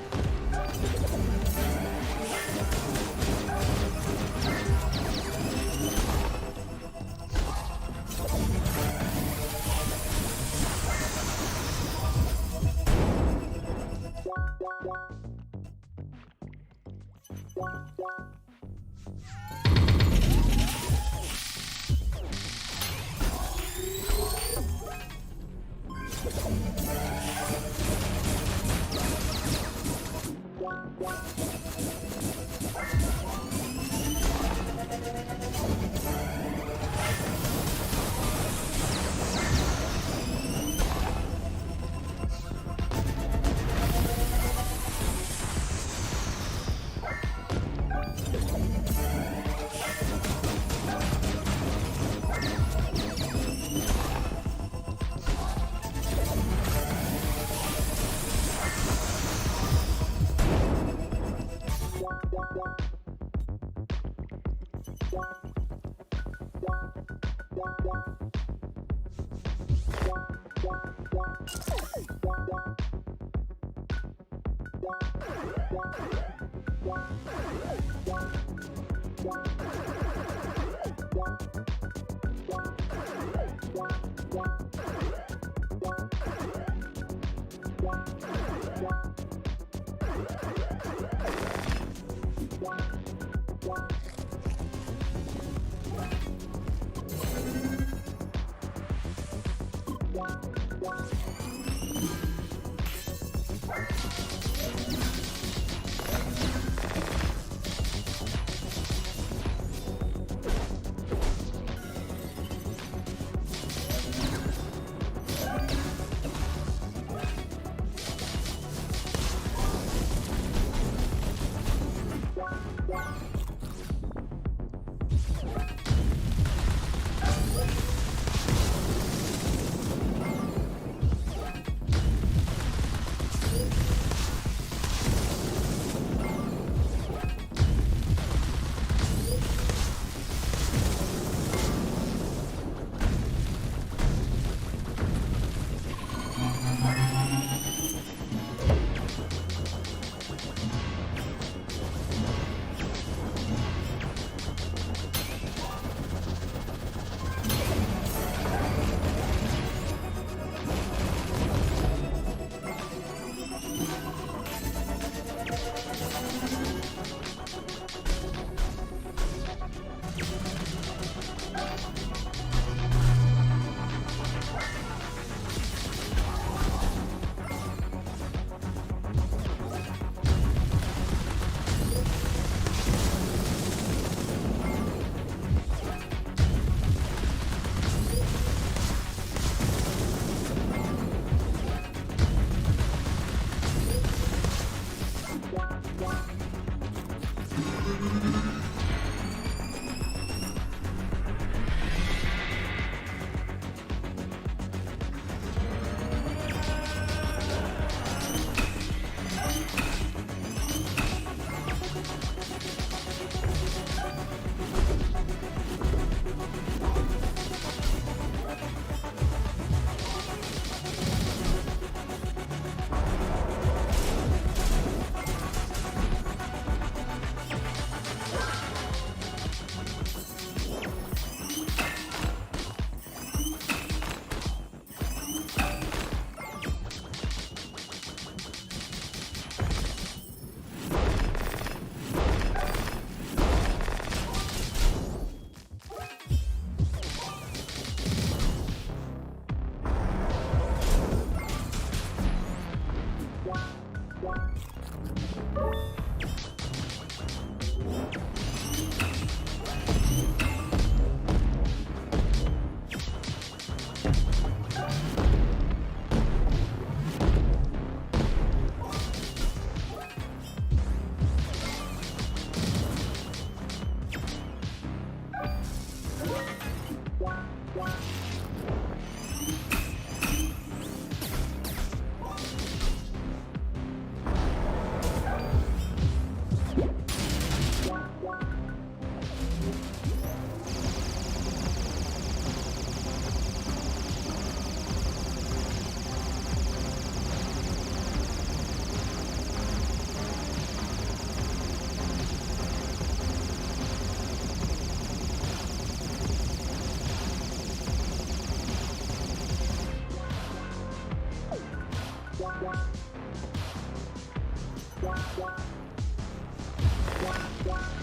โ Wow. Wow.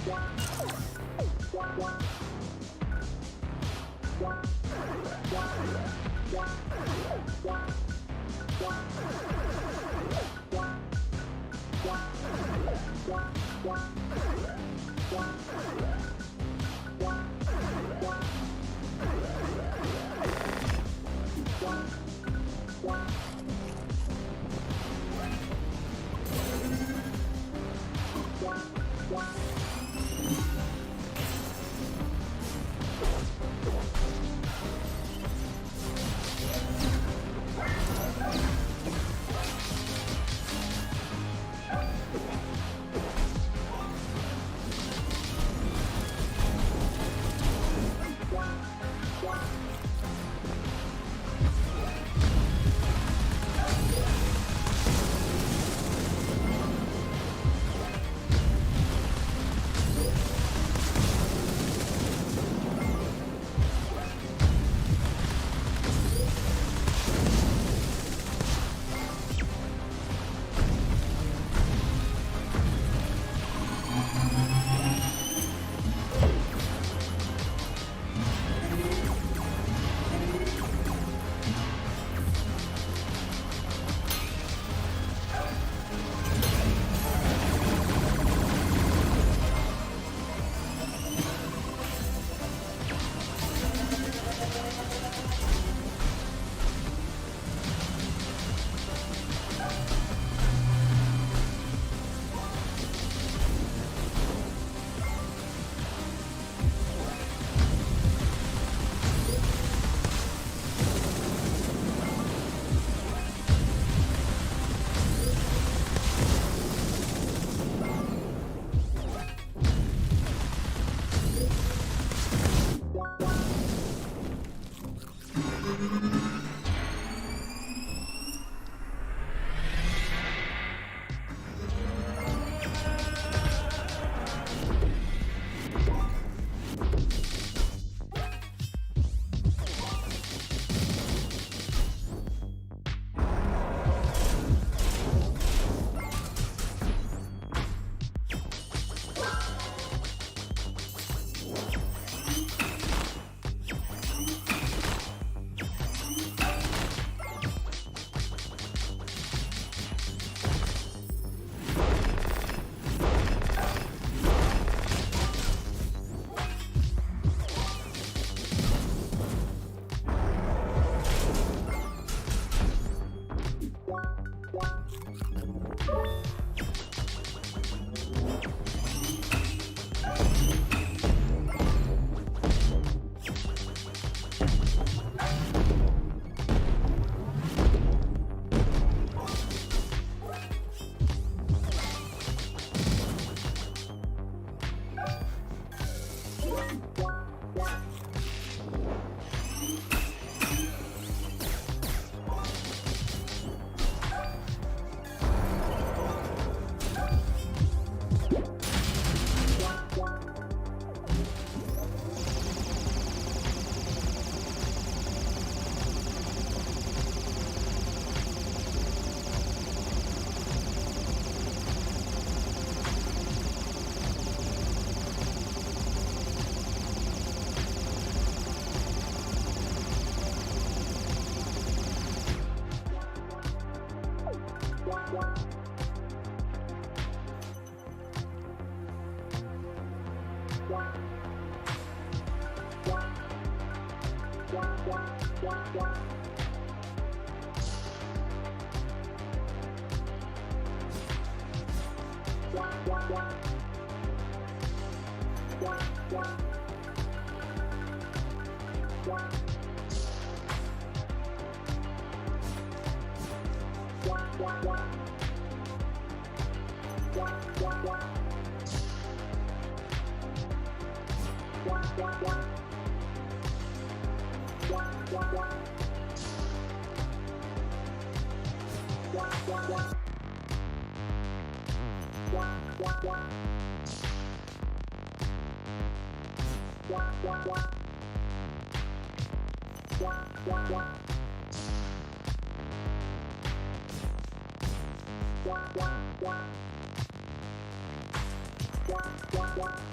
โ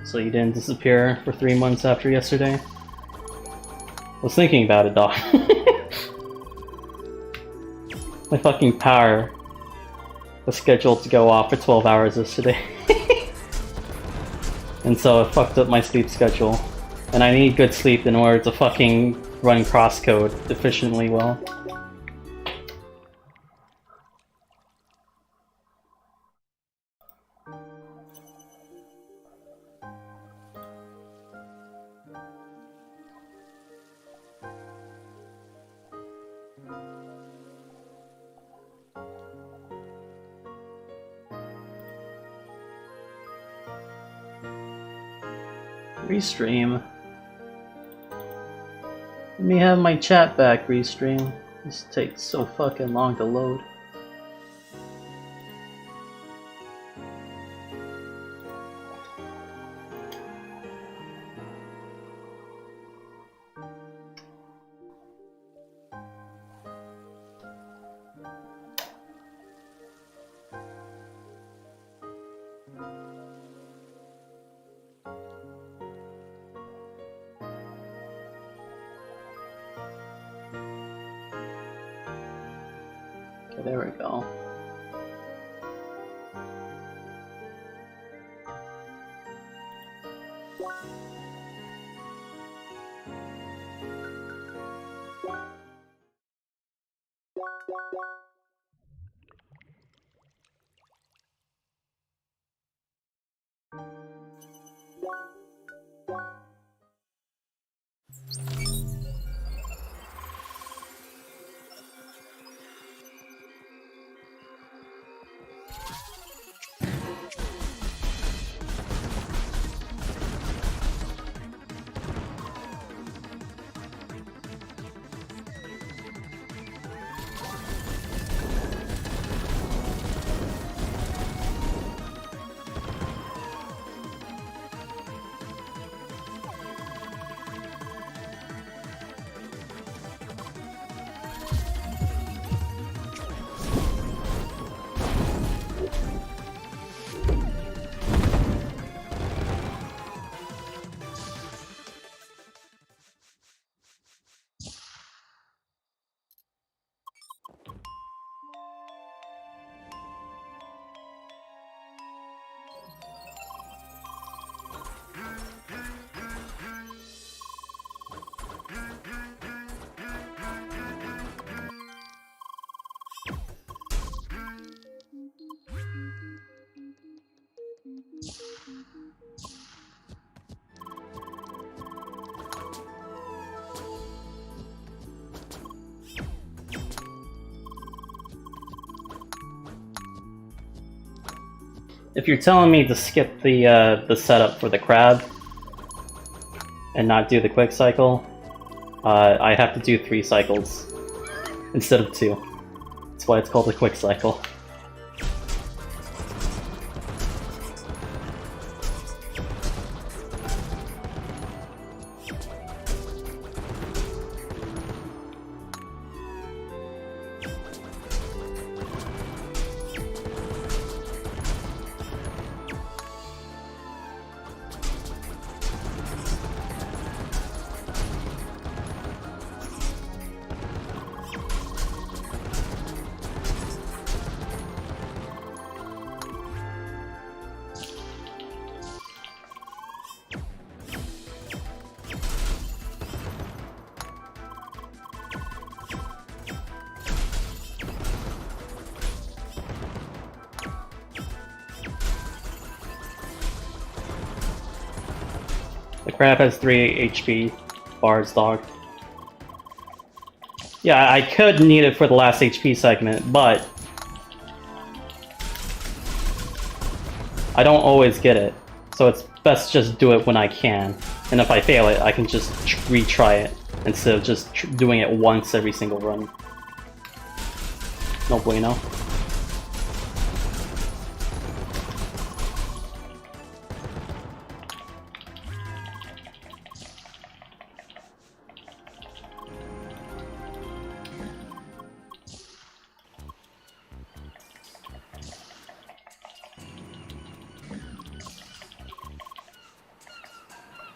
So you didn't disappear for 3 months after yesterday? I was thinking about it, dog. My fucking power was scheduled to go off for 12 hours yesterday. And so it fucked up my sleep schedule. And I need good sleep in order to fucking run CrossCode efficiently well. Restream. Let me have my chat back, Restream. This takes so fucking long to load. Okay, there we go. If you're telling me to skip the setup for the crab and not do the quick cycle, I have to do 3 cycles instead of 2. That's why it's called a quick cycle. The crab has 3 HP bars, dog. Yeah, I could need it for the last HP segment, but I don't always get it, so it's best just do it when I can. And if I fail it, I can just retry it instead of just doing it once every single run. No bueno.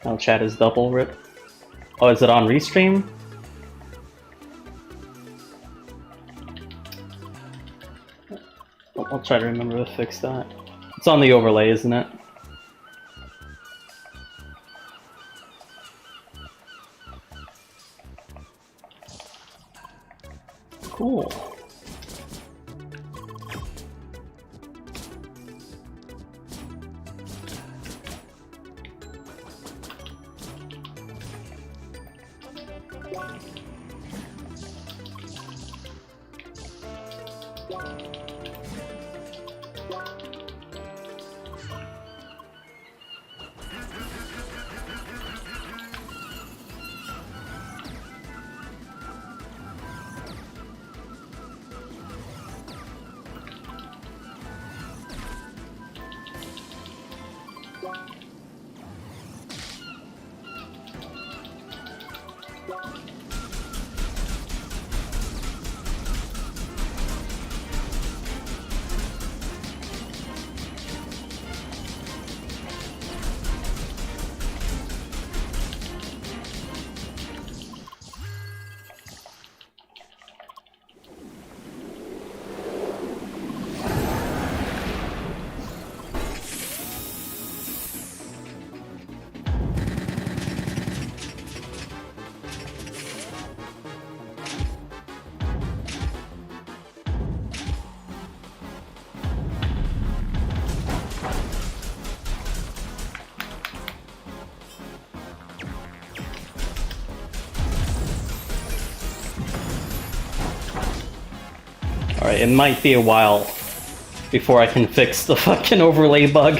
Oh, chat is double rip. Oh, is it on restream? I'll try to remember to fix that. It's on the overlay, isn't it? Cool. Alright, it might be a while before I can fix the fucking overlay bug.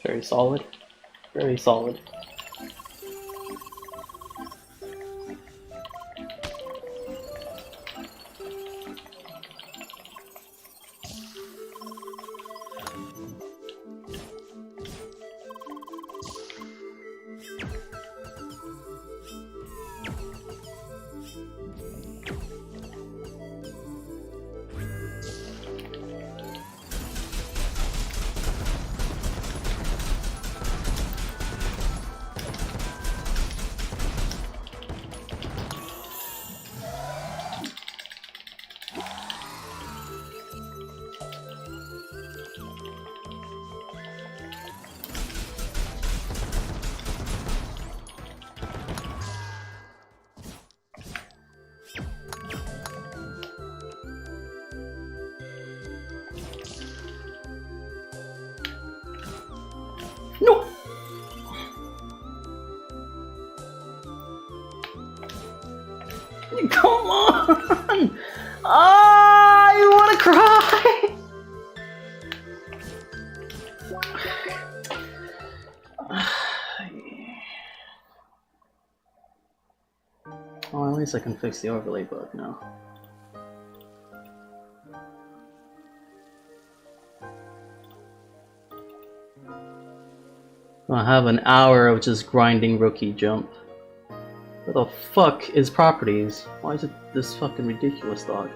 Very solid. Very solid. Come on! Ah, I wanna cry! Well, at least I can fix the overlay bug now. I have an hour of just grinding rookie jump. What the fuck is properties? Why is it this fucking ridiculous, dog?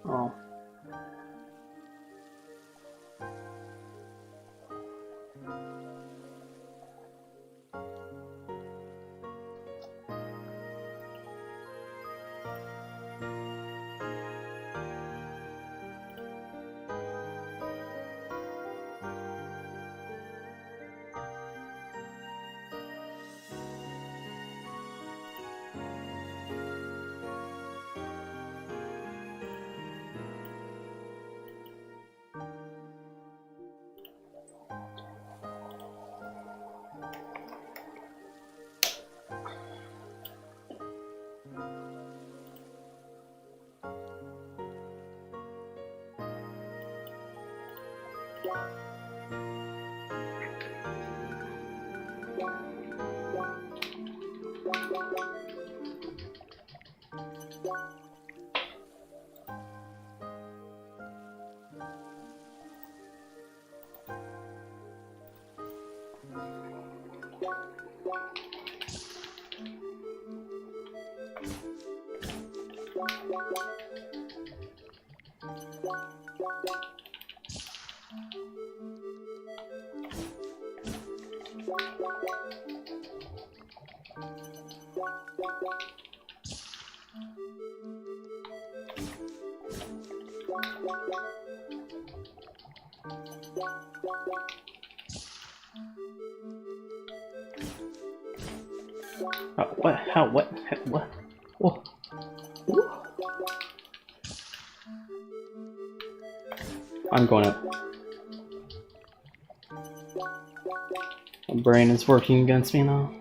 Oh. What? How? What? What? Whoa. Whoa. I'm going up. My brain is working against me now.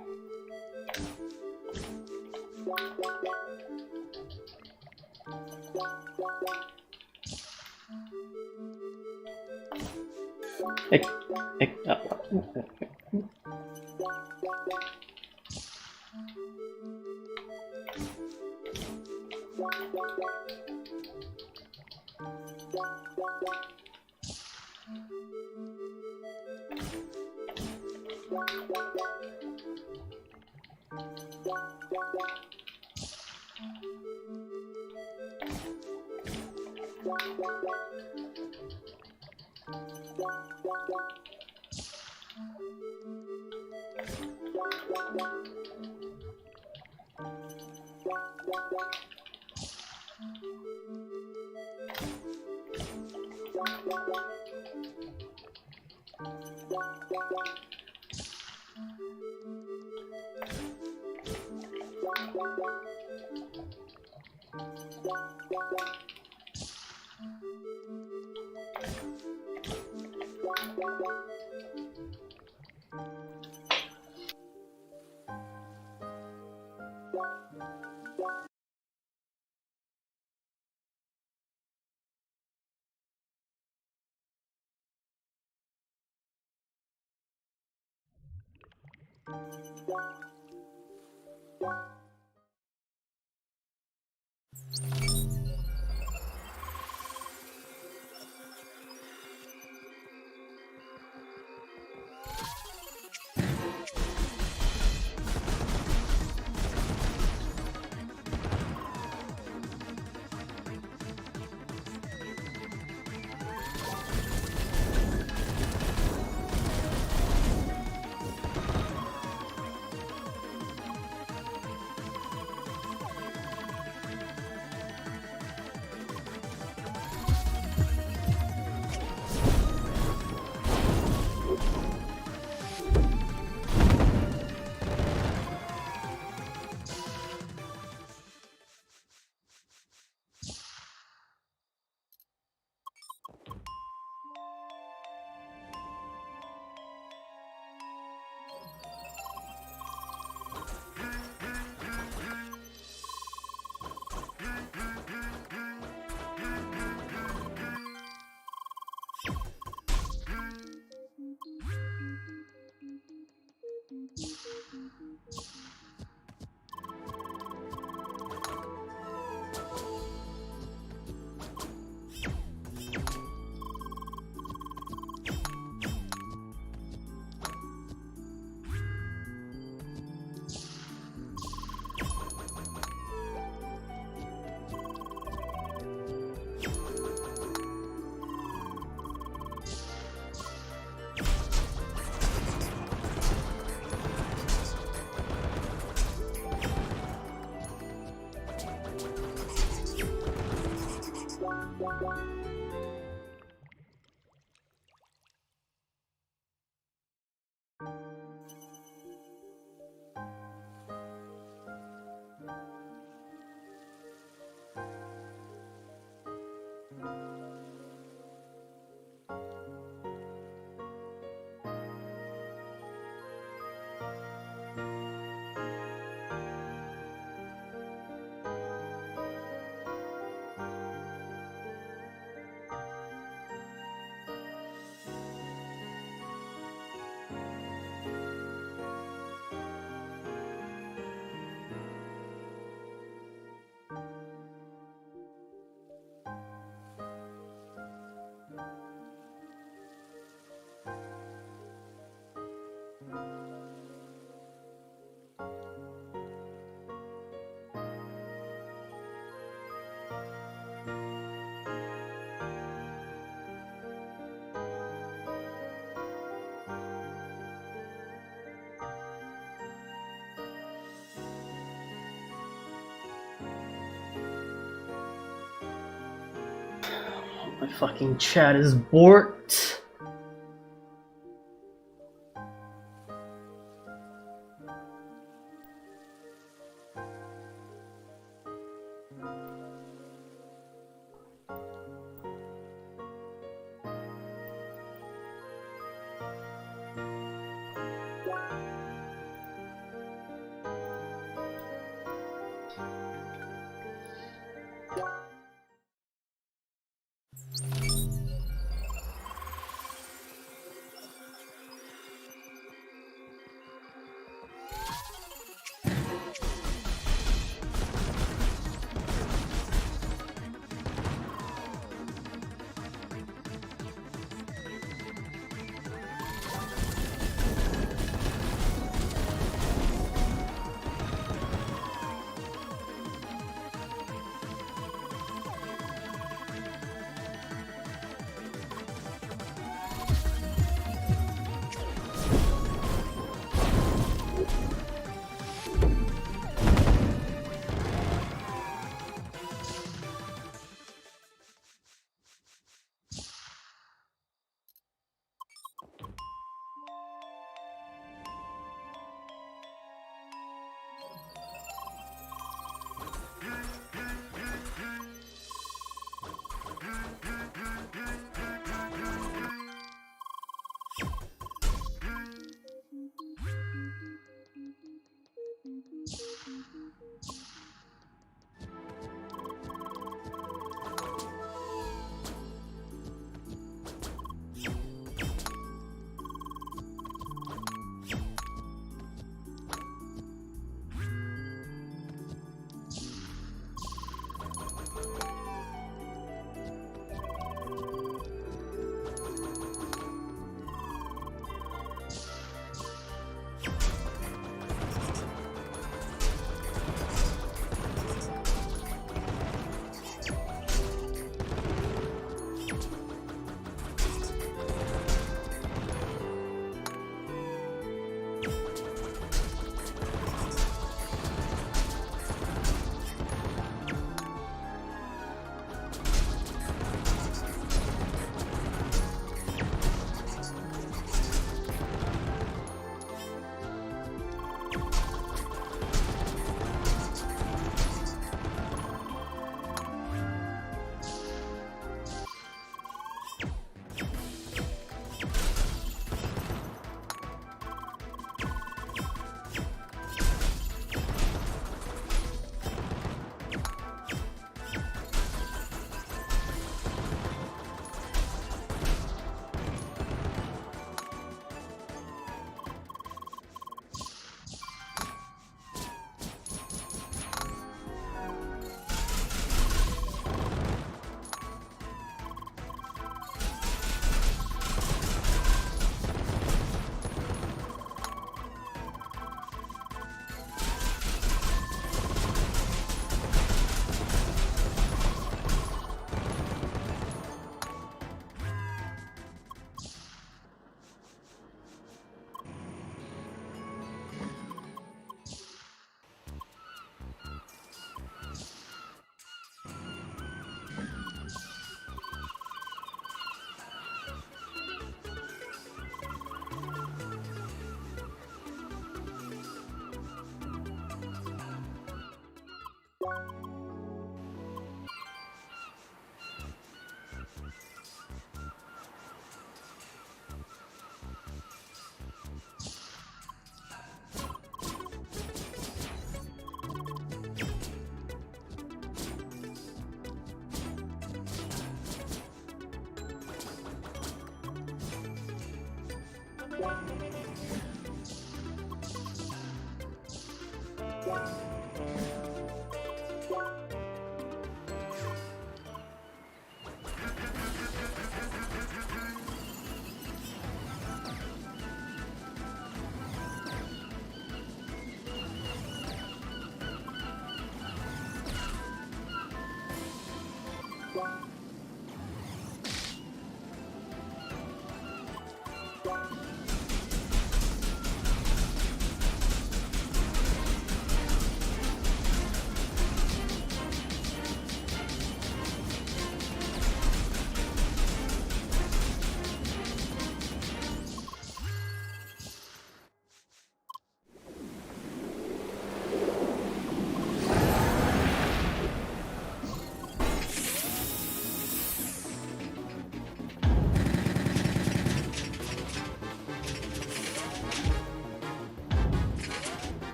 My fucking chat is borked.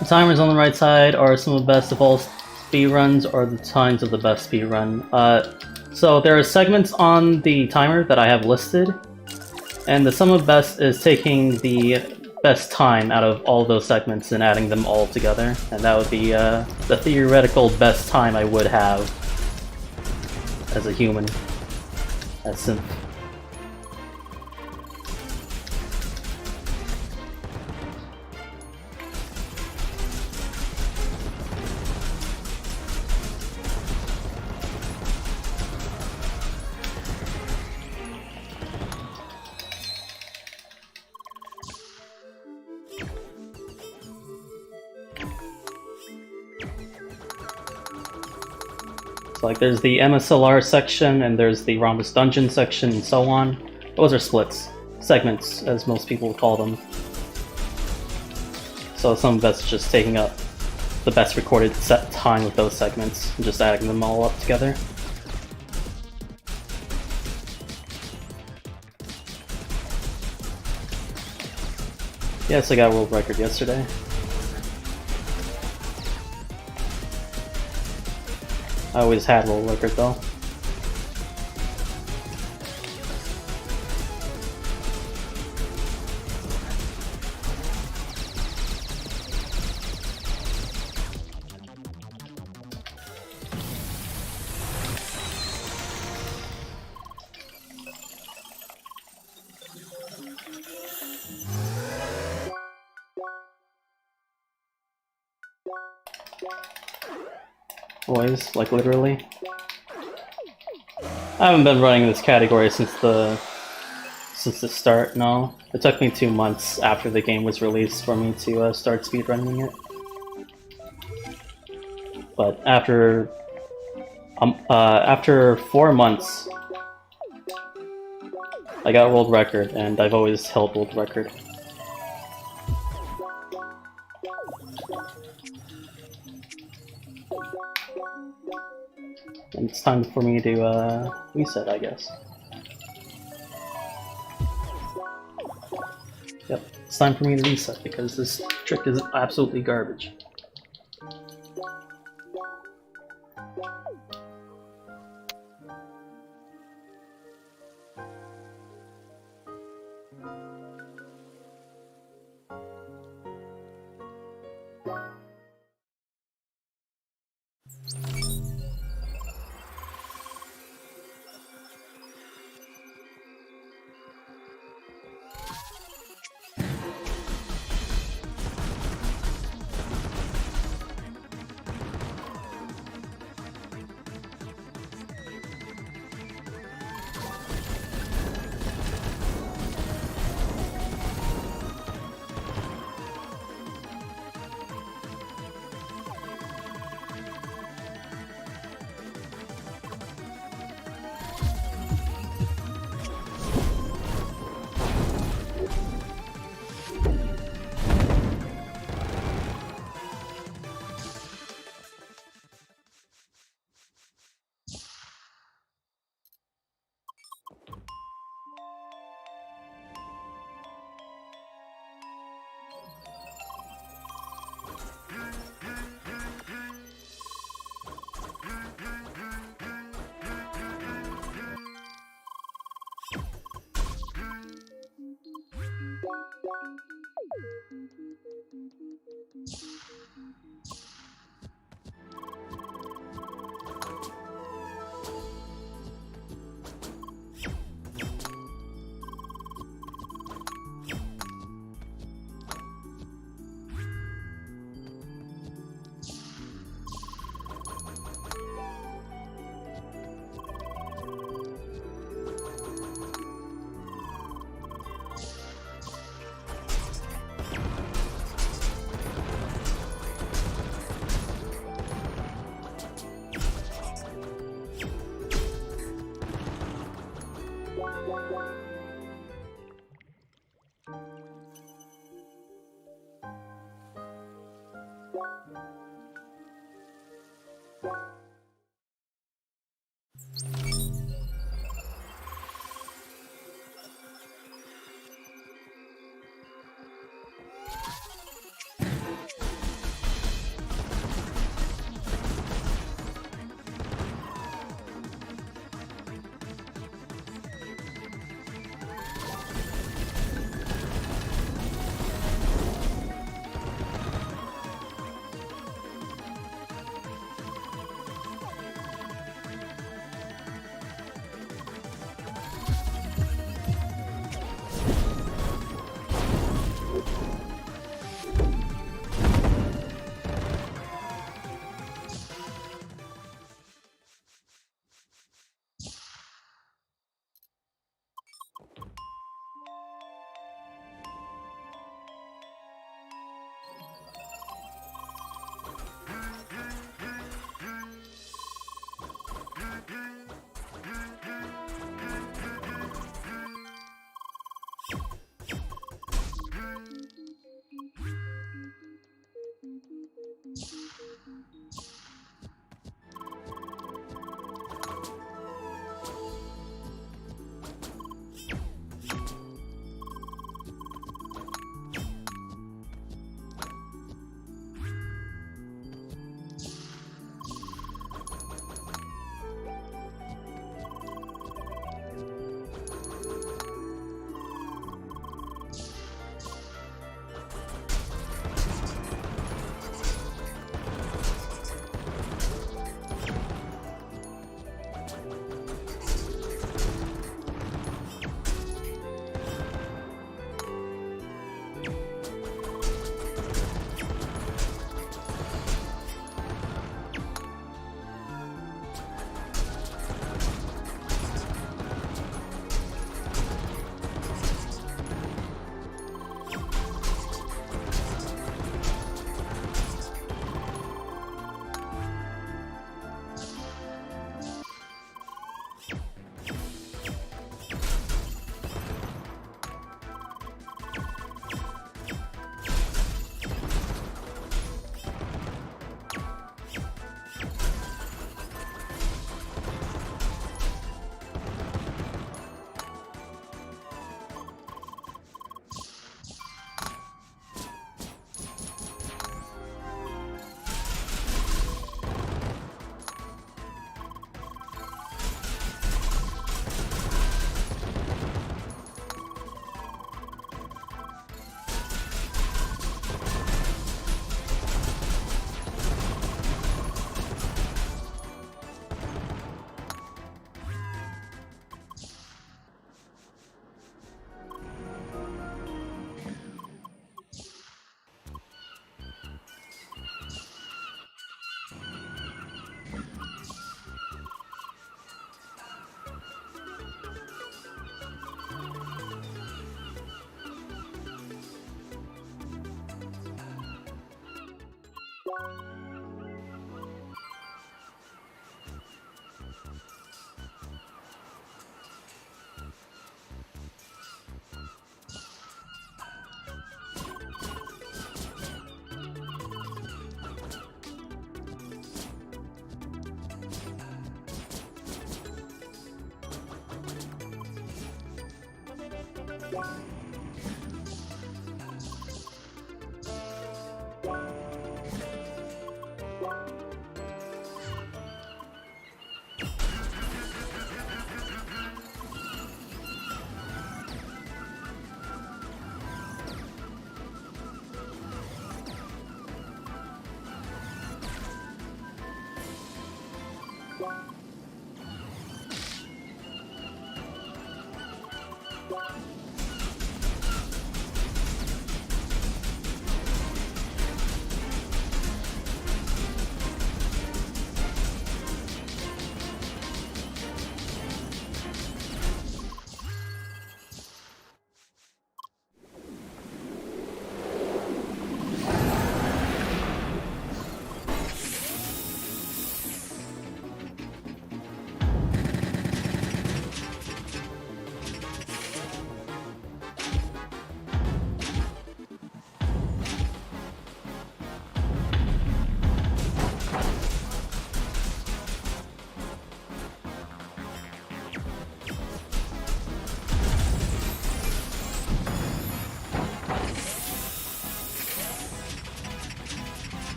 The timers on the right side are some of the best of all speedruns, or the times of the best speedrun. So there are segments on the timer that I have listed, and the sum of best is taking the best time out of all those segments and adding them all together, and that would be the theoretical best time I would have as a human, as synth. So like there's the MSLR section, and there's the Rhombus Dungeon section, and so on. Those are splits. Segments, as most people call them. So some of that's just taking up the best recorded set time with those segments, and just adding them all up together. Yes, I got a world record yesterday. I always had world record though. Always, like literally. I haven't been running this category since the start, no. It took me 2 months after the game was released for me to start speedrunning it. But after 4 months, I got a world record, and I've always held world record. And it's time for me to reset, I guess. Yep, it's time for me to reset because this trick is absolutely garbage.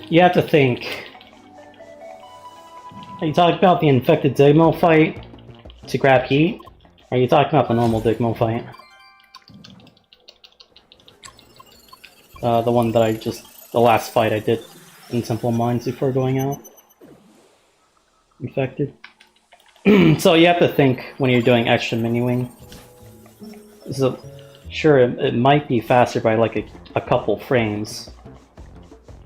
You have to think. Are you talking about the infected Digmo fight to grab heat? Or are you talking about the normal Digmo fight? The one that the last fight I did in Temple Mines before going out. Infected. So you have to think when you're doing extra menuing. So, sure, it might be faster by like a couple frames,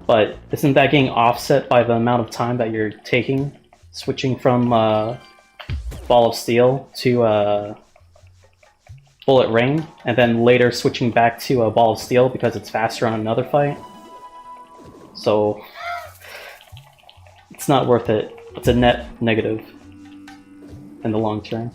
but isn't that getting offset by the amount of time that you're taking switching from Ball of Steel to Bullet Rain, and then later switching back to a Ball of Steel because it's faster on another fight? So it's not worth it. It's a net negative in the long term.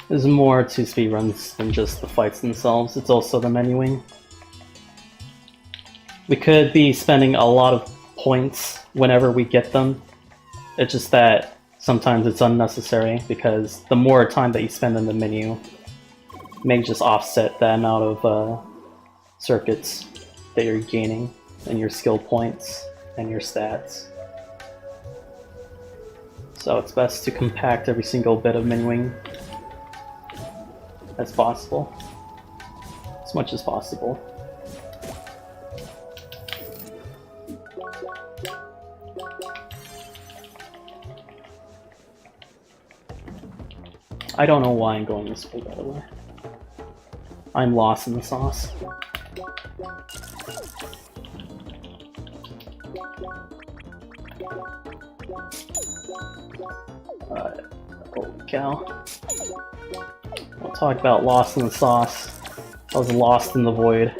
There's more to speedruns than just the fights themselves, it's also the menuing. We could be spending a lot of points whenever we get them. It's just that sometimes it's unnecessary because the more time that you spend in the menu may just offset the amount of circuits that you're gaining and your skill points and your stats. So it's best to compact every single bit of menuing as possible, as much as possible. I don't know why I'm going this way, by the way. I'm lost in the sauce. Holy cow. We'll talk about lost in the sauce. I was lost in the void.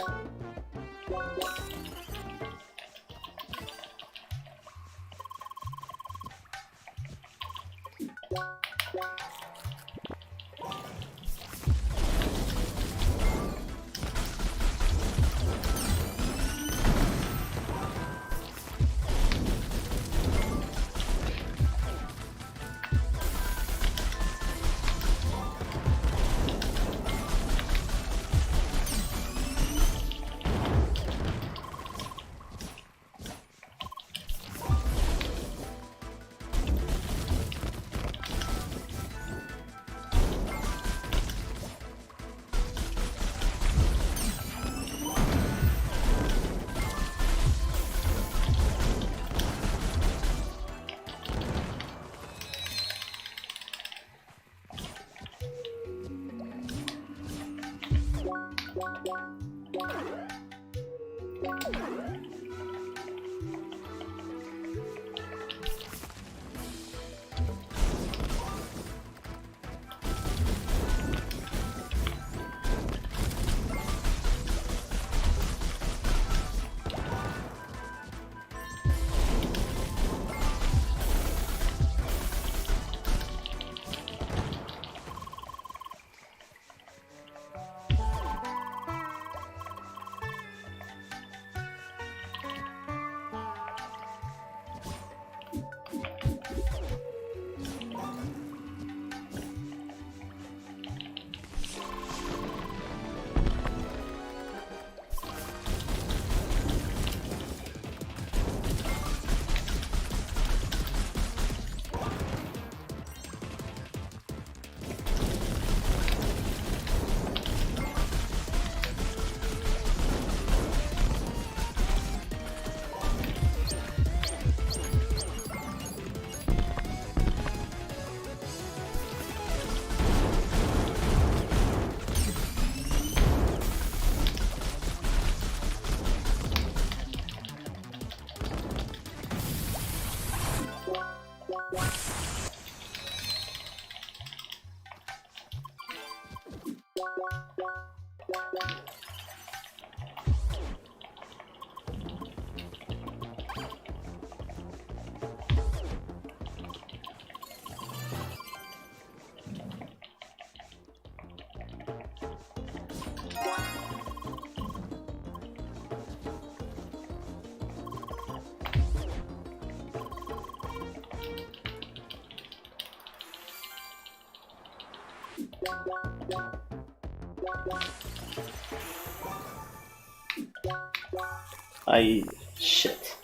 Shit.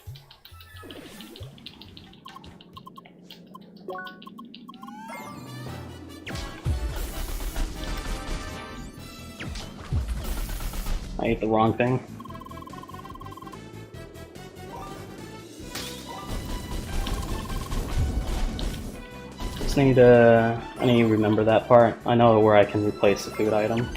I ate the wrong thing. Just need to... I need to remember that part. I know where I can replace the food item.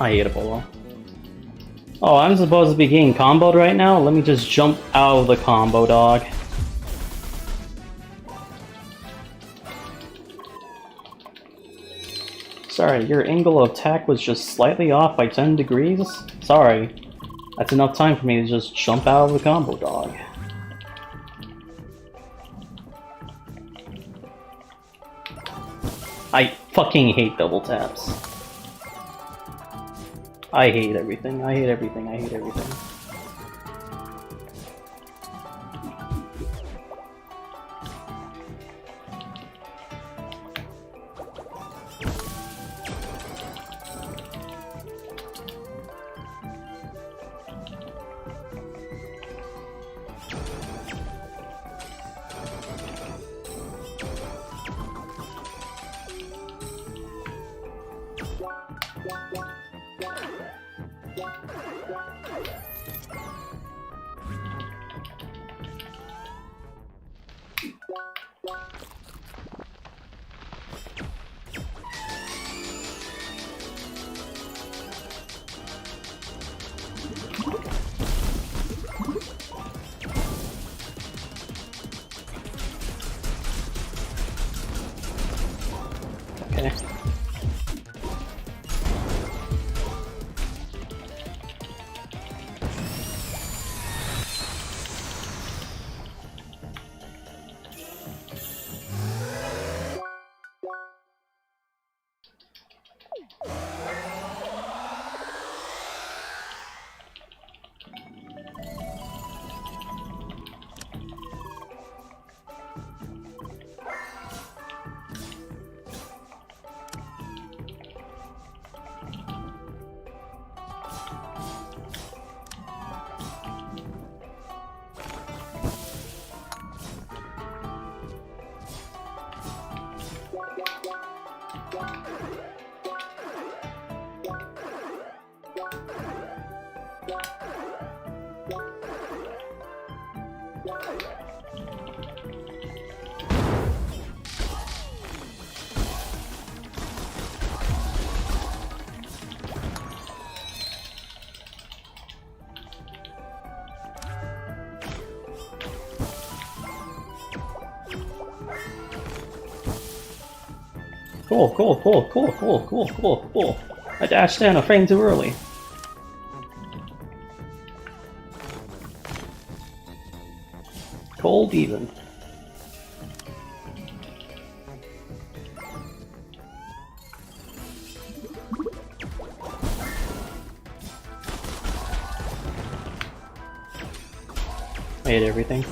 I ate a bolo. Oh, I'm supposed to be getting comboed right now? Let me just jump out of the combo, dog. Sorry, your angle of attack was just slightly off by 10 degrees? Sorry. That's enough time for me to just jump out of the combo, dog. I fucking hate double taps. I hate everything, I hate everything, I hate everything. Okay. Cool. I dashed in a frame too early. Cold even. I ate everything.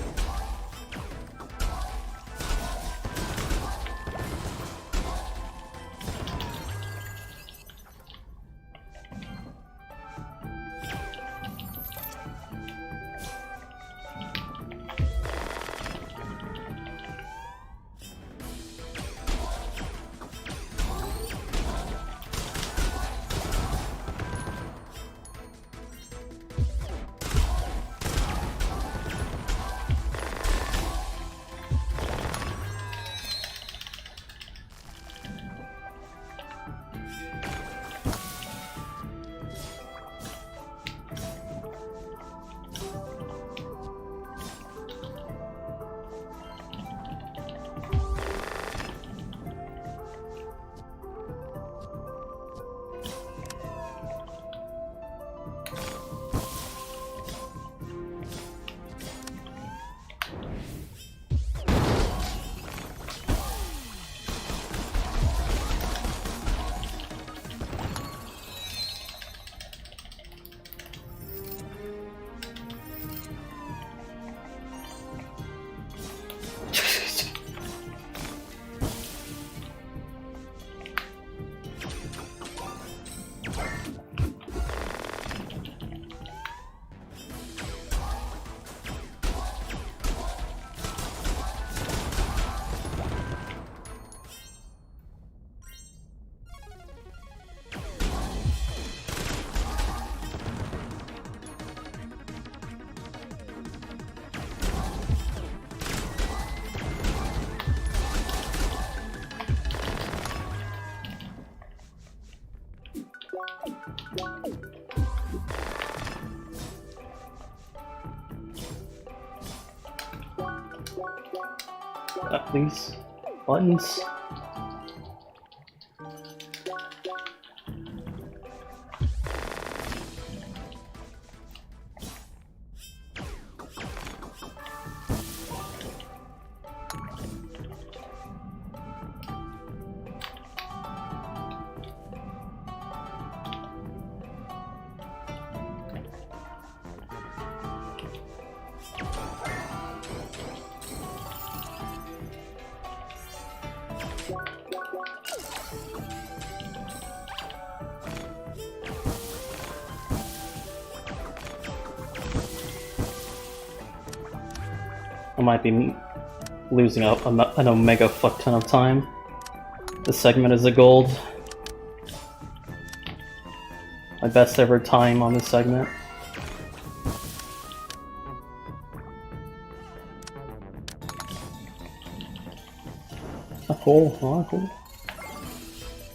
Please. Buttons. I might be losing an omega fuck ton of time. This segment is a gold. My best ever time on this segment. Not cold, not cold.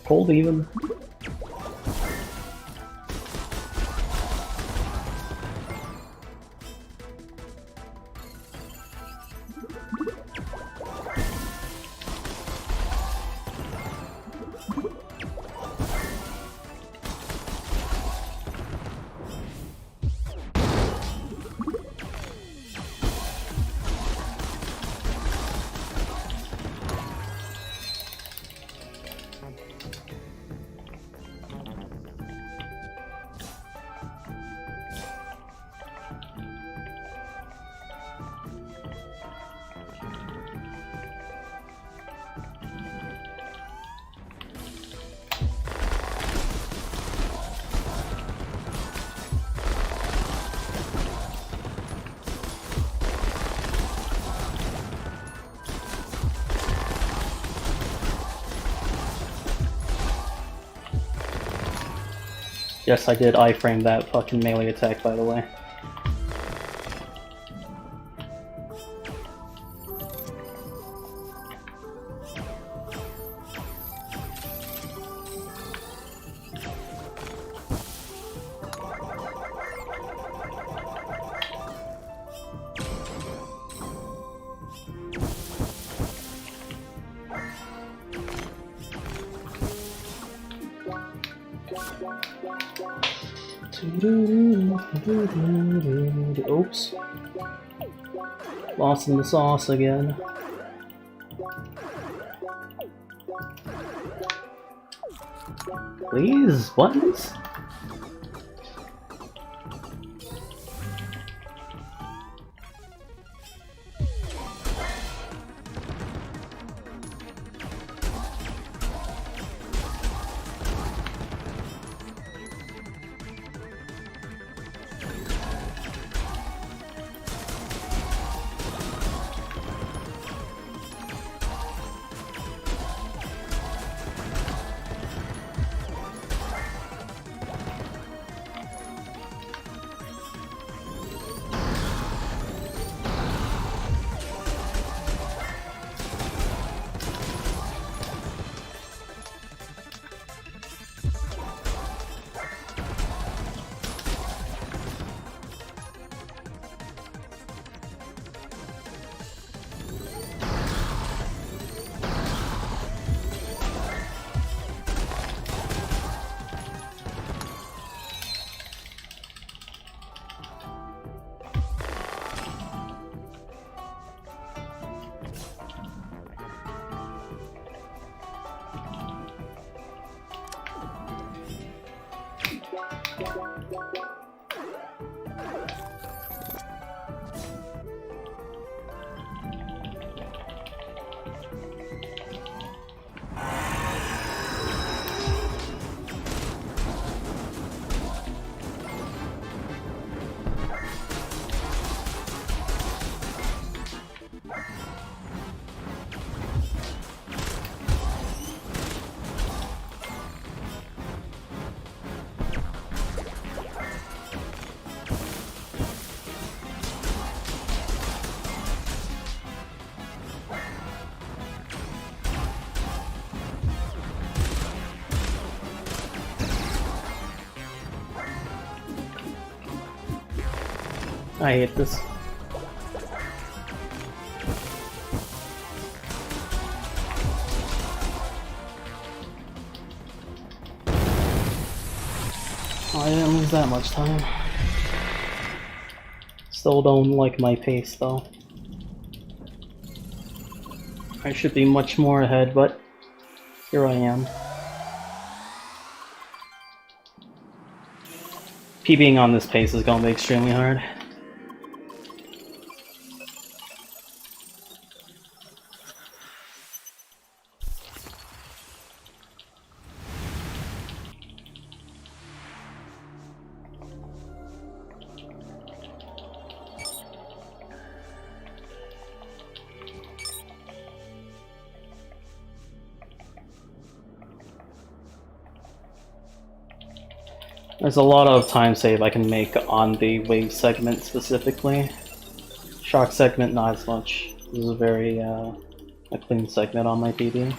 Cold even. Yes, I did iframe that fucking melee attack, by the way. Oops. Lost in the sauce again. Please, buttons? I hate this. lose that much time. Still don't like my pace though. I should be much more ahead, but here I am. PBing on this pace is gonna be extremely hard. There's a lot of time save I can make on the wave segment specifically. Shock segment, not as much. This is a very a clean segment on my PB.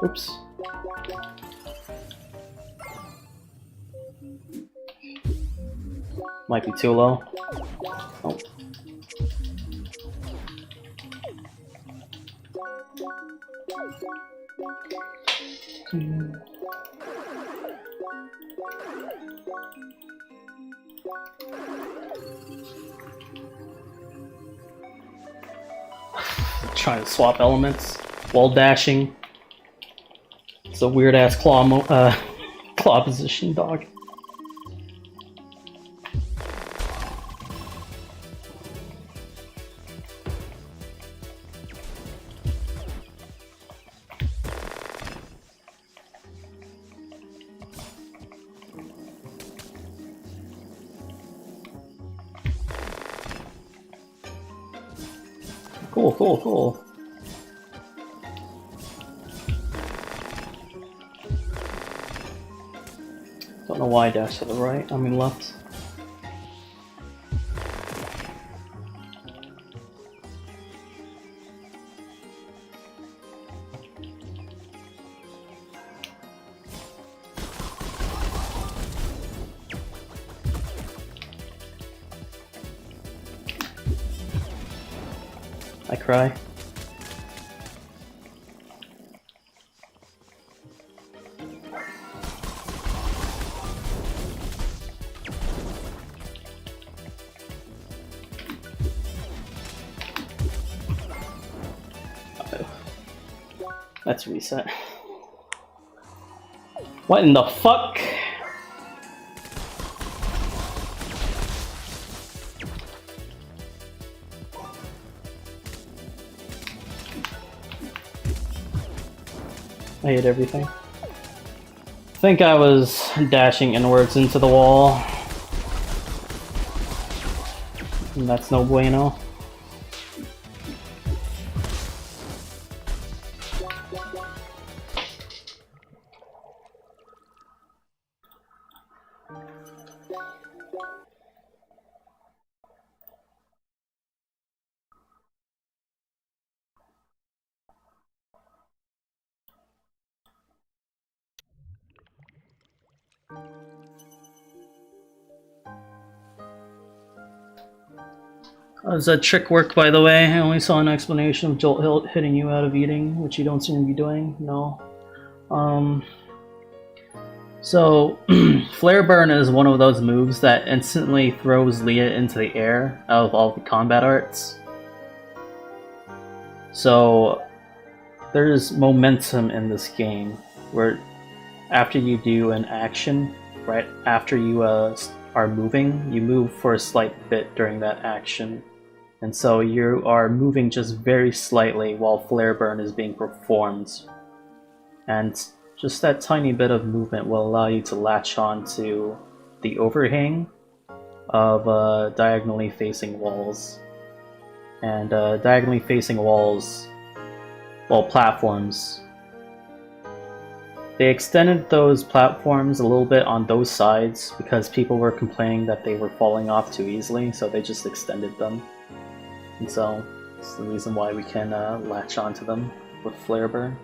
Oops. Might be too low. Oh. Trying to swap elements while dashing. It's a weird ass claw position, dog. Cool, cool, cool. Don't know why I dashed to the right, I mean left. I cry. Let's reset. What in the fuck? I hate everything. I think I was dashing inwards into the wall. And that's no bueno. How does that trick work, by the way? I only saw an explanation of Jolt hitting you out of eating, which you don't seem to be doing. No. So, Flare Burn is one of those moves that instantly throws Leah into the air out of all the combat arts. So, there's momentum in this game, where after you do an action, right after you are moving, you move for a slight bit during that action. And so you are moving just very slightly while Flare Burn is being performed. And just that tiny bit of movement will allow you to latch on to the overhang of diagonally facing walls. And diagonally facing walls, well, platforms, they extended those platforms a little bit on those sides because people were complaining that they were falling off too easily, so they just extended them. And so It's the reason why we can latch onto them with Flare Burn.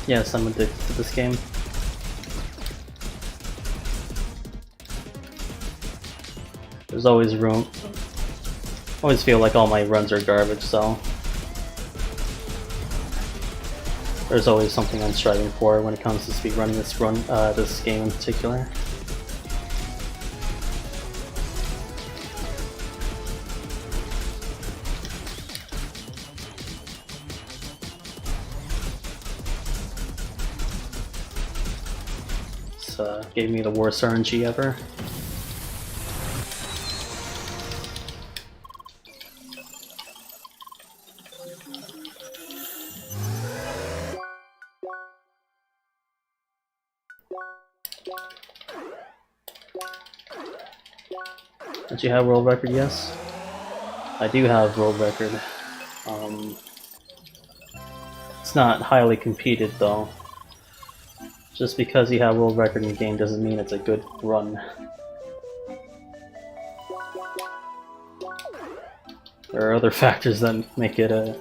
Yes, I'm addicted to this game. There's always room. I always feel like all my runs are garbage, so there's always something I'm striving for when it comes to speedrunning this game in particular. This gave me the worst RNG ever. Don't you have world record? Yes. I do have world record. It's not highly competed though. Just because you have world record in the game doesn't mean it's a good run. There are other factors that make it a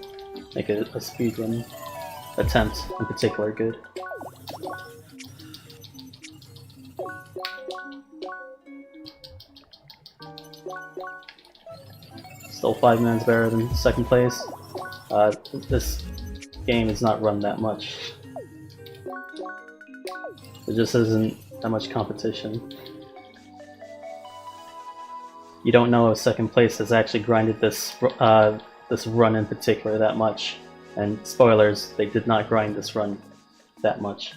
speedrun attempt in particular good. Still 5 minutes better than second place. This game is not run that much. There just isn't that much competition. You don't know if second place has actually grinded this run in particular that much. And spoilers, they did not grind this run that much.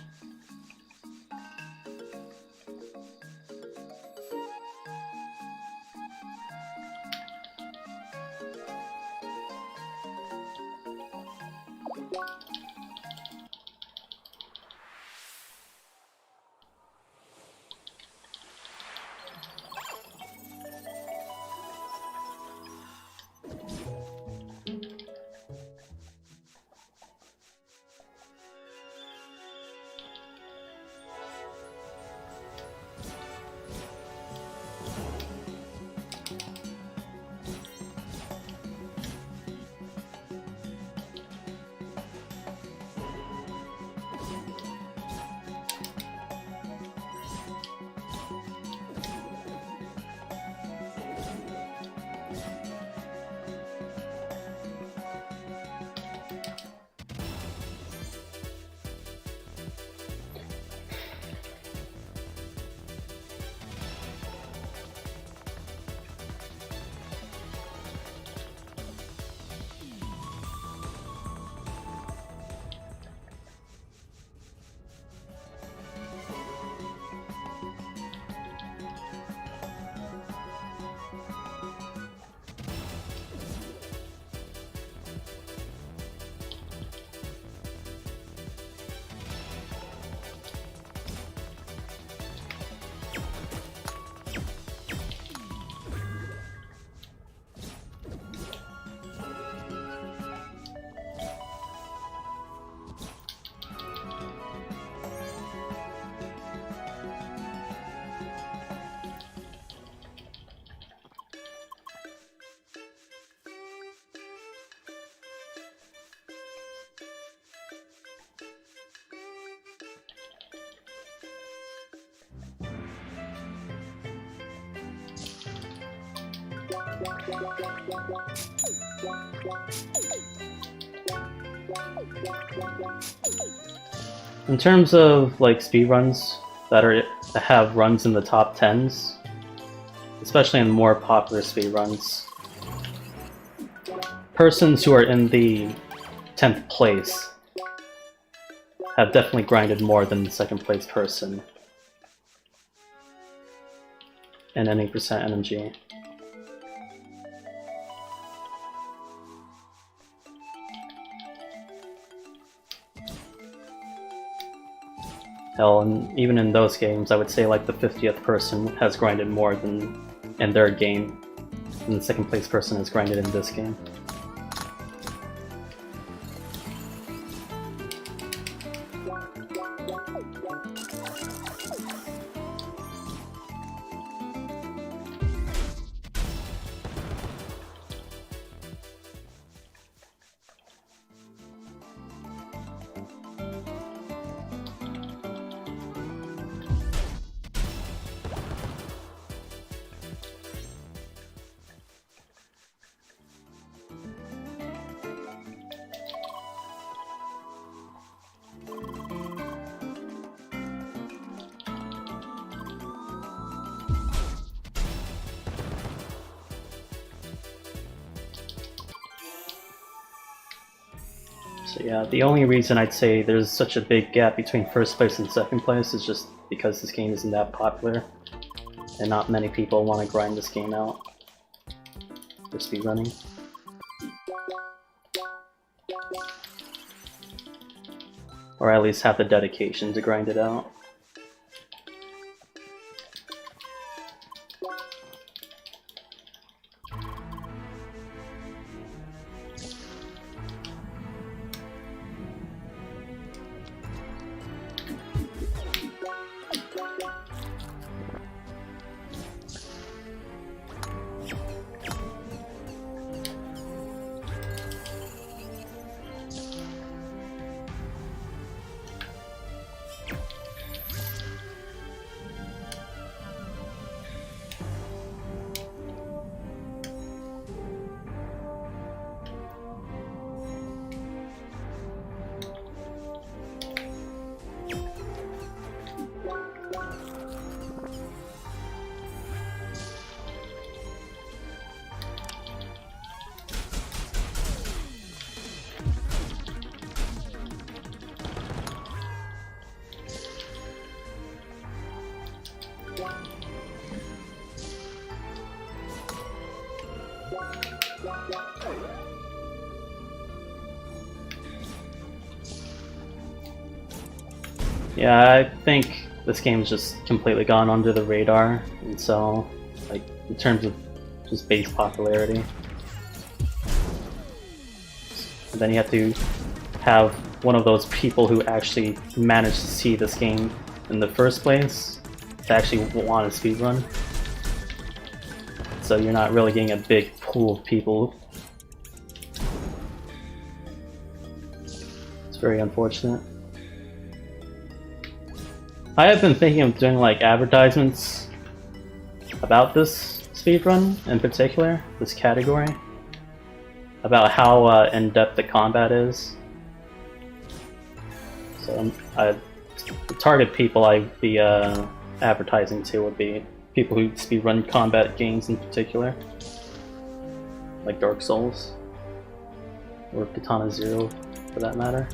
In terms of like speedruns that have runs in the top 10s, especially in more popular speedruns, persons who are in the 10th place have definitely grinded more than the second place person in any percent NMG. Hell, and even in those games, I would say like the 50th person has grinded more than in their game than the second place person has grinded in this game. So yeah, the only reason I'd say there's such a big gap between first place and second place is just because this game isn't that popular, and not many people want to grind this game out for speedrunning. Or at least have the dedication to grind it out. Yeah, I think this game's just completely gone under the radar, and so, like, in terms of just base popularity. And then you have to have one of those people who actually managed to see this game in the first place to actually want to speedrun. So you're not really getting a big pool of people. It's very unfortunate. I have been thinking of doing like advertisements about this speedrun in particular, this category, about how in-depth the combat is. So the target people I'd be advertising to would be people who speedrun combat games in particular, like Dark Souls, or Katana Zero for that matter.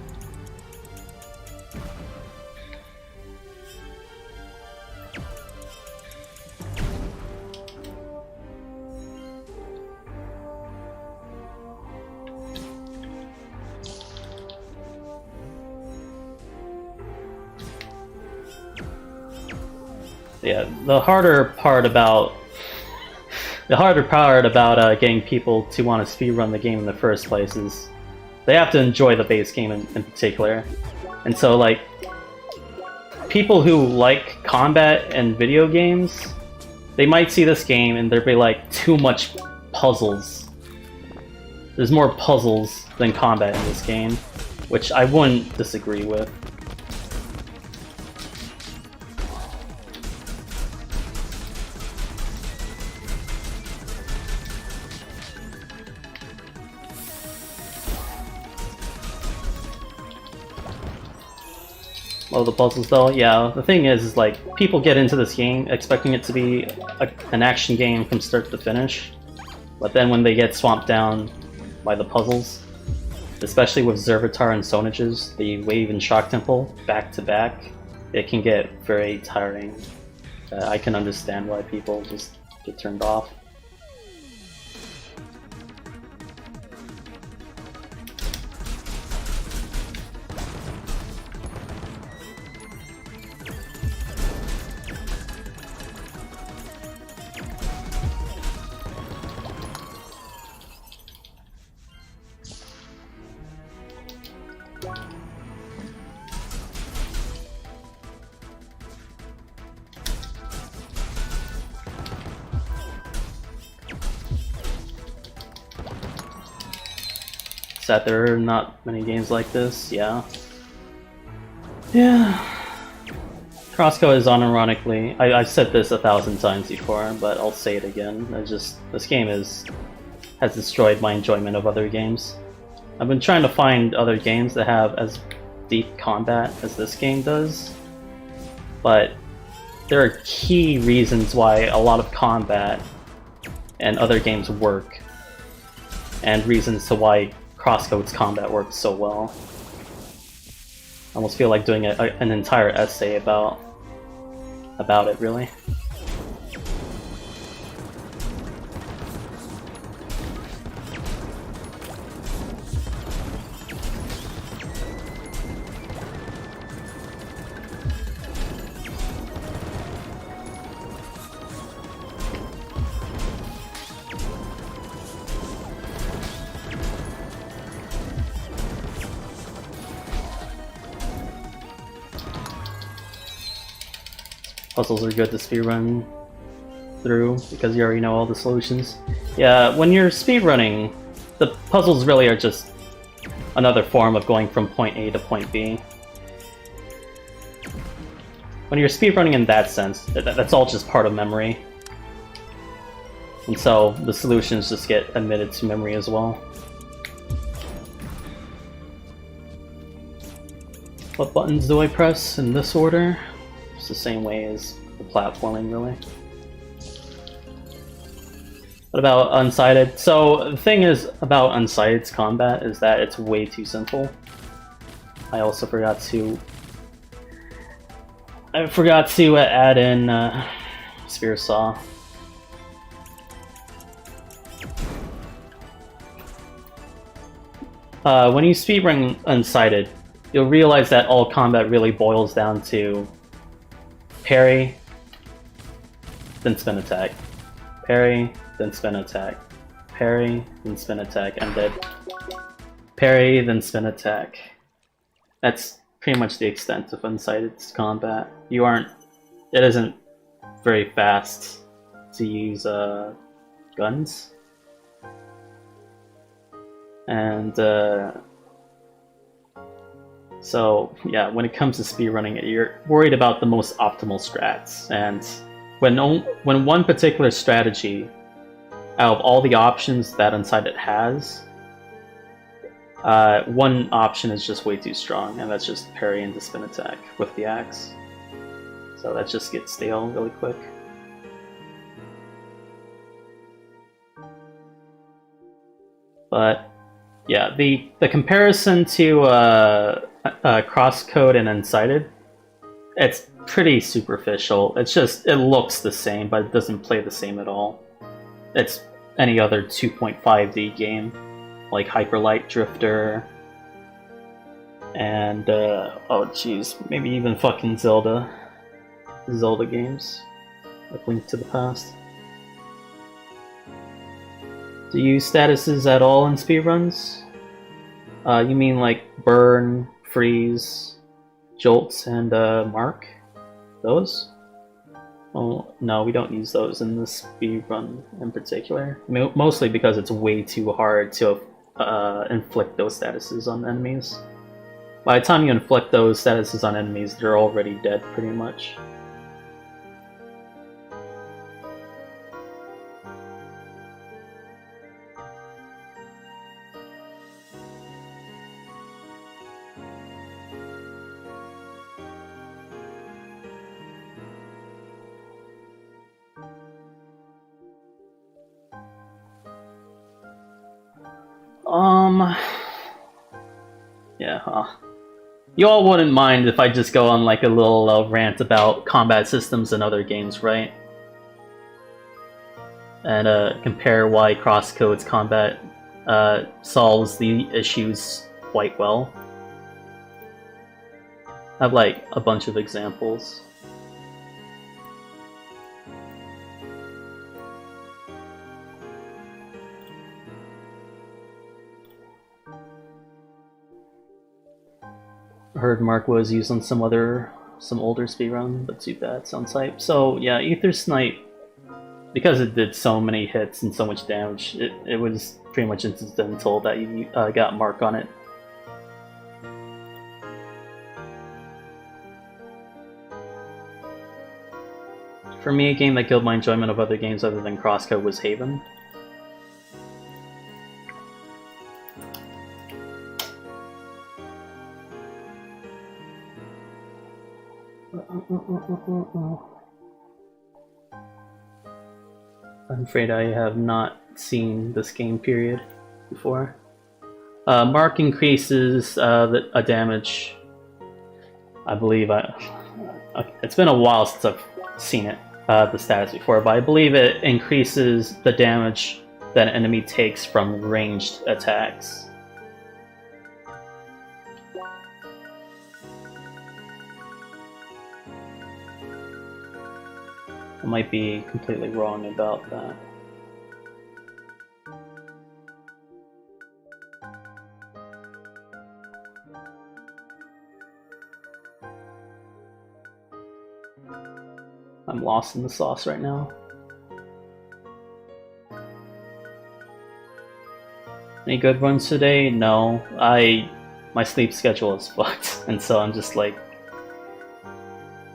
Yeah, the harder part about getting people to want to speedrun the game in the first place is they have to enjoy the base game in particular. And so, like, people who like combat and video games, they might see this game and there'll be like too much puzzles. There's more puzzles than combat in this game, which I wouldn't disagree with. Well, the puzzles though, yeah, the thing is like, people get into this game expecting it to be an action game from start to finish, but then when they get swamped down by the puzzles, especially with Zervatar and Sonages, the Wave and Shock Temple, back to back, it can get very tiring. I can understand why people just get turned off. That there are not many games like this, yeah. Yeah. CrossCode is unironically, I've said this 1,000 times before, but I'll say it again. This game has destroyed my enjoyment of other games. I've been trying to find other games that have as deep combat as this game does, but there are key reasons why a lot of combat and other games work, and reasons to why CrossCode's combat works so well. I almost feel like doing an entire essay about it, really. Puzzles are good to speedrun through because you already know all the solutions. Yeah, when you're speedrunning, the puzzles really are just another form of going from point A to point B. When you're speedrunning in that sense, that's all just part of memory. And so the solutions just get admitted to memory as well. What buttons do I press in this order? It's the same way as the platforming, really. What about Unsighted? So the thing is about Unsighted's combat is that it's way too simple. I also forgot to add in Spear Saw. When you speedrun Unsighted, you'll realize that all combat really boils down to parry, then spin attack. Parry, then spin attack. Parry, then spin attack, and then parry, then spin attack. That's pretty much the extent of Unsighted's combat. It isn't very fast to use guns. And so yeah, when it comes to speedrunning it, you're worried about the most optimal strats. And when one particular strategy, out of all the options that Unsighted has, one option is just way too strong, and that's just parry into spin attack with the axe. So that just gets stale really quick. But yeah, the comparison to CrossCode and Unsighted, it's pretty superficial. It looks the same, but it doesn't play the same at all. It's any other 2.5D game, like Hyper Light Drifter, and oh jeez, maybe even fucking Zelda games, like Link to the Past. Do you use statuses at all in speedruns? You mean like burn, freeze, jolts, and mark? Those? Oh, no, we don't use those in the speedrun in particular. Mostly because it's way too hard to inflict those statuses on enemies. By the time you inflict those statuses on enemies, they're already dead pretty much. Yeah, you all wouldn't mind if I just go on like a little rant about combat systems in other games, right? And compare why CrossCode's combat solves the issues quite well. I have like a bunch of examples. I heard Mark was used on some older speedrun, but too bad, sounds hype. So yeah, Ether Snipe, because it did so many hits and so much damage, it was pretty much incidental that you got Mark on it. For me, a game that killed my enjoyment of other games other than CrossCode was Haven. I'm afraid I have not seen this game period before. Mark increases a damage. I believe it's been a while since I've seen it, the status before, but I believe it increases the damage that an enemy takes from ranged attacks. I might be completely wrong about that. I'm lost in the sauce right now. Any good runs today? No. My sleep schedule is fucked, and so I'm just like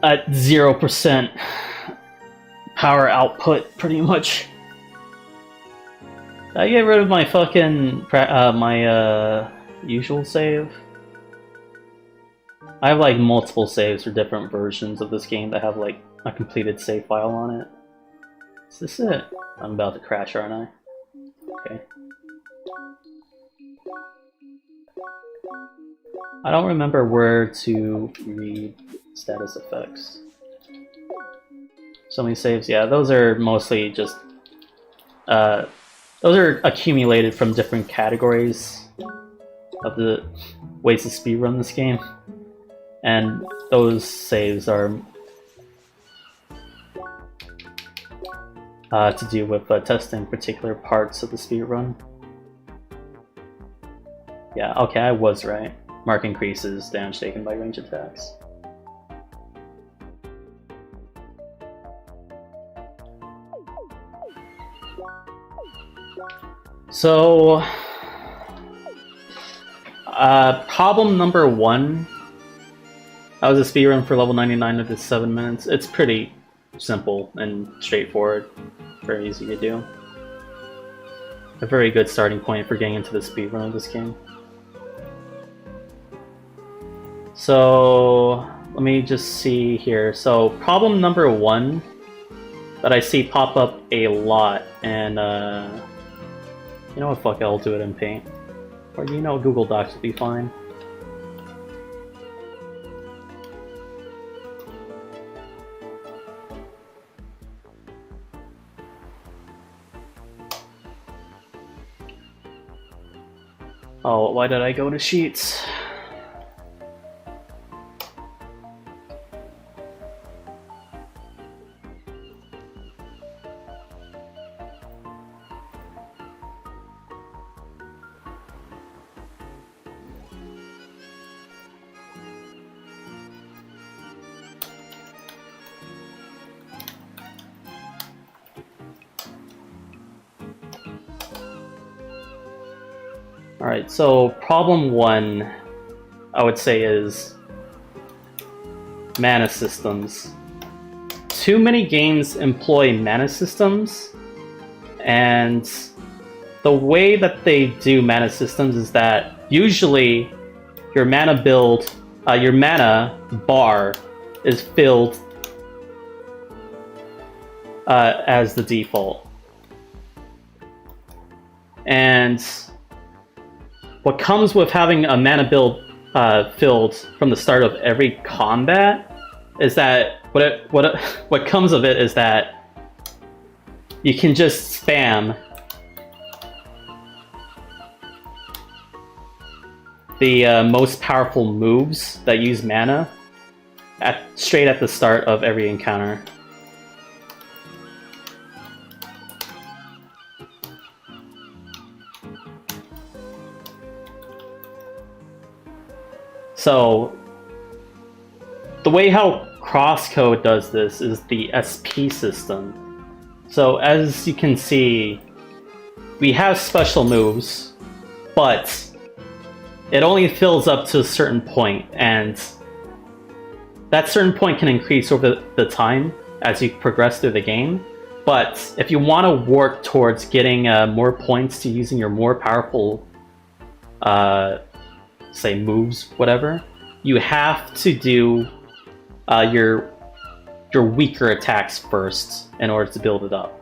at 0% power output pretty much. Did I get rid of my fucking my usual save? I have like multiple saves for different versions of this game that have like a completed save file on it. Is this it? I'm about to crash, aren't I? Okay. I don't remember where to read status effects. So many saves, yeah, those are mostly just those are accumulated from different categories of the ways to speedrun this game. And those saves are to do with testing particular parts of the speedrun. Yeah, okay, I was right. Mark increases damage taken by range attacks. So, problem number 1. That was a speedrun for level 99 with 7 minutes. It's pretty simple and straightforward. Very easy to do. A very good starting point for getting into the speedrun of this game. So, let me just see here. So, problem number 1 that I see pop up a lot, and you know what, fuck it, I'll do it in Paint. Or you know, Google Docs would be fine. Oh, why did I go to Sheets? Alright, so problem 1, I would say, is mana systems. Too many games employ mana systems, and the way that they do mana systems is that usually your mana build, your mana bar is filled as the default. And what comes with having a mana build filled from the start of every combat is that what comes of it is that you can just spam the most powerful moves that use mana straight at the start of every encounter. So, the way how CrossCode does this is the SP system. So, as you can see, we have special moves, but it only fills up to a certain point, and that certain point can increase over the time as you progress through the game. But if you want to work towards getting more points to using your more powerful say moves, whatever, you have to do your weaker attacks first in order to build it up.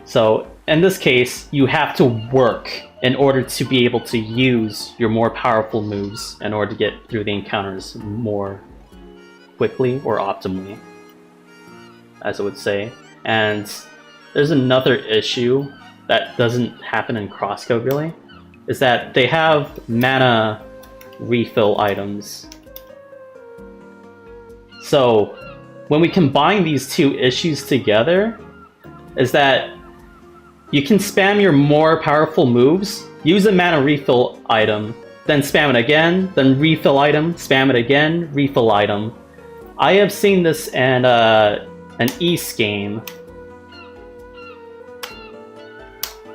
So in this case, you have to work in order to be able to use your more powerful moves in order to get through the encounters more quickly or optimally, as I would say. And there's another issue that doesn't happen in CrossCode really, is that they have mana refill items. So when we combine these two issues together, is that you can spam your more powerful moves, use a mana refill item, then spam it again, then refill item, spam it again, refill item. I have seen this in an East game.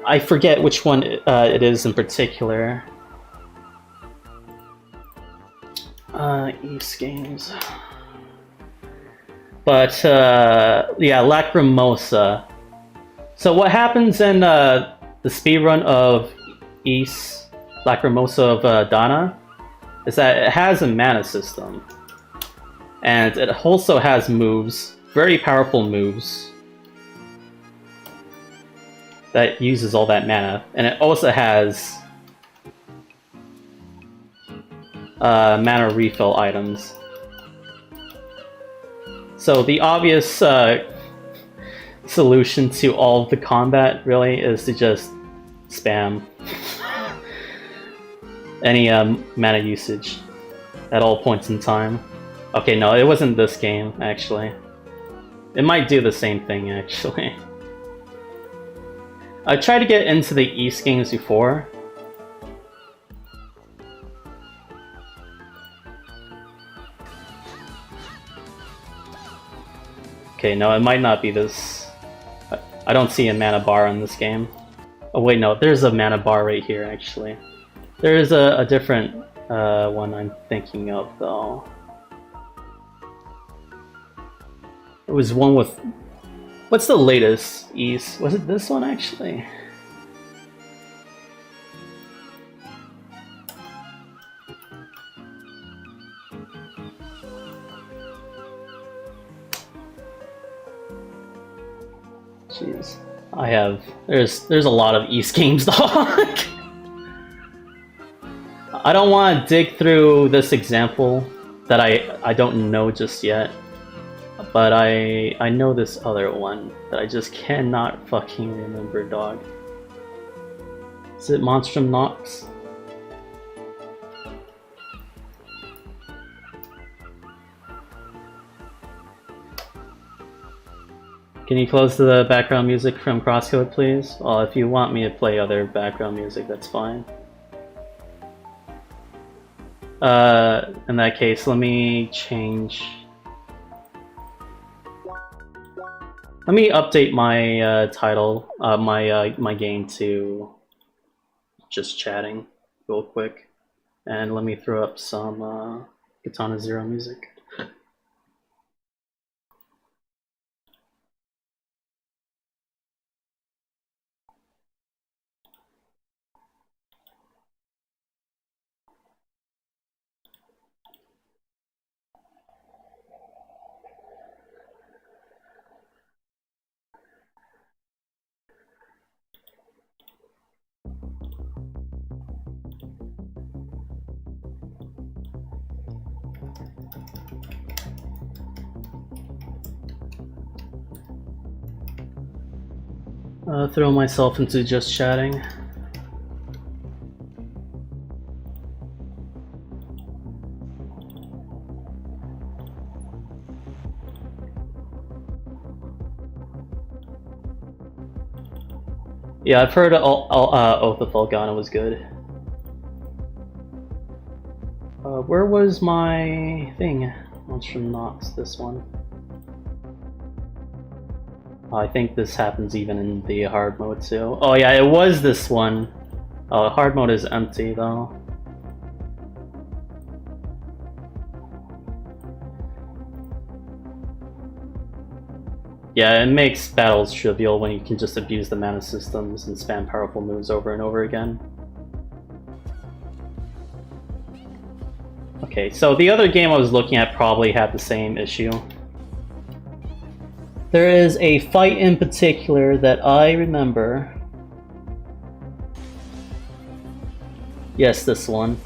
I forget which one it is in particular. East games. But yeah, Lacrimosa. So what happens in the speedrun of East Lacrimosa of Dana is that it has a mana system. And it also has moves, very powerful moves, that uses all that mana. And it also has mana refill items. So the obvious solution to all of the combat really is to just spam any mana usage at all points in time. Okay, no, it wasn't this game, actually. It might do the same thing, actually. I tried to get into the East games before. Okay, no, it might not be this. I don't see a mana bar in this game. Oh wait, no, there's a mana bar right here, actually. There is a different one I'm thinking of, though. It was one with... What's the latest East? Was it this one, actually? Jeez. I have... There's a lot of East games, dog! I don't want to dig through this example that I don't know just yet. But I know this other one that I just cannot fucking remember, dog. Is it Monstrum Nox? Can you close the background music from CrossCode, please? Well, if you want me to play other background music, that's fine. In that case, let me change... Let me update my title, my game to just chatting real quick. And let me throw up some Katana Zero music. Throw myself into just chatting. Yeah, I've heard Oath of Felghana was good. Where was my thing? Monstrum Nox, this one. I think this happens even in the hard mode too. Oh yeah, it was this one. Oh, hard mode is empty though. Yeah, it makes battles trivial when you can just abuse the mana systems and spam powerful moves over and over again. Okay, so the other game I was looking at probably had the same issue. There is a fight in particular that I remember Yes, this one.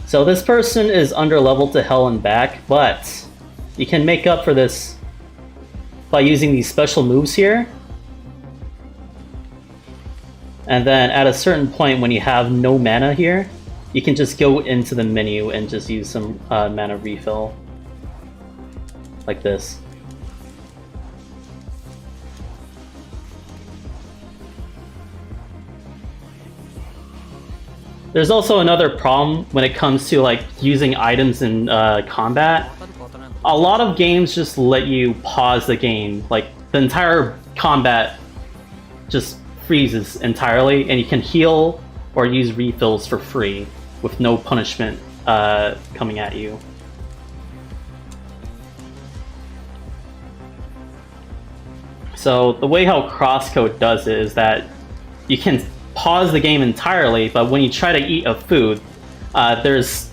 So this person is under level to hell and back, but you can make up for this by using these special moves here. And then at a certain point when you have no mana here, you can just go into the menu and just use some mana refill. Like this. There's also another problem when it comes to like using items in combat. A lot of games just let you pause the game. Like the entire combat just freezes entirely, and you can heal or use refills for free with no punishment coming at you. So the way how CrossCode does it is that you can pause the game entirely, but when you try to eat a food, there's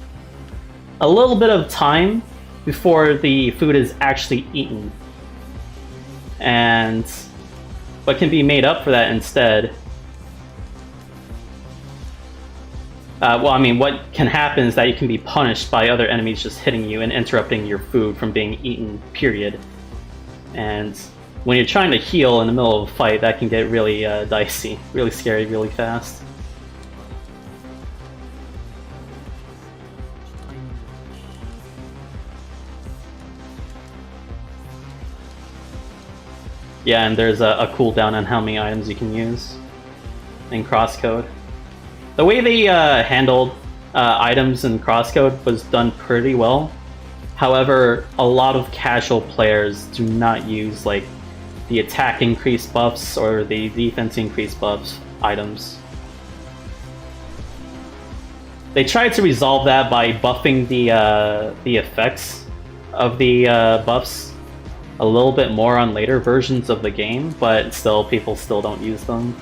a little bit of time before the food is actually eaten. And what can be made up for that instead? Well, I mean, what can happen is that you can be punished by other enemies just hitting you and interrupting your food from being eaten, period. And when you're trying to heal in the middle of a fight, that can get really dicey, really scary, really fast. Yeah, and there's a cooldown on how many items you can use in CrossCode. The way they handled items in CrossCode was done pretty well. However, a lot of casual players do not use like the attack increase buffs or the defense increase buffs items. They tried to resolve that by buffing the effects of the buffs a little bit more on later versions of the game, but still, people still don't use them.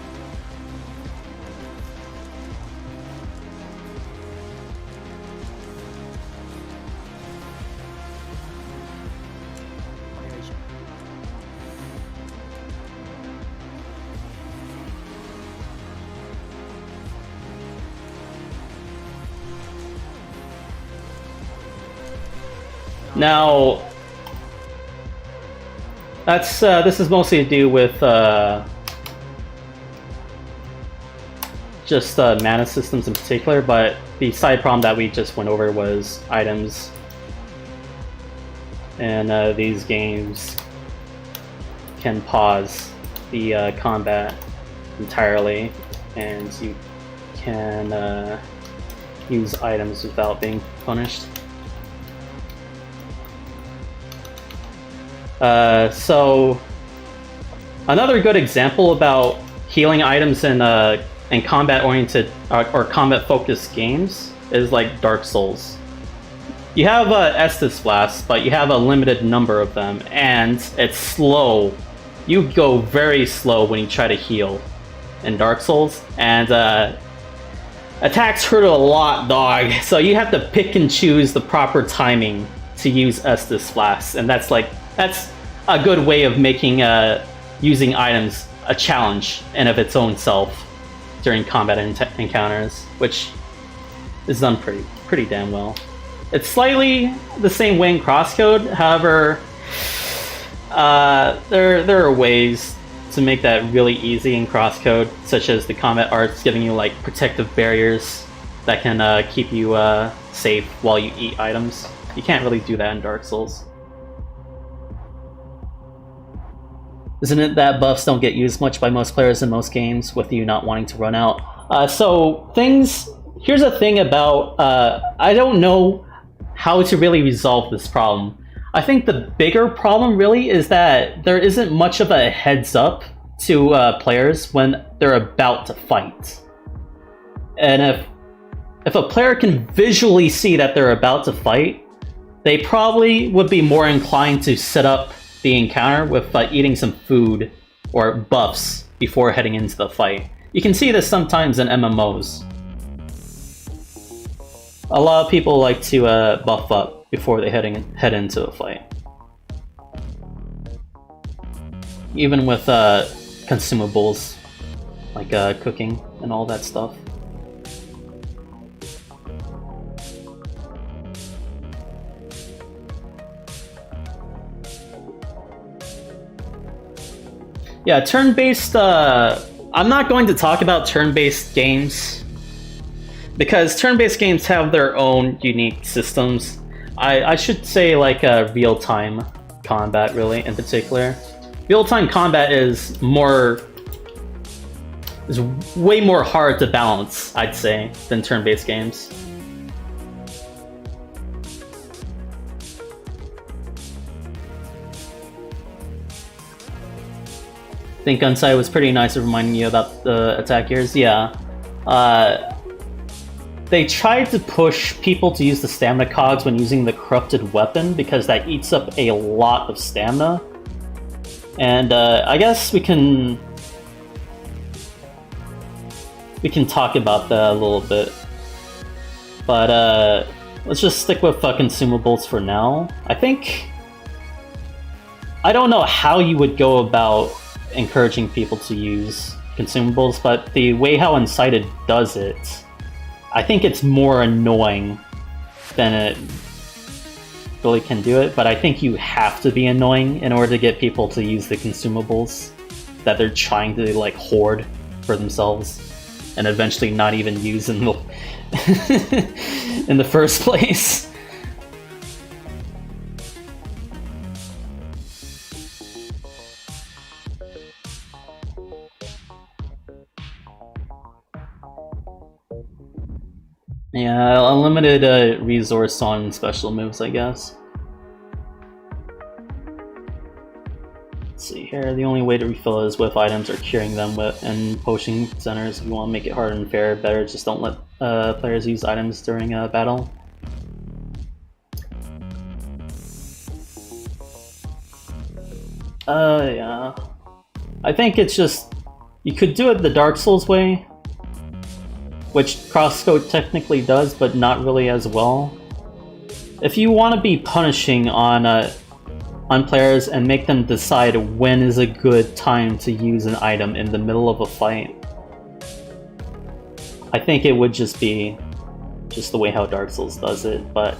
Now, that's this is mostly to do with just mana systems in particular, but the side problem that we just went over was items. And these games can pause the combat entirely, and you can use items without being punished. So another good example about healing items in combat-oriented or combat-focused games is like Dark Souls. You have Estus Blasts, but you have a limited number of them, and it's slow. You go very slow when you try to heal in Dark Souls, and attacks hurt a lot, dog. So you have to pick and choose the proper timing to use Estus Blasts, and that's a good way of making using items a challenge in of its own self during combat encounters, which is done pretty damn well. It's slightly the same way in CrossCode, however, there are ways to make that really easy in CrossCode, such as the combat arts giving you like protective barriers that can keep you safe while you eat items. You can't really do that in Dark Souls. Isn't it that buffs don't get used much by most players in most games, with you not wanting to run out? Here's a thing about, I don't know how to really resolve this problem. I think the bigger problem really is that there isn't much of a heads up to players when they're about to fight. And if a player can visually see that they're about to fight, they probably would be more inclined to set up the encounter with eating some food or buffs before heading into the fight. You can see this sometimes in MMOs. A lot of people like to buff up before they head into a fight. Even with consumables. like cooking and all that stuff. Yeah, turn-based, I'm not going to talk about turn-based games, because turn-based games have their own unique systems. I should say like real-time combat, really, in particular. Real-time combat is way more hard to balance, I'd say, than turn-based games. I think Gunside was pretty nice at reminding you about the attack gears. Yeah. They tried to push people to use the stamina cogs when using the corrupted weapon because that eats up a lot of stamina. And I guess we can talk about that a little bit. But let's just stick with consumables for now. I don't know how you would go about encouraging people to use consumables, but the way how Incited does it, I think it's more annoying than it really can do it, but I think you have to be annoying in order to get people to use the consumables that they're trying to like hoard for themselves and eventually not even use in the in the first place. Yeah, unlimited resource on special moves, I guess. Let's see here. The only way to refill is with items or curing them in potion centers. If you want to make it hard and fair, better just don't let players use items during a battle. Yeah. I think it's just... You could do it the Dark Souls way, which CrossCode technically does, but not really as well. If you want to be punishing on players and make them decide when is a good time to use an item in the middle of a fight, I think it would just be just the way how Dark Souls does it, but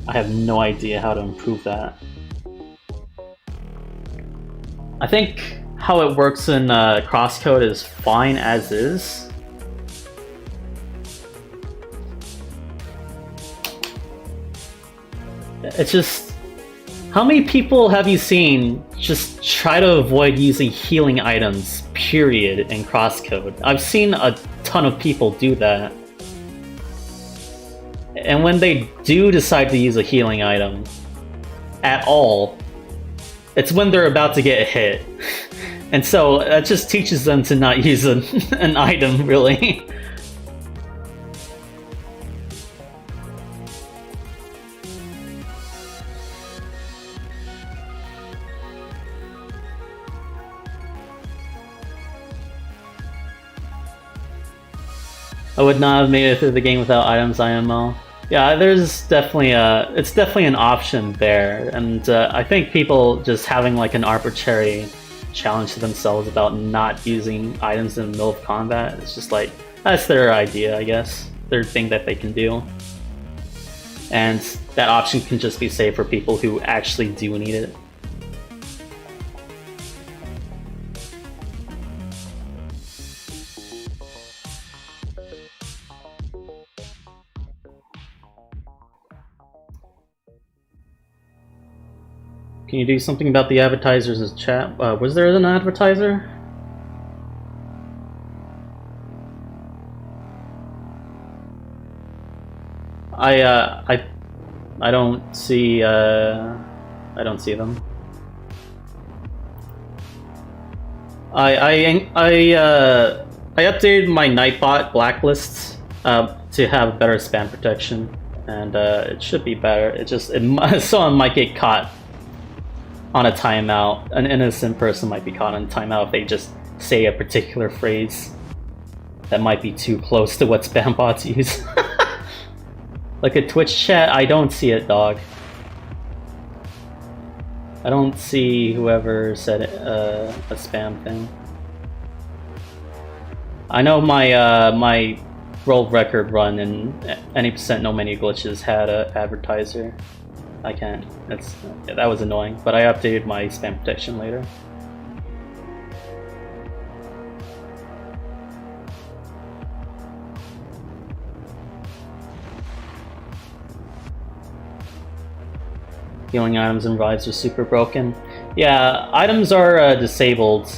I have no idea how to improve that. I think how it works in CrossCode is fine as is. It's just, how many people have you seen just try to avoid using healing items, period, in CrossCode? I've seen a ton of people do that. And when they do decide to use a healing item at all, it's when they're about to get hit. And so that just teaches them to not use an item, really. I would not have made it through the game without items IMO. Yeah, there's definitely it's definitely an option there, and I think people just having like an arbitrary challenge to themselves about not using items in the middle of combat, it's just like, that's their idea, I guess. Their thing that they can do. And that option can just be saved for people who actually do need it. Can you do something about the advertisers in chat? Was there an advertiser? I don't see them. I updated my Nightbot blacklists to have better spam protection, and it should be better. Someone might get caught on a timeout. An innocent person might be caught on timeout if they just say a particular phrase that might be too close to what spam bots use. Like a Twitch chat, I don't see it, dog. I don't see whoever said a spam thing. I know my world record run in any percent no menu glitches had a advertiser. I can't. That was annoying, but I updated my spam protection later. Healing items and rides are super broken. Yeah, items are disabled.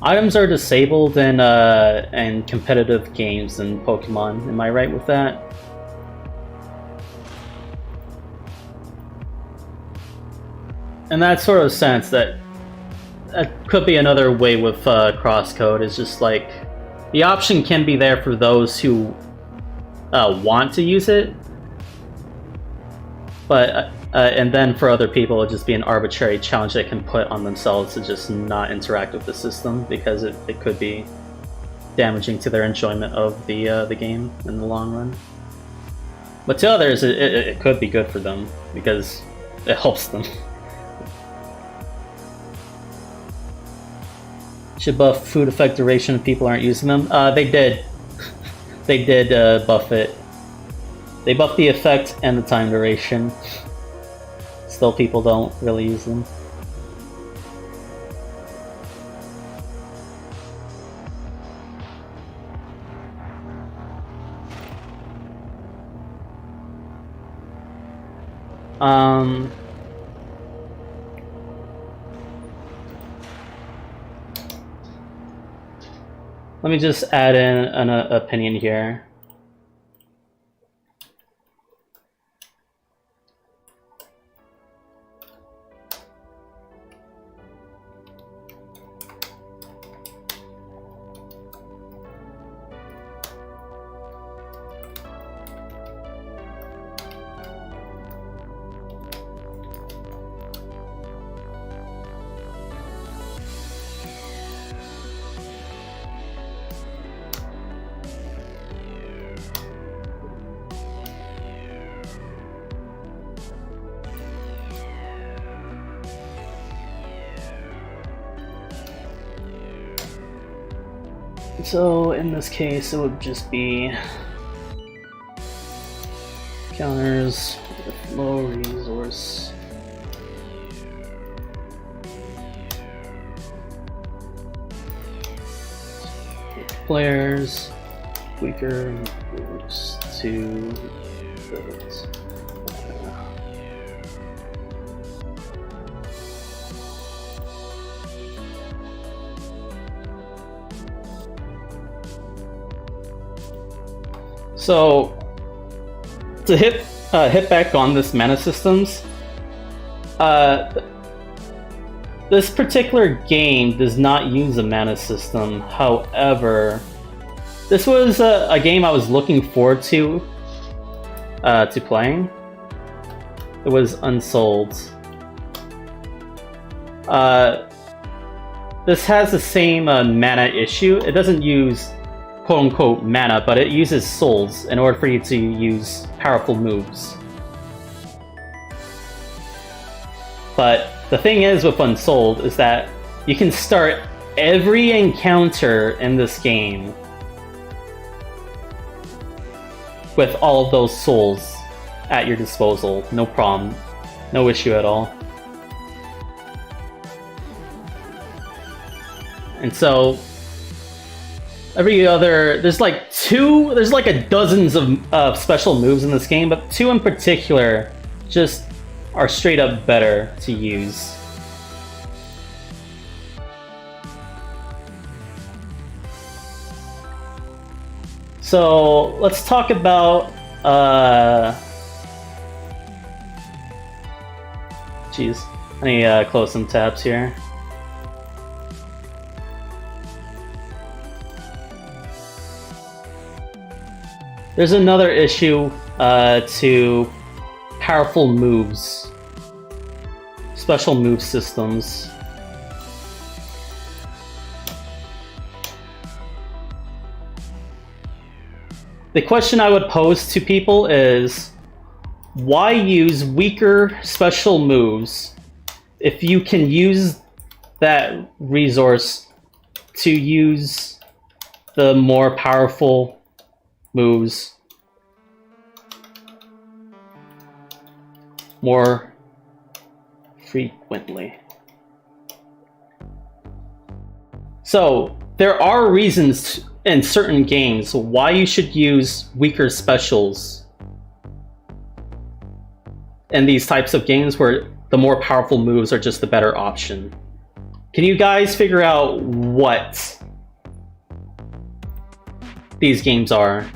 Items are disabled in competitive games in Pokemon. Am I right with that? In that sort of sense, that could be another way with CrossCode. Is just like the option can be there for those who want to use it, but and then for other people it'll just be an arbitrary challenge they can put on themselves to just not interact with the system, because it could be damaging to their enjoyment of the game in the long run. But to others it could be good for them because it helps them. Should buff food effect duration if people aren't using them. They did. They did buff it. They buffed the effect and the time duration. Still, people don't really use them. Let me just add in an opinion here. So in this case, it would just be counters with low resource. Players, weaker moves to builds. So, to hit back on this mana systems, this particular game does not use a mana system. However, this was a game I was looking forward to playing. It was Unsold. This has the same mana issue. It doesn't use quote-unquote mana, but it uses souls in order for you to use powerful moves. But the thing is with Unsold is that you can start every encounter in this game with all of those souls at your disposal. No problem. No issue at all. And so there's like a dozens of special moves in this game, but two in particular just are straight up better to use. So let's talk about I need to close some tabs here. There's another issue to powerful moves, special move systems. The question I would pose to people is, why use weaker special moves if you can use that resource to use the more powerful moves more frequently. So there are reasons in certain games why you should use weaker specials in these types of games where the more powerful moves are just the better option. Can you guys figure out what these games are?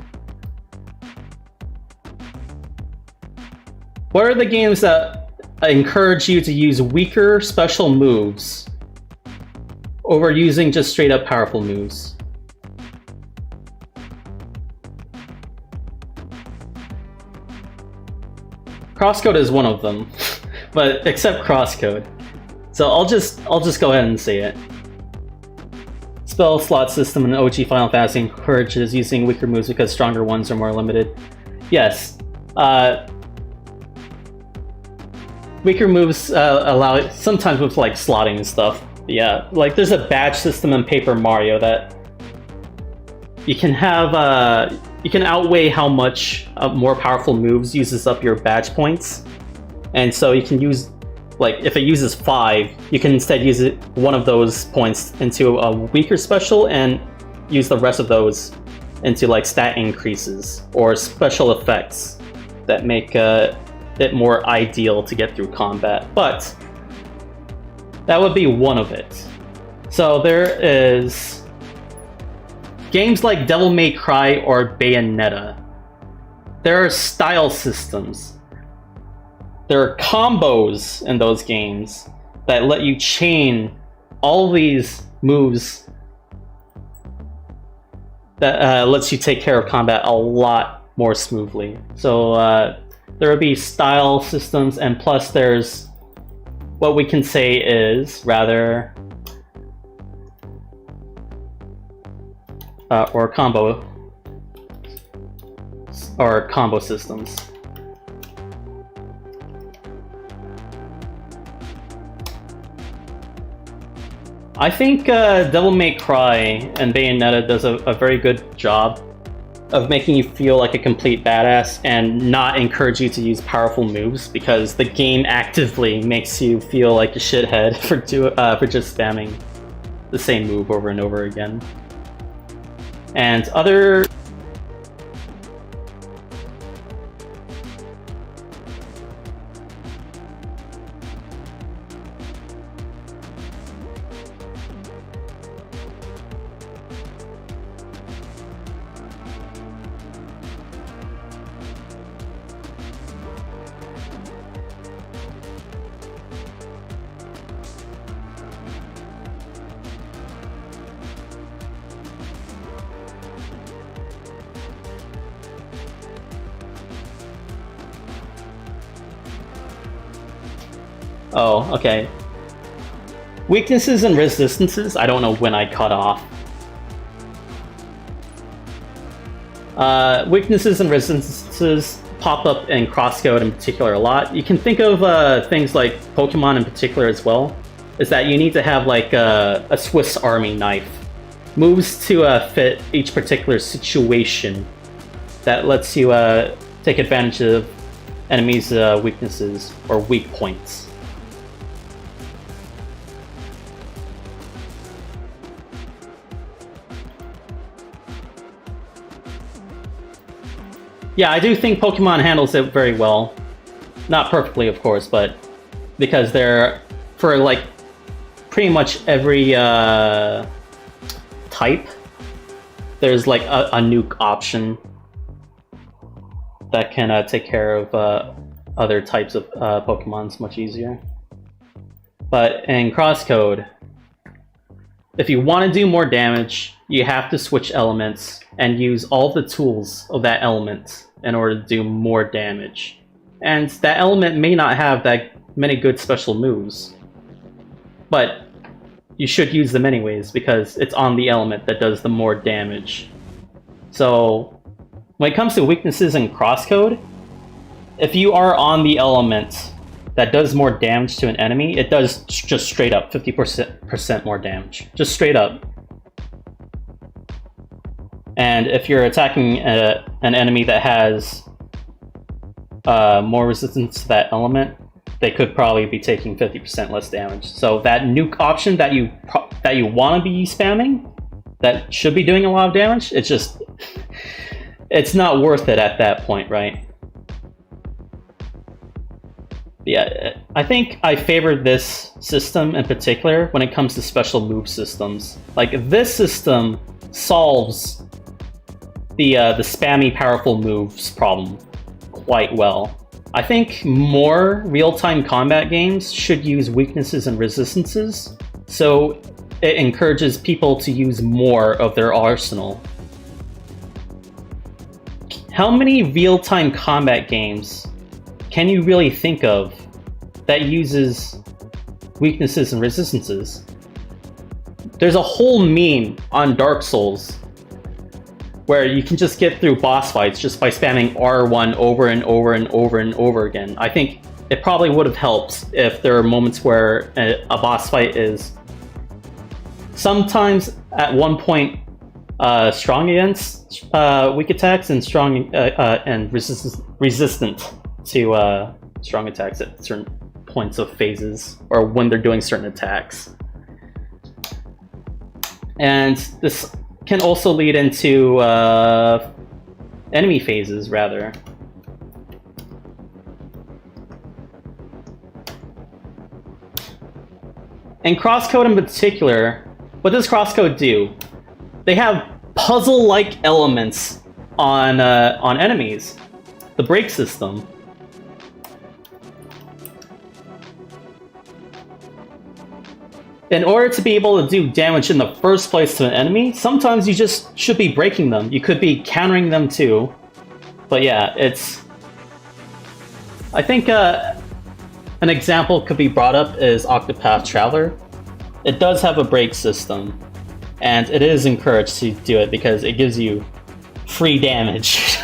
What are the games that encourage you to use weaker special moves over using just straight up powerful moves? CrossCode is one of them, but except CrossCode. So I'll just go ahead and say it. Spell slot system in OG Final Fantasy encourages using weaker moves because stronger ones are more limited. Yes. Weaker moves allow it sometimes with like slotting and stuff. Yeah, like there's a badge system in Paper Mario that you can have. You can outweigh how much more powerful moves uses up your badge points, and so you can use, like, if it uses 5, you can instead use one of those points into a weaker special and use the rest of those into like stat increases or special effects that make it more ideal to get through combat. But that would be one of it. So there is games like Devil May Cry or Bayonetta. There are style systems. There are combos in those games that let you chain all these moves that lets you take care of combat a lot more smoothly. So there would be style systems, and plus there's what we can say is rather or combo systems. I think Devil May Cry and Bayonetta does a very good job of making you feel like a complete badass and not encourage you to use powerful moves, because the game actively makes you feel like a shithead for just spamming the same move over and over again. And other oh, okay. Weaknesses and resistances, I don't know when I cut off. Weaknesses and resistances pop up in CrossCode in particular a lot. You can think of things like Pokemon in particular as well, is that you need to have like a Swiss Army knife. Moves to fit each particular situation that lets you take advantage of enemies' weaknesses or weak points. Yeah, I do think Pokemon handles it very well. Not perfectly, of course, but because they're, for like pretty much every type, there's like a nuke option that can take care of other types of Pokemons much easier. But in CrossCode, if you want to do more damage, you have to switch elements and use all the tools of that element in order to do more damage. And that element may not have that many good special moves, but you should use them anyways because it's on the element that does the more damage. So when it comes to weaknesses in CrossCode, if you are on the element that does more damage to an enemy, it does just straight up 50% more damage. Just straight up. And if you're attacking an enemy that has more resistance to that element, they could probably be taking 50% less damage. So that nuke option that you want to be spamming, that should be doing a lot of damage, it's not worth it at that point, right? Yeah, I think I favor this system in particular when it comes to special move systems. Like, this system solves the spammy powerful moves problem quite well. I think more real-time combat games should use weaknesses and resistances, so it encourages people to use more of their arsenal. How many real-time combat games can you really think of that uses weaknesses and resistances? There's a whole meme on Dark Souls where you can just get through boss fights just by spamming R1 over and over and over and over again. I think it probably would have helped if there are moments where a boss fight is sometimes at one point strong against weak attacks and strong and resistant to strong attacks at certain points of phases, or when they're doing certain attacks. And this can also lead into enemy phases, rather. And CrossCode in particular, what does CrossCode do? They have puzzle-like elements on enemies. The break system. In order to be able to do damage in the first place to an enemy, sometimes you just should be breaking them. You could be countering them too. But yeah, I think an example could be brought up is Octopath Traveler. It does have a break system, and it is encouraged to do it because it gives you free damage.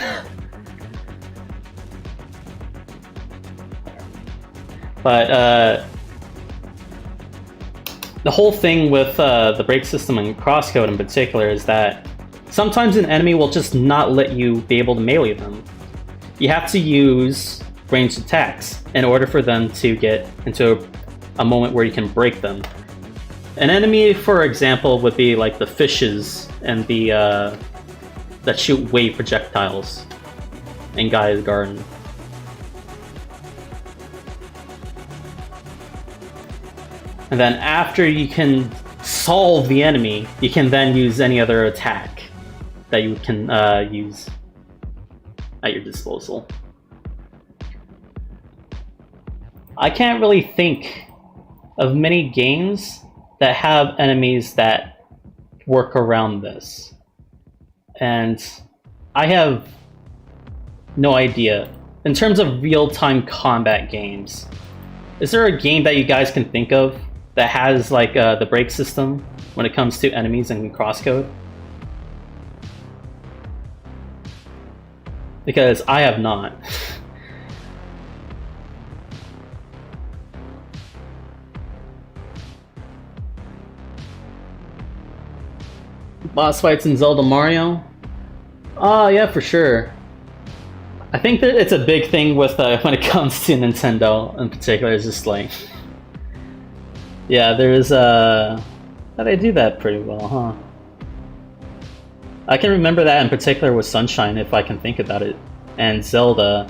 But the whole thing with the break system and CrossCode in particular is that sometimes an enemy will just not let you be able to melee them. You have to use ranged attacks in order for them to get into a moment where you can break them. An enemy, for example, would be like the fishes and the that shoot wave projectiles in Gaia's Garden. And then after you can solve the enemy, you can then use any other attack that you can use at your disposal. I can't really think of many games that have enemies that work around this. And I have no idea. In terms of real-time combat games, is there a game that you guys can think of that has like the break system when it comes to enemies in CrossCode? Because I have not. Boss fights in Zelda Mario? Oh yeah, for sure. I think that it's a big thing with when it comes to Nintendo in particular. It's just like, yeah, there's they do that pretty well, huh? I can remember that in particular with Sunshine, if I can think about it, and Zelda.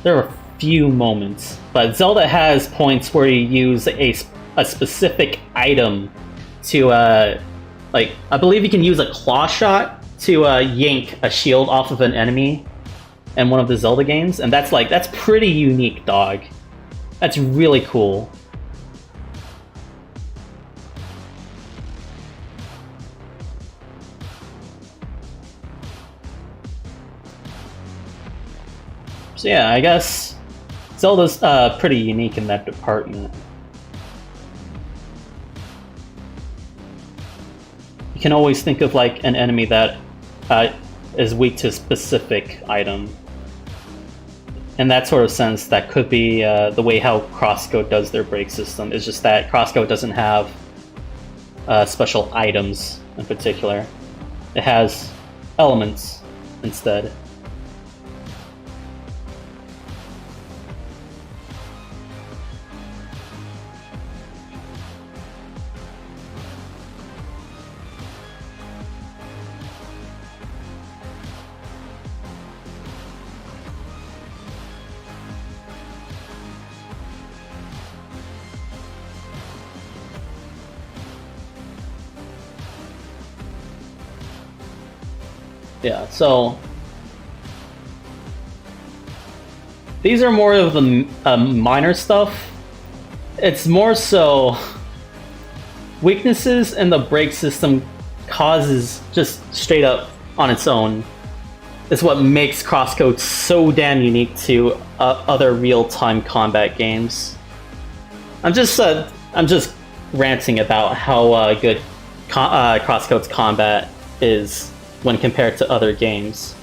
There are a few moments, but Zelda has points where you use a specific item to like, I believe you can use a claw shot to yank a shield off of an enemy in one of the Zelda games, and that's pretty unique, dog. That's really cool. So yeah, I guess Zelda's pretty unique in that department. You can always think of like an enemy that is weak to a specific item in that sort of sense, that could be the way how CrossCode does their break system. It's just that CrossCode doesn't have special items in particular. It has elements instead. Yeah, so these are more of the minor stuff. It's more so weaknesses in the break system causes just straight up on its own is what makes CrossCode so damn unique to other real-time combat games. I'm just ranting about how good CrossCode's combat is when compared to other games.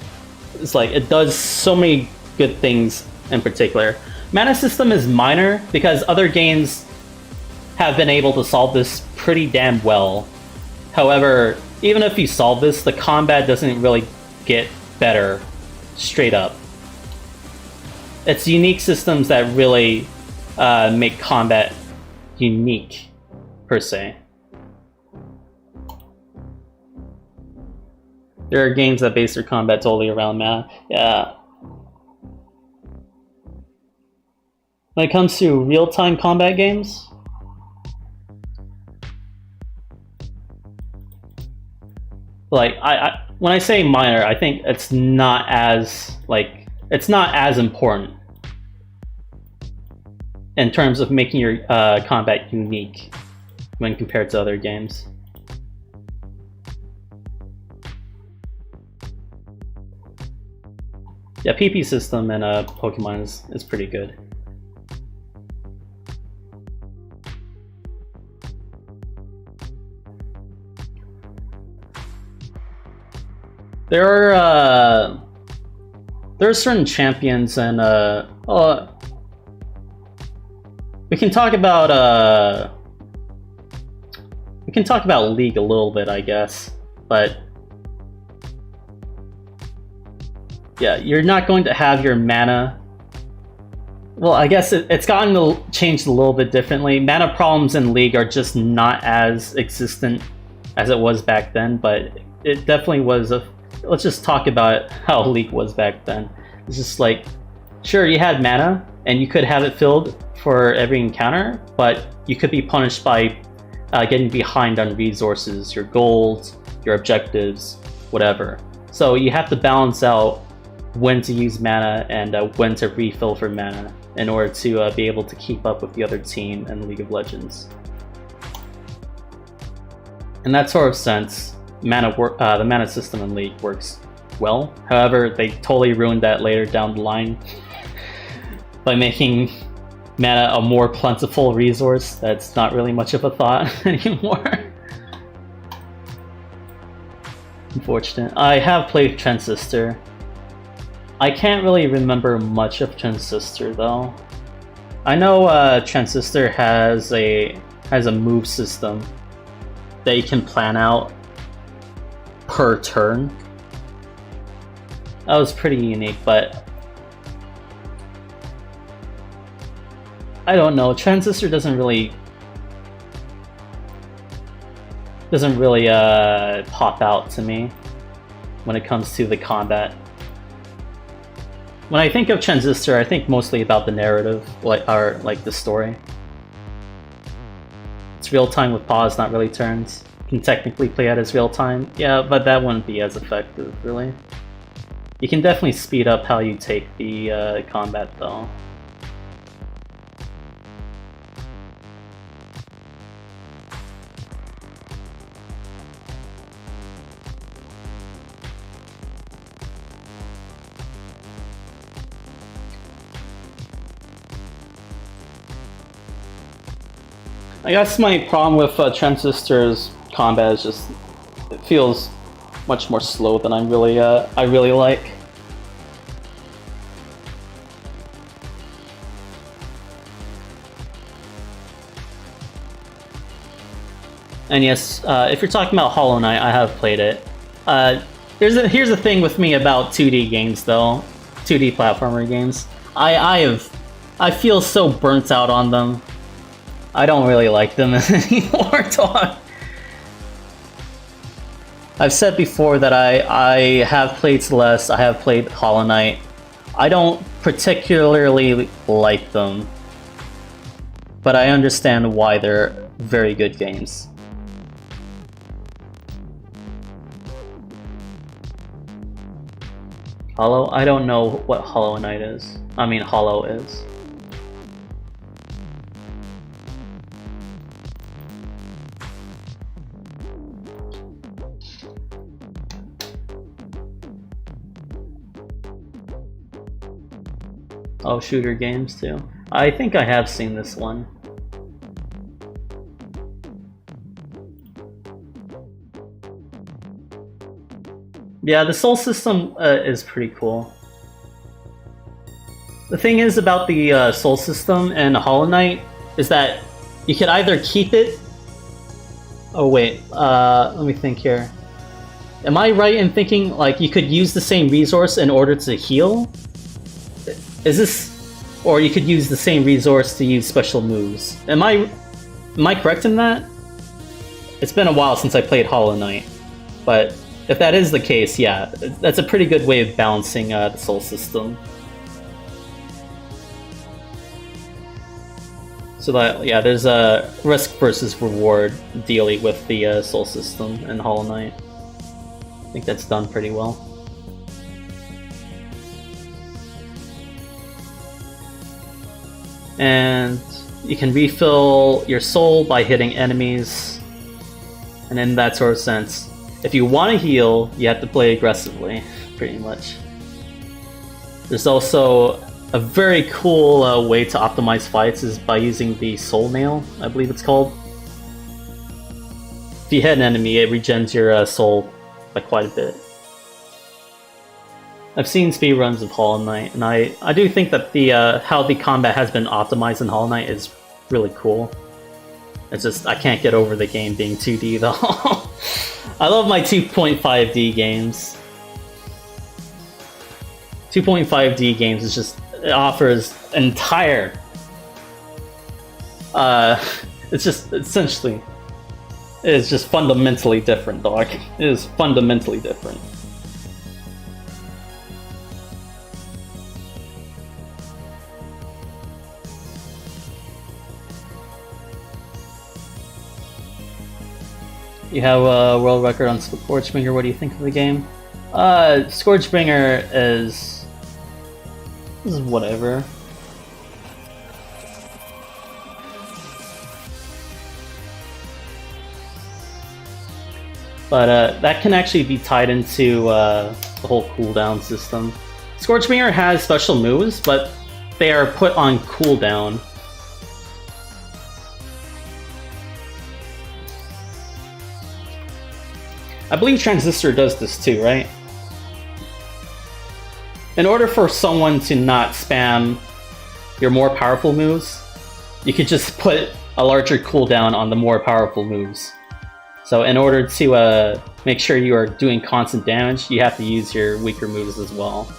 It's like, it does so many good things in particular. Mana system is minor because other games have been able to solve this pretty damn well. However, even if you solve this, the combat doesn't really get better straight up. It's unique systems that really make combat unique, per se. There are games that base their combat totally around mana. Yeah. When it comes to real-time combat games, like when I say minor, I think it's not as important in terms of making your combat unique when compared to other games. Yeah, PP system in Pokemon is pretty good. There are certain champions, and we can talk about League a little bit, I guess, but yeah, you're not going to have your mana. Well, I guess it's gotten changed a little bit differently. Mana problems in League are just not as existent as it was back then, but it definitely was let's just talk about how League was back then. It's just like, sure, you had mana, and you could have it filled for every encounter, but you could be punished by getting behind on resources, your goals, your objectives, whatever. So you have to balance out when to use mana and when to refill for mana in order to be able to keep up with the other team in League of Legends. In that sort of sense, the mana system in League works well. However, they totally ruined that later down the line by making mana a more plentiful resource that's not really much of a thought anymore. Unfortunate. I have played Transistor. I can't really remember much of Transistor though. I know Transistor has a move system that you can plan out per turn. That was pretty unique, but I don't know. Transistor doesn't really pop out to me when it comes to the combat. When I think of Transistor, I think mostly about the narrative, like the story. It's real time with pause, not really turns. You can technically play it as real time, yeah, but that wouldn't be as effective, really. You can definitely speed up how you take the combat, though. I guess my problem with Transistor's combat is just it feels much more slow than I really like. And yes, if you're talking about Hollow Knight, I have played it. Here's the thing with me about 2D games, though. 2D platformer games. I feel so burnt out on them. I don't really like them anymore, dog. I've said before that I have played Celeste, I have played Hollow Knight. I don't particularly like them, but I understand why they're very good games. Hollow? I don't know what Hollow Knight is. I mean, Hollow is. Oh, shooter games too. I think I have seen this one. Yeah, the Soul system is pretty cool. The thing is about the Soul system and Hollow Knight is that you could either keep it... Oh wait, let me think here. Am I right in thinking like you could use the same resource in order to heal? Is this... Or you could use the same resource to use special moves. Am I correct in that? It's been a while since I played Hollow Knight, but if that is the case, yeah, that's a pretty good way of balancing the soul system. So that, yeah, there's a risk versus reward dealing with the soul system in Hollow Knight. I think that's done pretty well. And you can refill your soul by hitting enemies, and in that sort of sense, if you want to heal, you have to play aggressively, pretty much. There's also a very cool way to optimize fights is by using the soul nail, I believe it's called. If you hit an enemy, it regens your soul by quite a bit. I've seen speedruns of Hollow Knight, and I do think that the how the combat has been optimized in Hollow Knight is really cool. It's just, I can't get over the game being 2D though. I love my 2.5D games. 2.5D games is just, it offers entire... it's just, essentially, it is just fundamentally different, dog. It is fundamentally different. You have a world record on Scourgebringer. What do you think of the game? Scourgebringer is whatever. But that can actually be tied into the whole cooldown system. Scourgebringer has special moves, but they are put on cooldown. I believe Transistor does this too, right? In order for someone to not spam your more powerful moves, you could just put a larger cooldown on the more powerful moves. So in order to make sure you are doing constant damage, you have to use your weaker moves as well.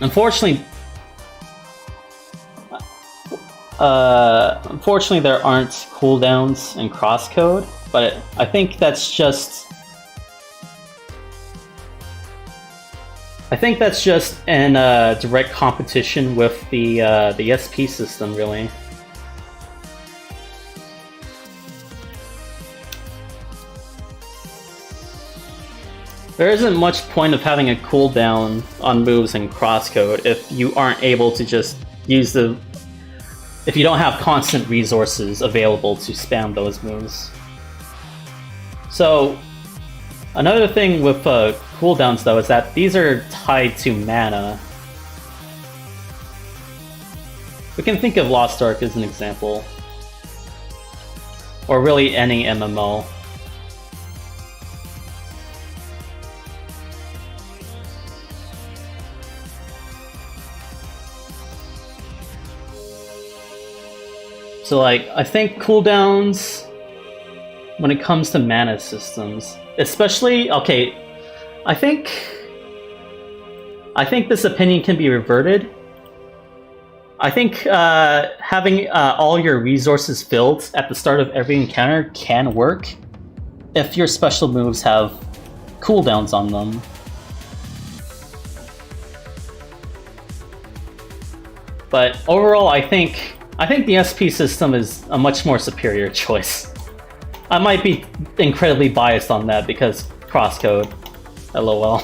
Unfortunately, there aren't cooldowns in CrossCode, but I think that's just... in direct competition with the SP system, really. There isn't much point of having a cooldown on moves in CrossCode if you aren't able to just use the... if you don't have constant resources available to spam those moves. So, another thing with cooldowns though is that these are tied to mana. We can think of Lost Ark as an example. Or really any MMO. So like, I think cooldowns when it comes to mana systems, especially, okay, I think this opinion can be reverted. I think having all your resources filled at the start of every encounter can work if your special moves have cooldowns on them. But overall, I think the SP system is a much more superior choice. I might be incredibly biased on that because CrossCode. LOL.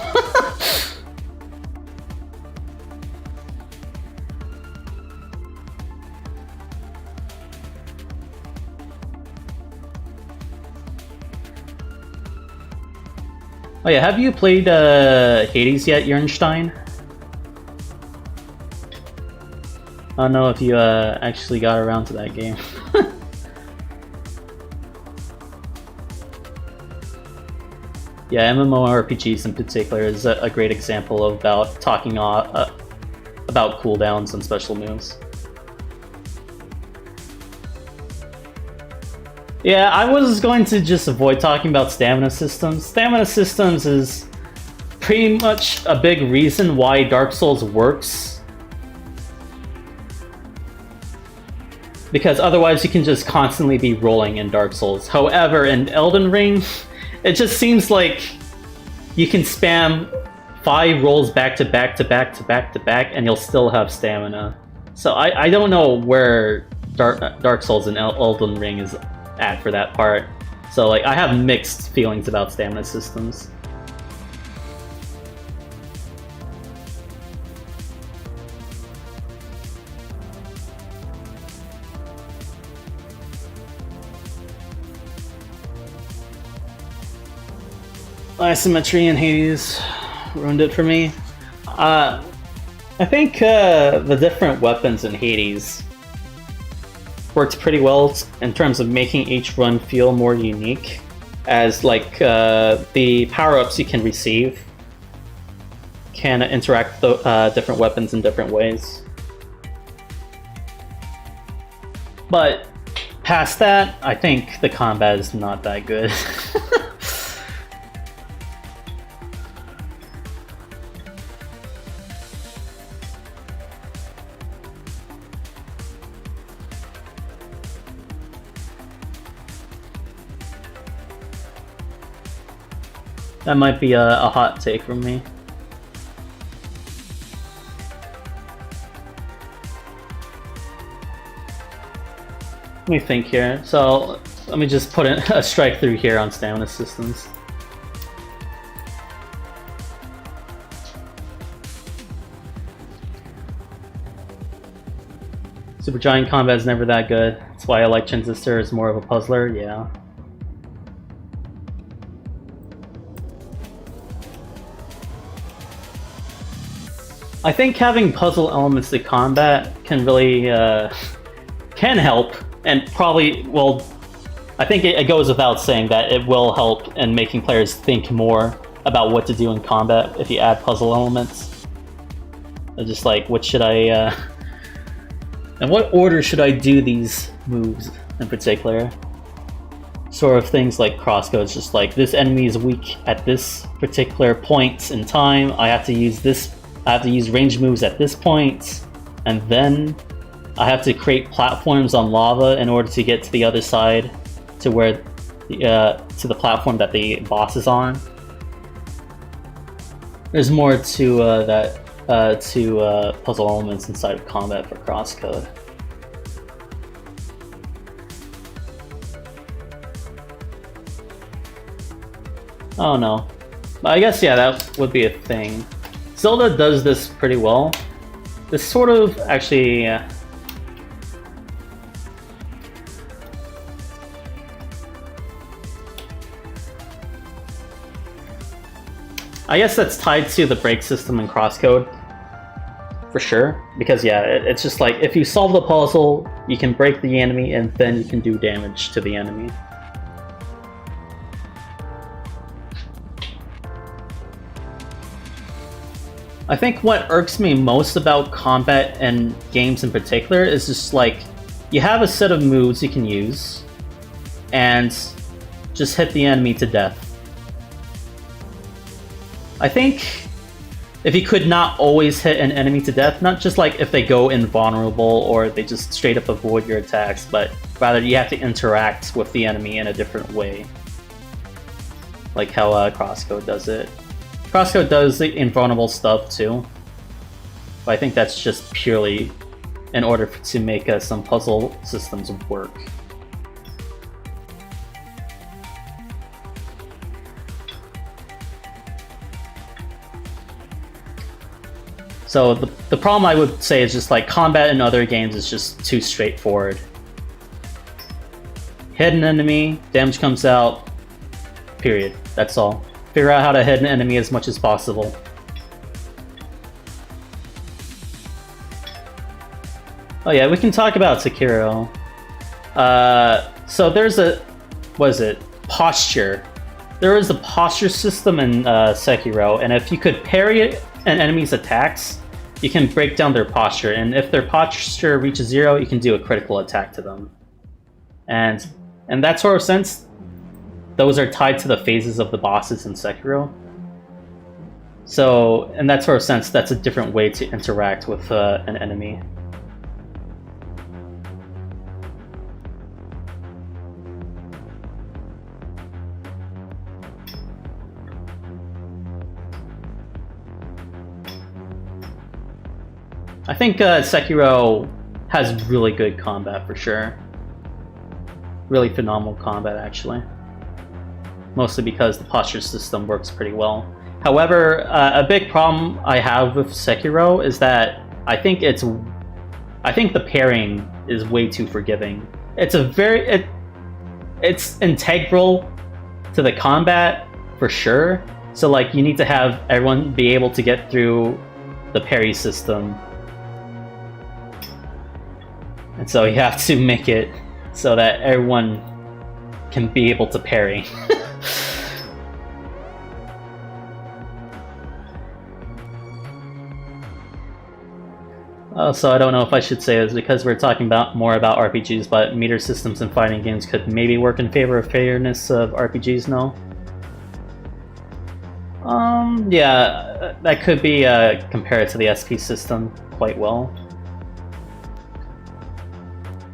Oh yeah, have you played Hades yet, Jernstein? I don't know if you actually got around to that game. Yeah, MMORPGs in particular is a great example about talking about cooldowns and special moves. Yeah, I was going to just avoid talking about stamina systems. Stamina systems is pretty much a big reason why Dark Souls works. Because otherwise you can just constantly be rolling in Dark Souls. However, in Elden Ring, it just seems like you can spam 5 rolls back to back to back to back to back and you'll still have stamina. So I don't know where Dark Souls and Elden Ring is at for that part. So like I have mixed feelings about stamina systems. Isometry in Hades ruined it for me. I think the different weapons in Hades worked pretty well in terms of making each run feel more unique, as like the power-ups you can receive can interact with different weapons in different ways. But past that, I think the combat is not that good. That might be a hot take from me. Let me think here. So let me just put a strike through here on stamina systems. Supergiant combat is never that good. That's why I like Transistor as more of a puzzler, yeah. I think having puzzle elements to combat can really can help, and probably, well, I think it goes without saying that it will help in making players think more about what to do in combat if you add puzzle elements. They're just like, what should I, in what order should I do these moves in particular? Sort of things like CrossCode, it's just like, this enemy is weak at this particular point in time, I have to use range moves at this point, and then I have to create platforms on lava in order to get to the other side, to where to the platform that the boss is on. There's more to puzzle elements inside of combat for CrossCode. Oh no, but I guess yeah, that would be a thing. Zelda does this pretty well. This sort of actually... I guess that's tied to the break system in CrossCode, for sure. Because yeah, it's just like, if you solve the puzzle, you can break the enemy and then you can do damage to the enemy. I think what irks me most about combat and games in particular is just like, you have a set of moves you can use, and just hit the enemy to death. I think if you could not always hit an enemy to death, not just like if they go invulnerable or they just straight up avoid your attacks, but rather you have to interact with the enemy in a different way. Like how CrossCode does it. CrossCode does the invulnerable stuff too, but I think that's just purely in order to make some puzzle systems work. So the problem I would say is just like combat in other games is just too straightforward. Hit an enemy, damage comes out, period. That's all. Figure out how to hit an enemy as much as possible. Oh yeah, we can talk about Sekiro. So there's a, what is it? Posture. There is a posture system in Sekiro, and if you could parry an enemy's attacks, you can break down their posture, and if their posture reaches 0, you can do a critical attack to them. And in that sort of sense, those are tied to the phases of the bosses in Sekiro. So in that sort of sense, that's a different way to interact with an enemy. I think Sekiro has really good combat for sure. Really phenomenal combat, actually. Mostly because the posture system works pretty well. However, a big problem I have with Sekiro is that I think the parrying is way too forgiving. It's integral to the combat for sure. So like you need to have everyone be able to get through the parry system. And so you have to make it so that everyone can be able to parry. So I don't know if I should say this because we're talking more about RPGs, but meter systems in fighting games could maybe work in favor of fairness of RPGs, no? Yeah, that could be compared to the SP system quite well.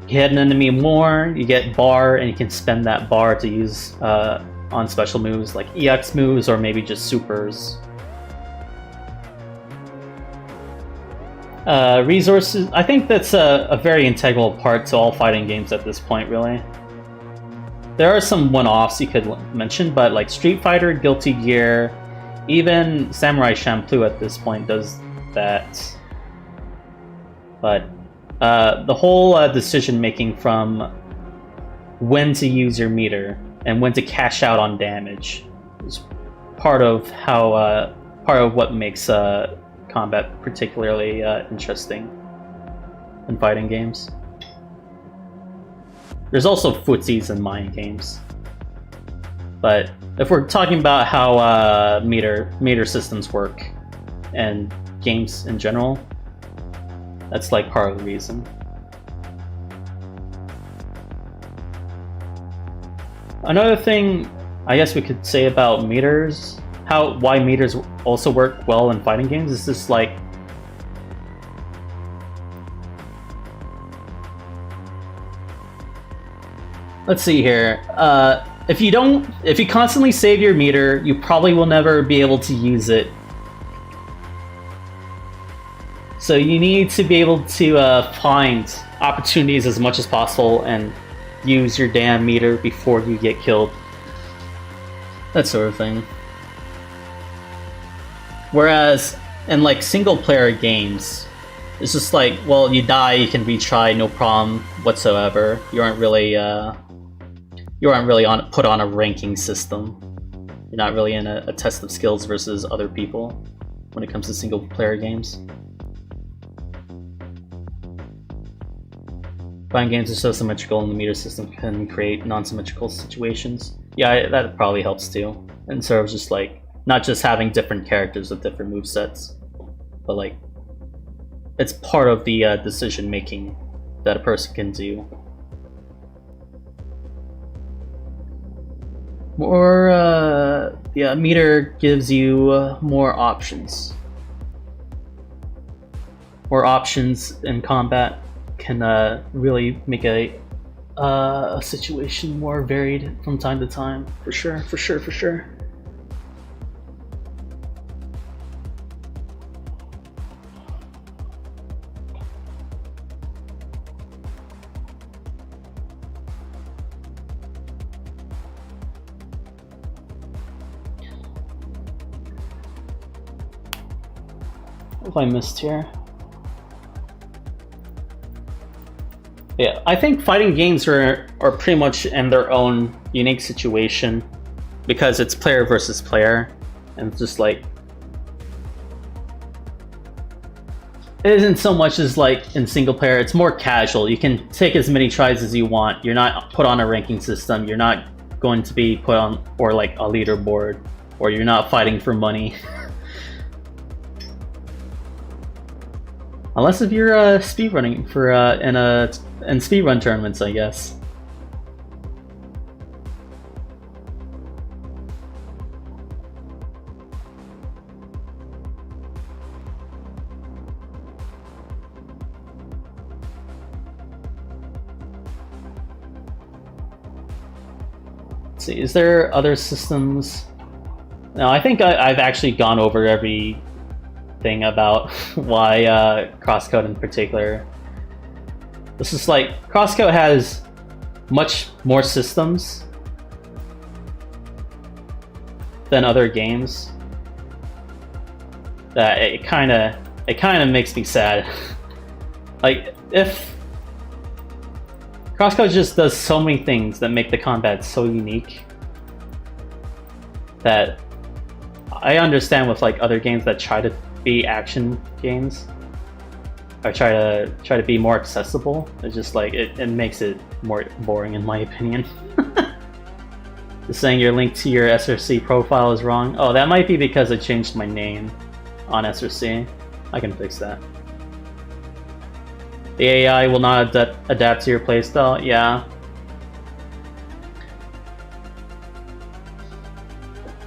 You hit an enemy more, you get bar, and you can spend that bar to use on special moves like EX moves or maybe just supers. Resources, I think that's a very integral part to all fighting games at this point, really. There are some one-offs you could mention, but like Street Fighter, Guilty Gear, even Samurai Champloo at this point does that. But the whole decision-making from when to use your meter and when to cash out on damage is part of how what makes combat particularly interesting in fighting games. There's also footsies in mind games, but if we're talking about how meter systems work and games in general, that's like part of the reason. Another thing I guess we could say about meters, why meters also work well in fighting games, is just like let's see here. If you constantly save your meter, you probably will never be able to use it. So you need to be able to find opportunities as much as possible and use your damn meter before you get killed. That sort of thing. Whereas in like single player games, it's just like, well, you die, you can retry, no problem whatsoever. You aren't really put on a ranking system. You're not really in a test of skills versus other people when it comes to single player games. Fighting games are so symmetrical, and the meter system can create non-symmetrical situations. Yeah, that probably helps too. And sort of just like, not just having different characters with different movesets, but like, it's part of the decision-making that a person can do. More, yeah, meter gives you more options. More options in combat can really make a situation more varied from time to time. For sure, for sure, for sure. What have I missed here? Yeah, I think fighting games are pretty much in their own unique situation because it's player versus player, and it's just like it isn't so much as like in single player. It's more casual. You can take as many tries as you want. You're not put on a ranking system. You're not going to be put on or like a leaderboard, or you're not fighting for money. Unless if you're speedrunning for in speedrun tournaments, I guess. Let's see, is there other systems? No, I think I've actually gone over every thing about why CrossCode in particular. This is like CrossCode has much more systems than other games. That it kind of makes me sad. Like if CrossCode just does so many things that make the combat so unique that I understand with like other games that try to be action games or try to be more accessible. It's just like it makes it more boring in my opinion. Just saying your link to your SRC profile is wrong. Oh, that might be because I changed my name on SRC. I can fix that. The AI will not adapt to your playstyle. Yeah.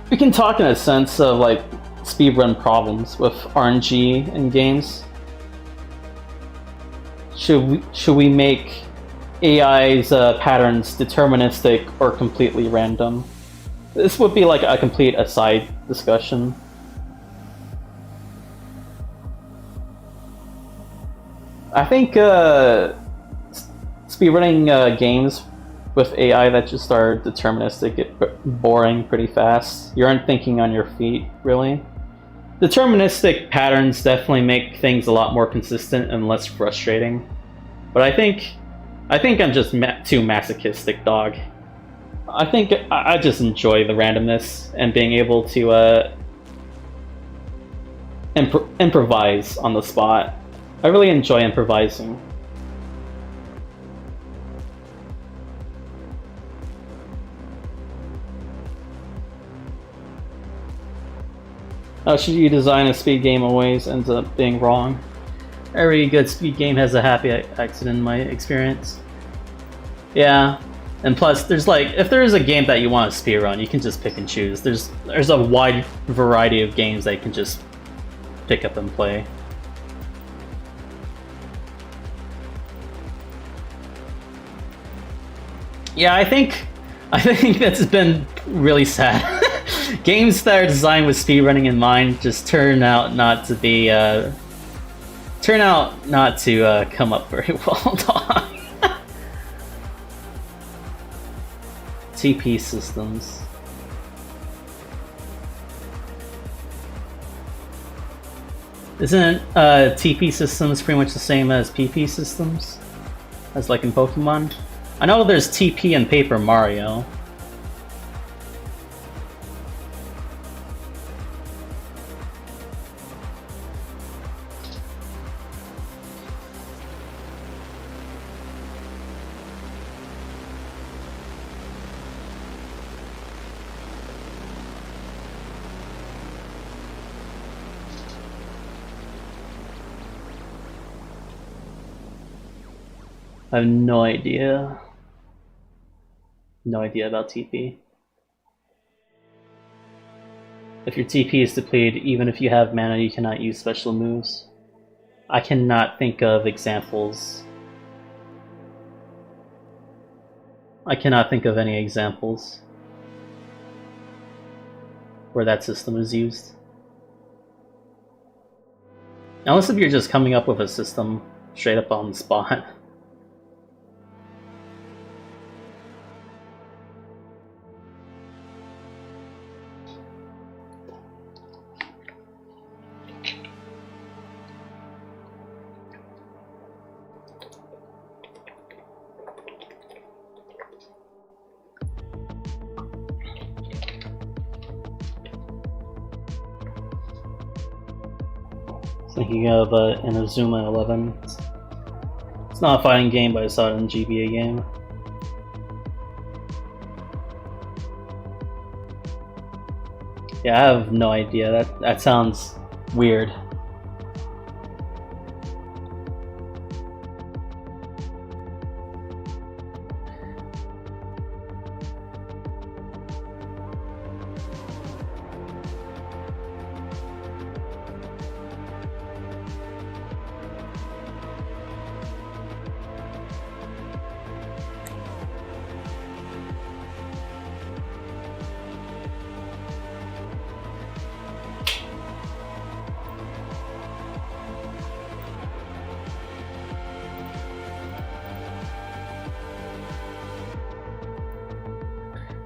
We can talk in a sense of like speedrun problems with RNG in games. Should we make AI's patterns deterministic or completely random? This would be like a complete aside discussion. I think speedrunning games with AI that just are deterministic get boring pretty fast. You aren't thinking on your feet, really. Deterministic patterns definitely make things a lot more consistent and less frustrating. But I think I'm just too masochistic, dog. I think I just enjoy the randomness and being able to improvise on the spot. I really enjoy improvising. How should you design a speed game always ends up being wrong? Every good speed game has a happy accident in my experience. Yeah, and plus there's like, if there is a game that you want to speedrun, you can just pick and choose. There's a wide variety of games that you can just pick up and play. Yeah, I think that's been really sad. Games that are designed with speedrunning in mind just turn out not to come up very well. TP systems. Isn't TP systems pretty much the same as PP systems? As like in Pokemon? I know there's TP in Paper Mario. I have no idea. No idea about TP. If your TP is depleted, even if you have mana, you cannot use special moves. I cannot think of examples. I cannot think of any examples where that system is used. Unless if you're just coming up with a system straight up on the spot. Thinking of Inazuma 11. It's not a fighting game, but I saw it in a GBA game. Yeah, I have no idea. That sounds weird.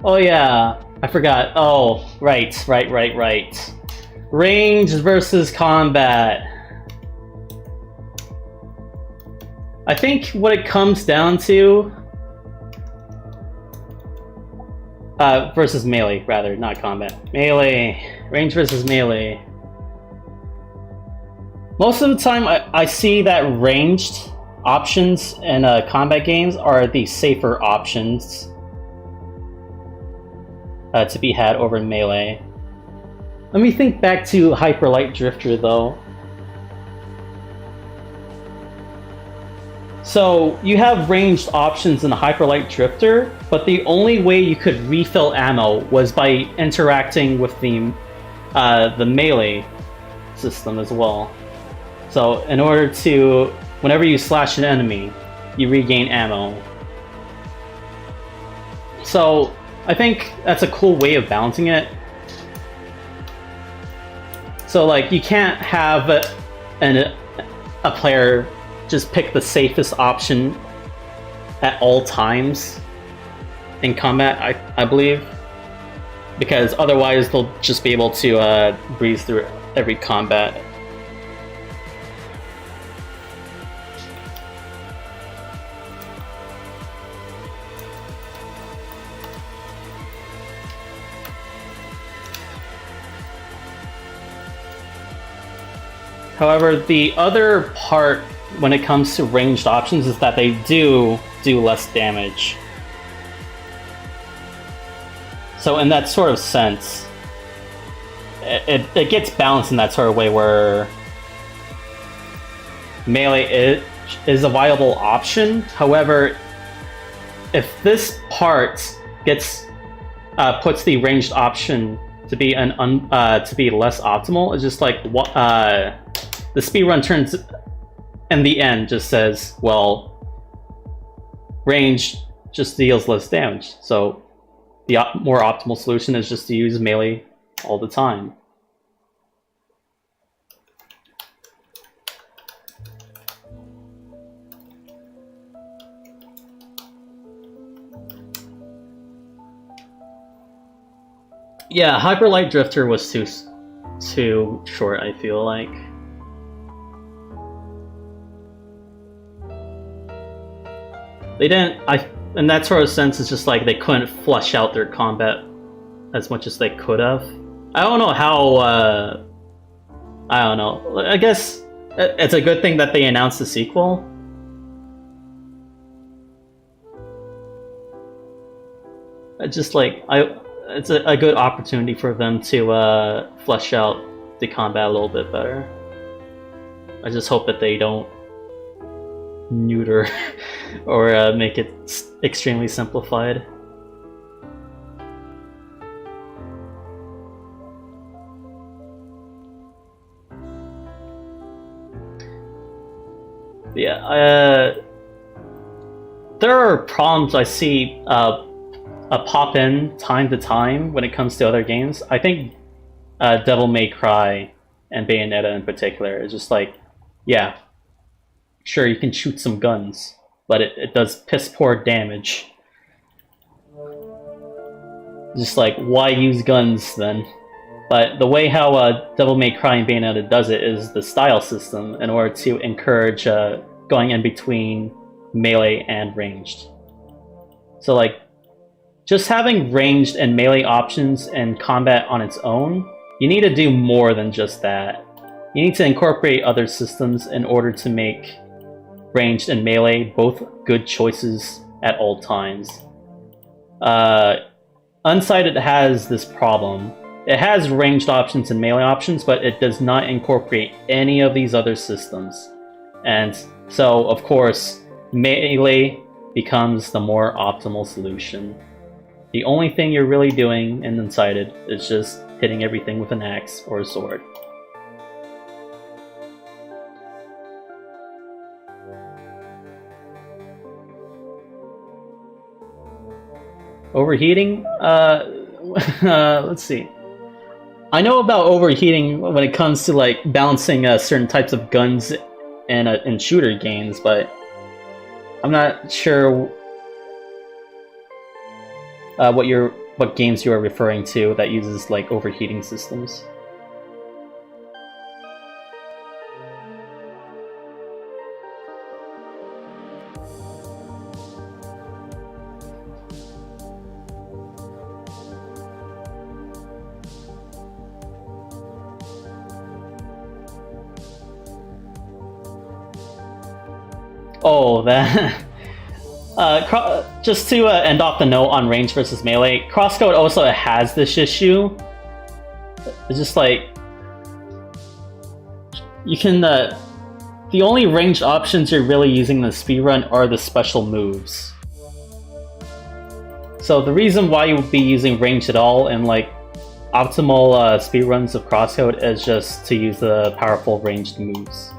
Oh yeah, I forgot. Oh, right. Range versus combat. I think what it comes down to... versus melee, rather, not combat. Melee. Range versus melee. Most of the time, I see that ranged options in combat games are the safer options to be had over melee. Let me think back to Hyper Light Drifter though. So you have ranged options in Hyper Light Drifter, but the only way you could refill ammo was by interacting with the melee system as well. So in order to, whenever you slash an enemy, you regain ammo. So I think that's a cool way of balancing it. So like, you can't have a player just pick the safest option at all times in combat, I believe. Because otherwise they'll just be able to breeze through every combat. However, the other part when it comes to ranged options is that they do less damage. So in that sort of sense, it gets balanced in that sort of way where melee is a viable option. However, if this part gets puts the ranged option to be to be less optimal, it's just like the speedrun turns in the end just says, well, range just deals less damage, so the more optimal solution is just to use melee all the time. Yeah, Hyper Light Drifter was too short, I feel like. They didn't, in that sort of sense, it's just like they couldn't flesh out their combat as much as they could have. I don't know how, I don't know. I guess it's a good thing that they announced the sequel. It's just like, it's a good opportunity for them to flesh out the combat a little bit better. I just hope that they don't neuter or make it extremely simplified. Yeah, there are problems I see pop in time to time when it comes to other games. I think Devil May Cry and Bayonetta in particular is just like, yeah, sure you can shoot some guns, but it does piss poor damage. Just like, why use guns then? But the way how Devil May Cry and Bayonetta does it is the style system in order to encourage going in between melee and ranged. So like, just having ranged and melee options in combat on its own, you need to do more than just that. You need to incorporate other systems in order to make ranged and melee both good choices at all times. Unsighted has this problem. It has ranged options and melee options, but it does not incorporate any of these other systems. And so, of course, melee becomes the more optimal solution. The only thing you're really doing in Unsighted is just hitting everything with an axe or a sword. Overheating? Let's see. I know about overheating when it comes to like balancing certain types of guns in shooter games, but I'm not sure what games you are referring to that uses like overheating systems. Oh, that. Just to end off the note on range versus melee, CrossCode also has this issue. It's just like you can. The only ranged options you're really using in the speedrun are the special moves. So the reason why you would be using range at all in like optimal speedruns of CrossCode is just to use the powerful ranged moves.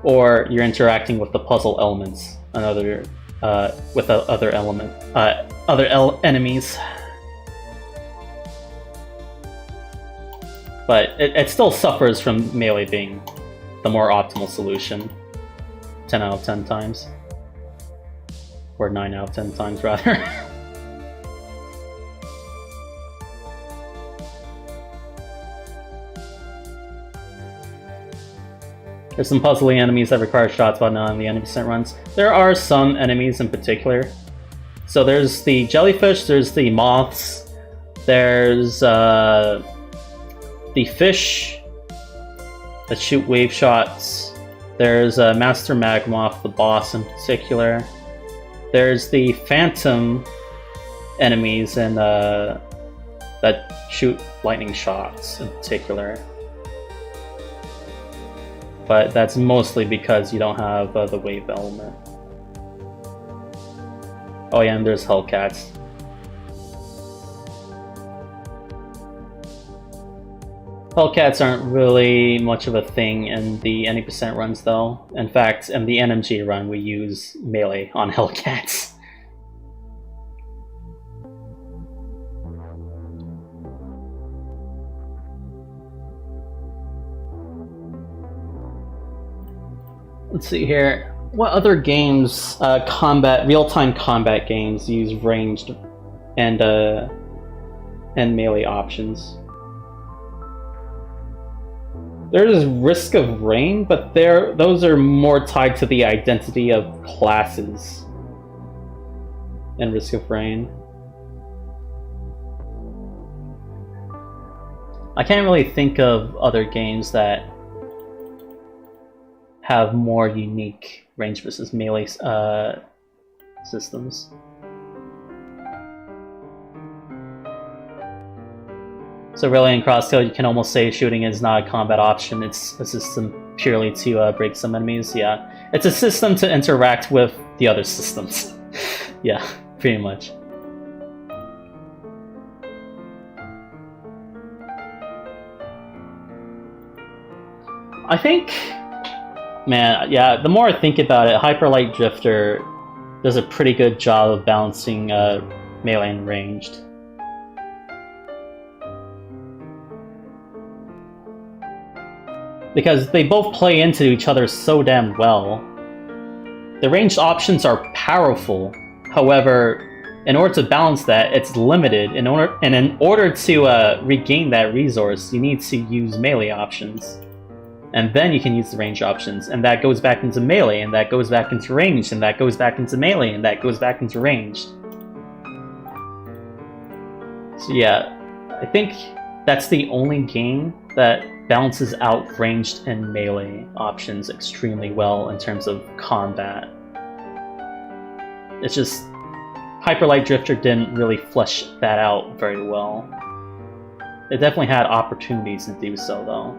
Or you're interacting with the puzzle elements, with other enemies. But it still suffers from melee being the more optimal solution. 10 out of 10 times. Or 9 out of 10 times, rather. There's some puzzling enemies that require shots but not in the 90% runs. There are some enemies in particular. So there's the jellyfish, there's the moths, there's the fish that shoot wave shots, there's Master Magmoth, the boss in particular. There's the phantom enemies and that shoot lightning shots in particular. But that's mostly because you don't have the wave element. Oh yeah, and there's Hellcats. Hellcats aren't really much of a thing in the 90% runs though. In fact, in the NMG run we use melee on Hellcats. Let's see here. What other games, real-time combat games, use ranged and melee options? There's Risk of Rain, but those are more tied to the identity of classes in Risk of Rain. I can't really think of other games that have more unique range versus melee systems. So really in CrossCode you can almost say shooting is not a combat option, it's a system purely to break some enemies. Yeah, it's a system to interact with the other systems. Yeah, pretty much. I think, man, yeah, the more I think about it, Hyper Light Drifter does a pretty good job of balancing melee and ranged. Because they both play into each other so damn well. The ranged options are powerful, however, in order to balance that, it's limited. In order to regain that resource, you need to use melee options. And then you can use the range options, and that goes back into melee, and that goes back into ranged, and that goes back into melee, and that goes back into ranged. So yeah, I think that's the only game that balances out ranged and melee options extremely well in terms of combat. It's just Hyper Light Drifter didn't really flesh that out very well. It definitely had opportunities to do so, though.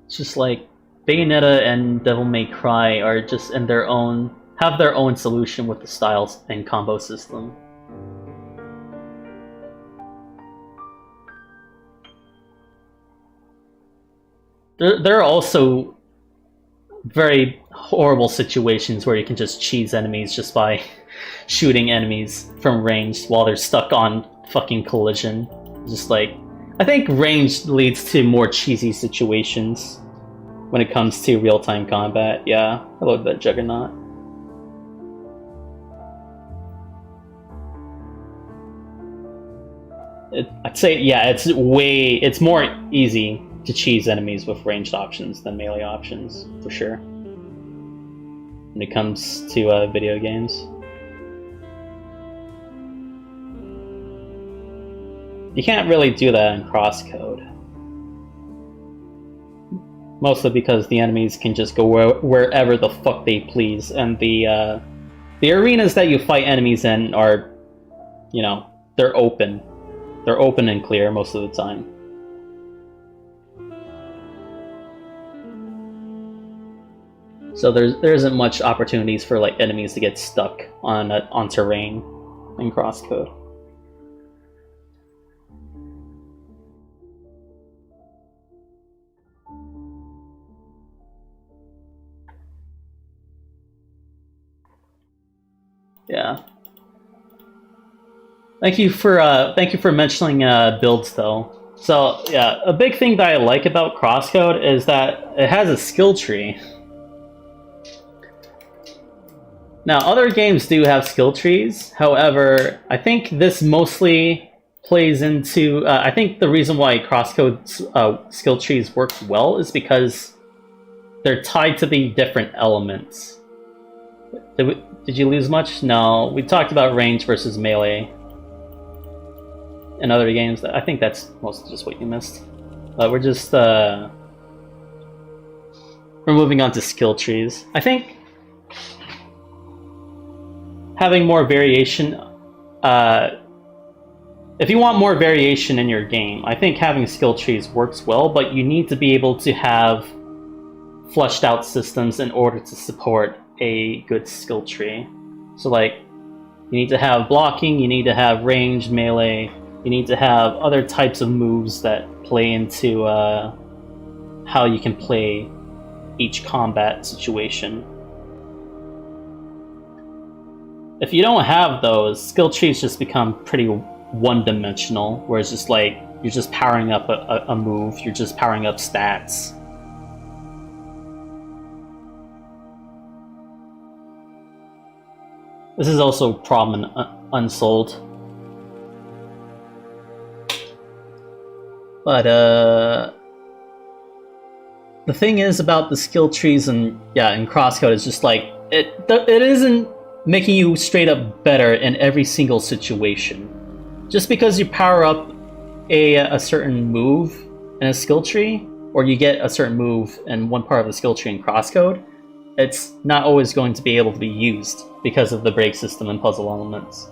It's just like Bayonetta and Devil May Cry are just in their own, have their own solution with the styles and combo system. There are also very horrible situations where you can just cheese enemies just by shooting enemies from range while they're stuck on fucking collision. Just like, I think range leads to more cheesy situations when it comes to real-time combat. Yeah, I love that Juggernaut. I'd say, yeah, it's more easy to cheese enemies with ranged options than melee options, for sure. When it comes to video games. You can't really do that in CrossCode. Mostly because the enemies can just go wherever the fuck they please, and the arenas that you fight enemies in are, you know, they're open. They're open and clear most of the time. So there isn't much opportunities for like enemies to get stuck on terrain in CrossCode. Yeah. Thank you for mentioning builds though. So yeah, a big thing that I like about CrossCode is that it has a skill tree. Now other games do have skill trees, however, I think this mostly plays into. I think the reason why CrossCode's skill trees work well is because they're tied to the different elements. Did you lose much? No, we talked about range versus melee in other games. I think that's mostly just what you missed. We're just we're moving on to skill trees. I think having more variation, if you want more variation in your game, I think having skill trees works well, but you need to be able to have fleshed out systems in order to support a good skill tree. So like, you need to have blocking, you need to have ranged, melee, you need to have other types of moves that play into how you can play each combat situation. If you don't have those, skill trees just become pretty one-dimensional, where it's just like, you're just powering up a move, you're just powering up stats. This is also a problem in Unsold. But, the thing is about the skill trees and in CrossCode is just like it isn't making you straight up better in every single situation. Just because you power up a certain move in a skill tree, or you get a certain move in one part of the skill tree in CrossCode, it's not always going to be able to be used because of the break system and puzzle elements.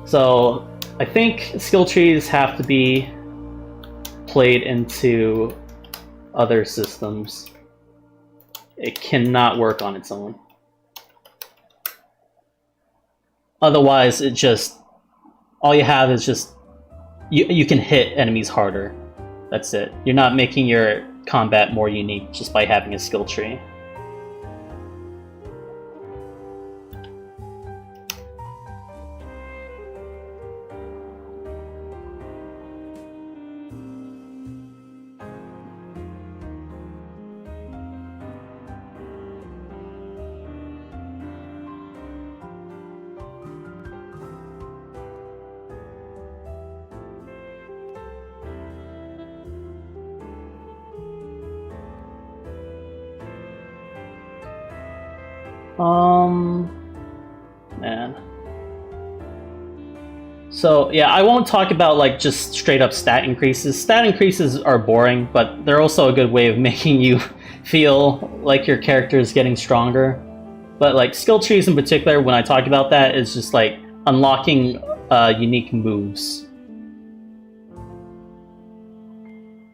So I think skill trees have to be played into other systems. It cannot work on its own. Otherwise, it just all you have is just you can hit enemies harder. That's it. You're not making your combat more unique just by having a skill tree. Man. So yeah, I won't talk about like just straight up stat increases. Stat increases are boring, but they're also a good way of making you feel like your character is getting stronger. But like skill trees in particular, when I talk about that, is just like unlocking unique moves.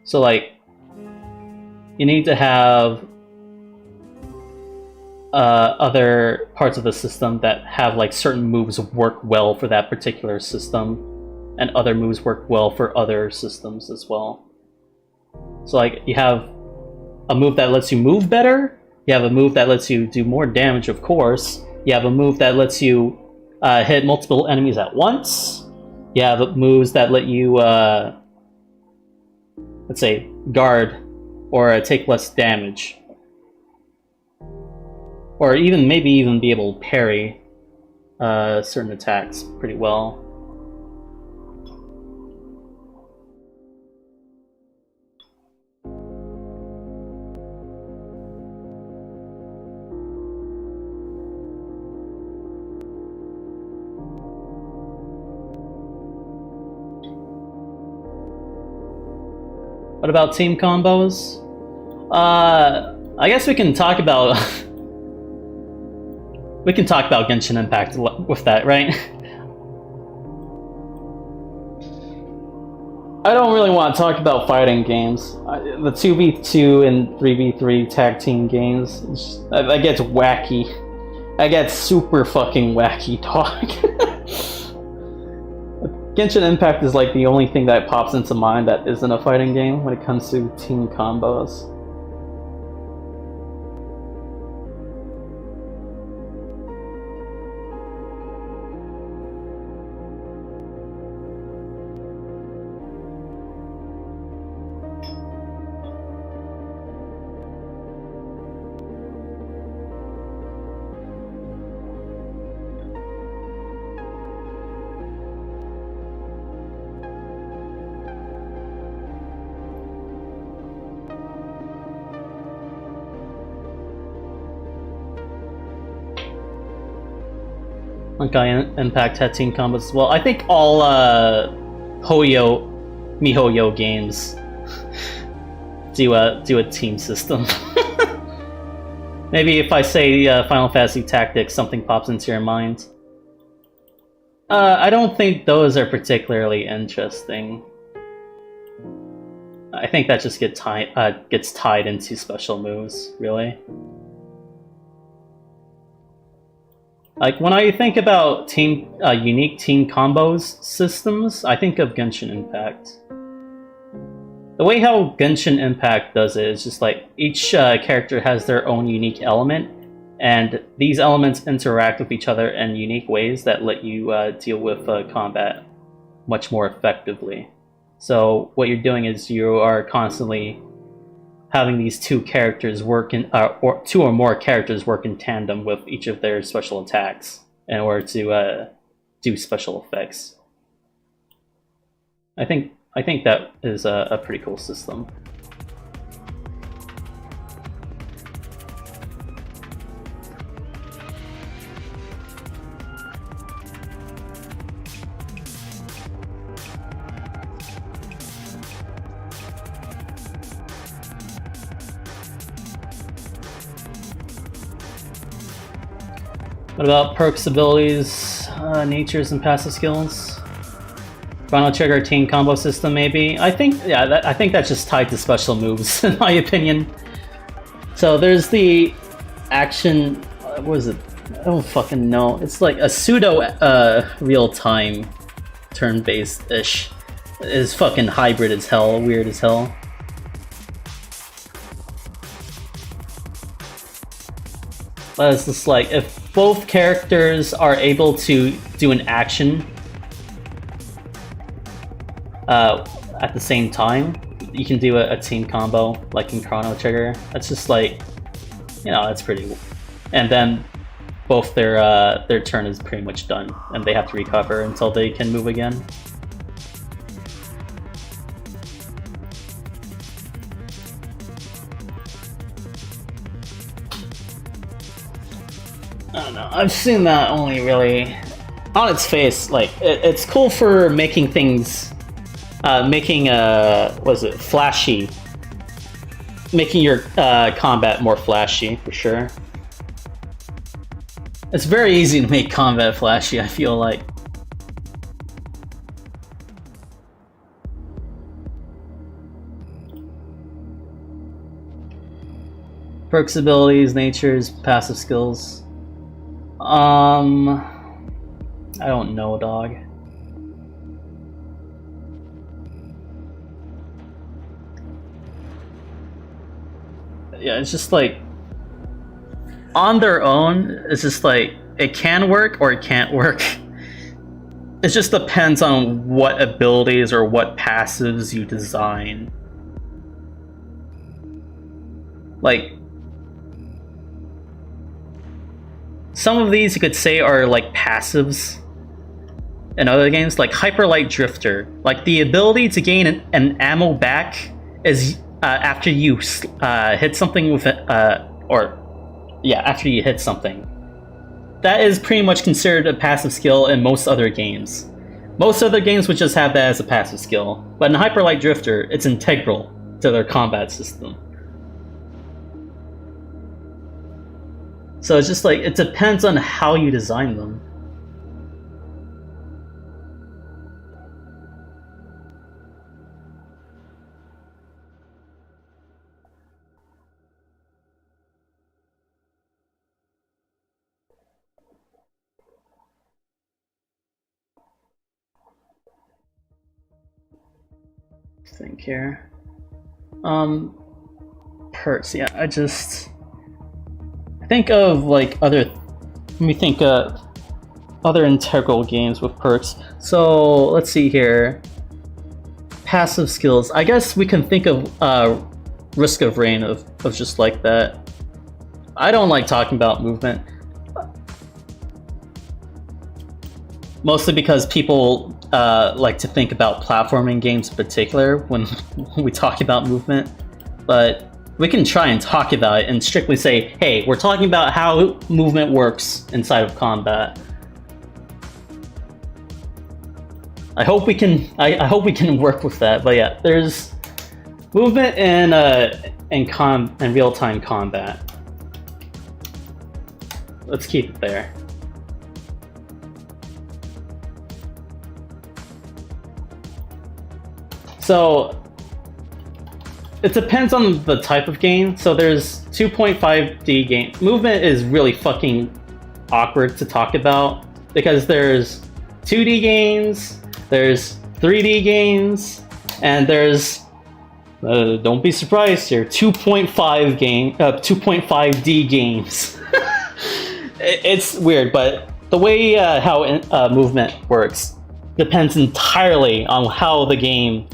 So like you need to have other parts of the system that have like certain moves work well for that particular system, and other moves work well for other systems as well. So like you have a move that lets you move better, you have a move that lets you do more damage, of course, you have a move that lets you hit multiple enemies at once, you have moves that let you let's say guard or take less damage. Or maybe even be able to parry certain attacks pretty well. What about team combos? I guess we can talk about we can talk about Genshin Impact with that, right? I don't really want to talk about fighting games. The 2v2 and 3v3 tag team games, that gets wacky. That gets super fucking wacky, dog. Genshin Impact is like the only thing that pops into mind that isn't a fighting game when it comes to team combos. Honkai Impact had team combos as well. I think all MiHoYo games do a team system. Maybe if I say Final Fantasy Tactics, something pops into your mind. I don't think those are particularly interesting. I think that just gets tied into special moves, really. Like, when I think about unique team combos systems, I think of Genshin Impact. The way how Genshin Impact does it is just like, each character has their own unique element, and these elements interact with each other in unique ways that let you deal with combat much more effectively. So what you're doing is you are constantly having these two characters work in, or two or more characters work in tandem with each of their special attacks in order to do special effects. I think that is a pretty cool system. What about perks, abilities, natures, and passive skills? Chrono Trigger team combo system, maybe? I think, yeah, I think that's just tied to special moves, in my opinion. So there's the action, what is it? I don't fucking know. It's like a pseudo real-time turn-based-ish. It's fucking hybrid as hell, weird as hell. But it's just like, if both characters are able to do an action at the same time, you can do a team combo, like in Chrono Trigger. That's just like, you know, that's pretty... And then both their turn is pretty much done, and they have to recover until they can move again. I don't know, I've seen that only really... On its face, like, it's cool for making things... flashy. Making your combat more flashy, for sure. It's very easy to make combat flashy, I feel like. Perks, abilities, natures, passive skills. I don't know, dog. Yeah, it's just like, on their own, it's just like, it can work or it can't work. It just depends on what abilities or what passives you design. Like, some of these you could say are like passives in other games, like Hyper Light Drifter. Like, the ability to gain an ammo back is after you hit something with after you hit something. That is pretty much considered a passive skill in most other games. Most other games would just have that as a passive skill, but in Hyper Light Drifter, it's integral to their combat system. So it's just like, it depends on how you design them. Think here. Perks, yeah, I think of like let me think of other integral games with perks. So let's see here. Passive skills. I guess we can think of Risk of Rain of just like that. I don't like talking about movement. Mostly because people like to think about platforming games in particular when we talk about movement. But we can try and talk about it and strictly say, hey, we're talking about how movement works inside of combat. I hope we can work with that. But yeah, there's movement in real-time combat. Let's keep it there. So it depends on the type of game. So there's 2.5D game. Movement is really fucking awkward to talk about because there's 2D games, there's 3D games, and there's don't be surprised here, 2.5D games. It's weird, but the way how movement works depends entirely on how the game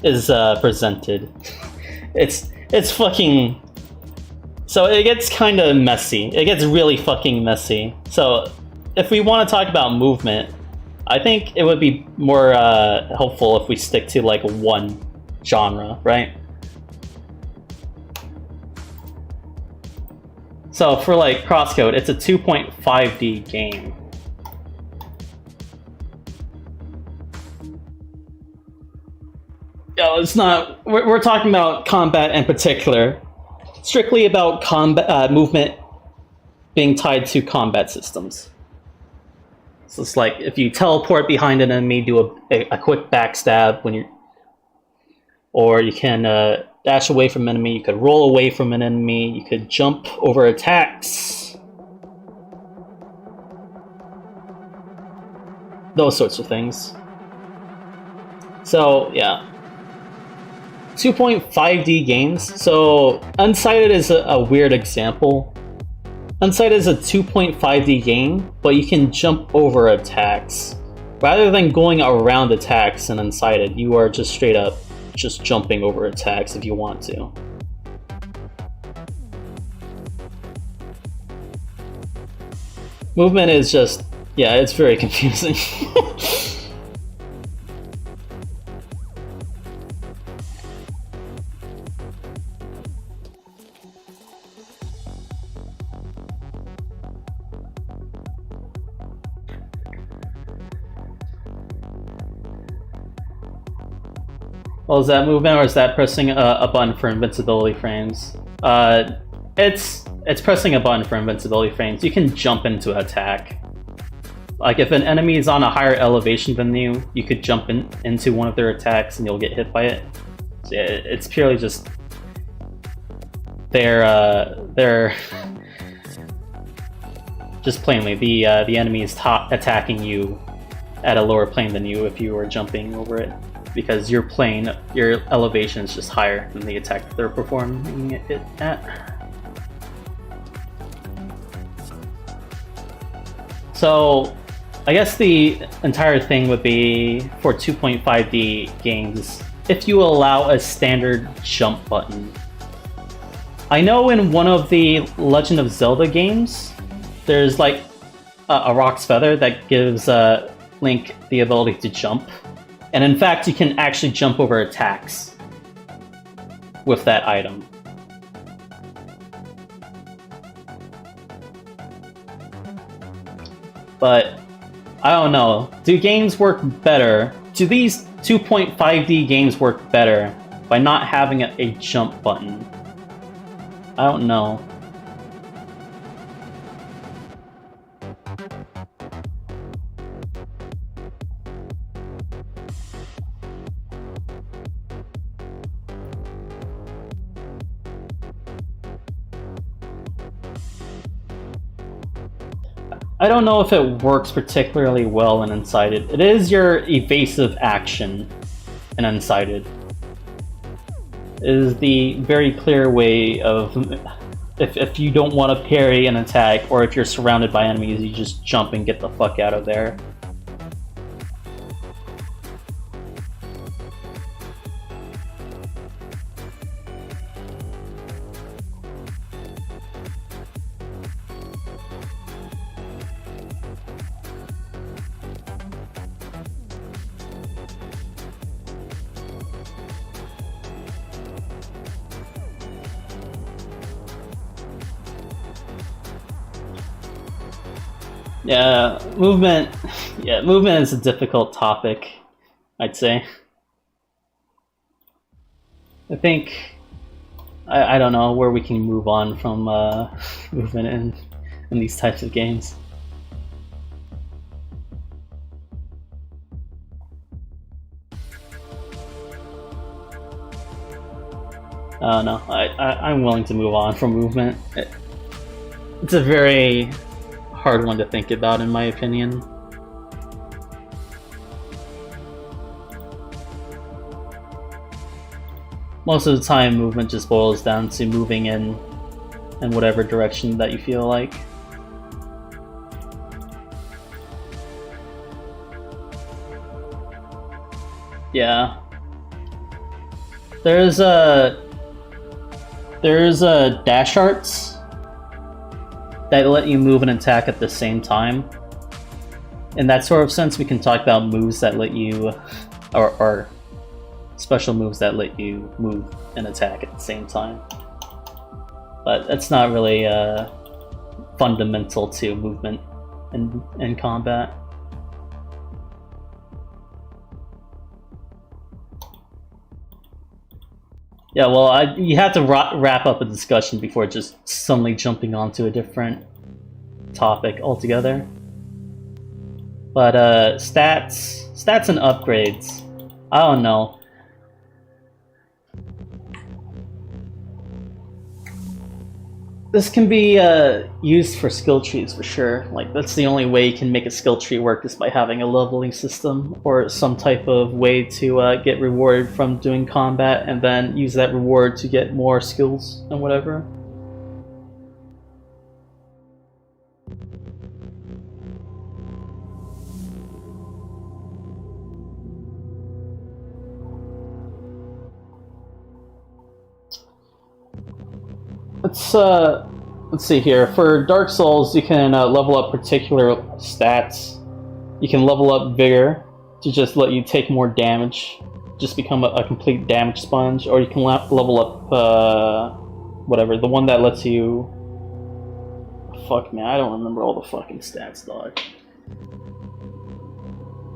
is presented. It's fucking... So it gets kind of messy. It gets really fucking messy. So if we want to talk about movement, I think it would be more helpful if we stick to like one genre, right? So for like CrossCode, it's a 2.5D game. No, it's not. We're talking about combat in particular. Strictly about combat movement being tied to combat systems. So it's like if you teleport behind an enemy, do a quick backstab when you're, or you can dash away from an enemy. You could roll away from an enemy. You could jump over attacks. Those sorts of things. So yeah, 2.5D games. So Unsighted is a weird example. Unsighted is a 2.5D game, but you can jump over attacks. Rather than going around attacks in Unsighted, you are just straight up just jumping over attacks if you want to. Movement is just, yeah, it's very confusing. Well, is that movement or is that pressing a button for invincibility frames? It's pressing a button for invincibility frames. You can jump into an attack. Like if an enemy is on a higher elevation than you, you could jump into one of their attacks and you'll get hit by it. So it's purely just they're just plainly the enemy is attacking you at a lower plane than you if you were jumping over it. Because your plane, your elevation is just higher than the attack that they're performing it at. So, I guess the entire thing would be for 2.5D games, if you allow a standard jump button. I know in one of the Legend of Zelda games, there's like a Rock's Feather that gives Link the ability to jump. And in fact, you can actually jump over attacks with that item. But I don't know. Do games work better? Do these 2.5D games work better by not having a jump button? I don't know. I don't know if it works particularly well in Unsighted. It is your evasive action in Unsighted. It is the very clear way of, if you don't want to parry an attack, or if you're surrounded by enemies, you just jump and get the fuck out of there. Yeah, movement is a difficult topic, I'd say. I think, I don't know where we can move on from movement in these types of games. I don't know, I'm willing to move on from movement. It's a very hard one to think about, in my opinion. Most of the time, movement just boils down to moving in whatever direction that you feel like. Yeah. There's a dash arts that let you move and attack at the same time. In that sort of sense, we can talk about moves that let you, or special moves that let you move and attack at the same time. But that's not really fundamental to movement in combat. Yeah, well, you have to wrap up a discussion before just suddenly jumping onto a different topic altogether. But stats and upgrades, I don't know. This can be used for skill trees for sure. Like, that's the only way you can make a skill tree work, is by having a leveling system or some type of way to get rewarded from doing combat and then use that reward to get more skills and whatever. Let's see here. For Dark Souls, you can level up particular stats. You can level up Vigor to just let you take more damage, just become a complete damage sponge, or you can level up whatever, the one that lets you. Fuck man, I don't remember all the fucking stats, dog.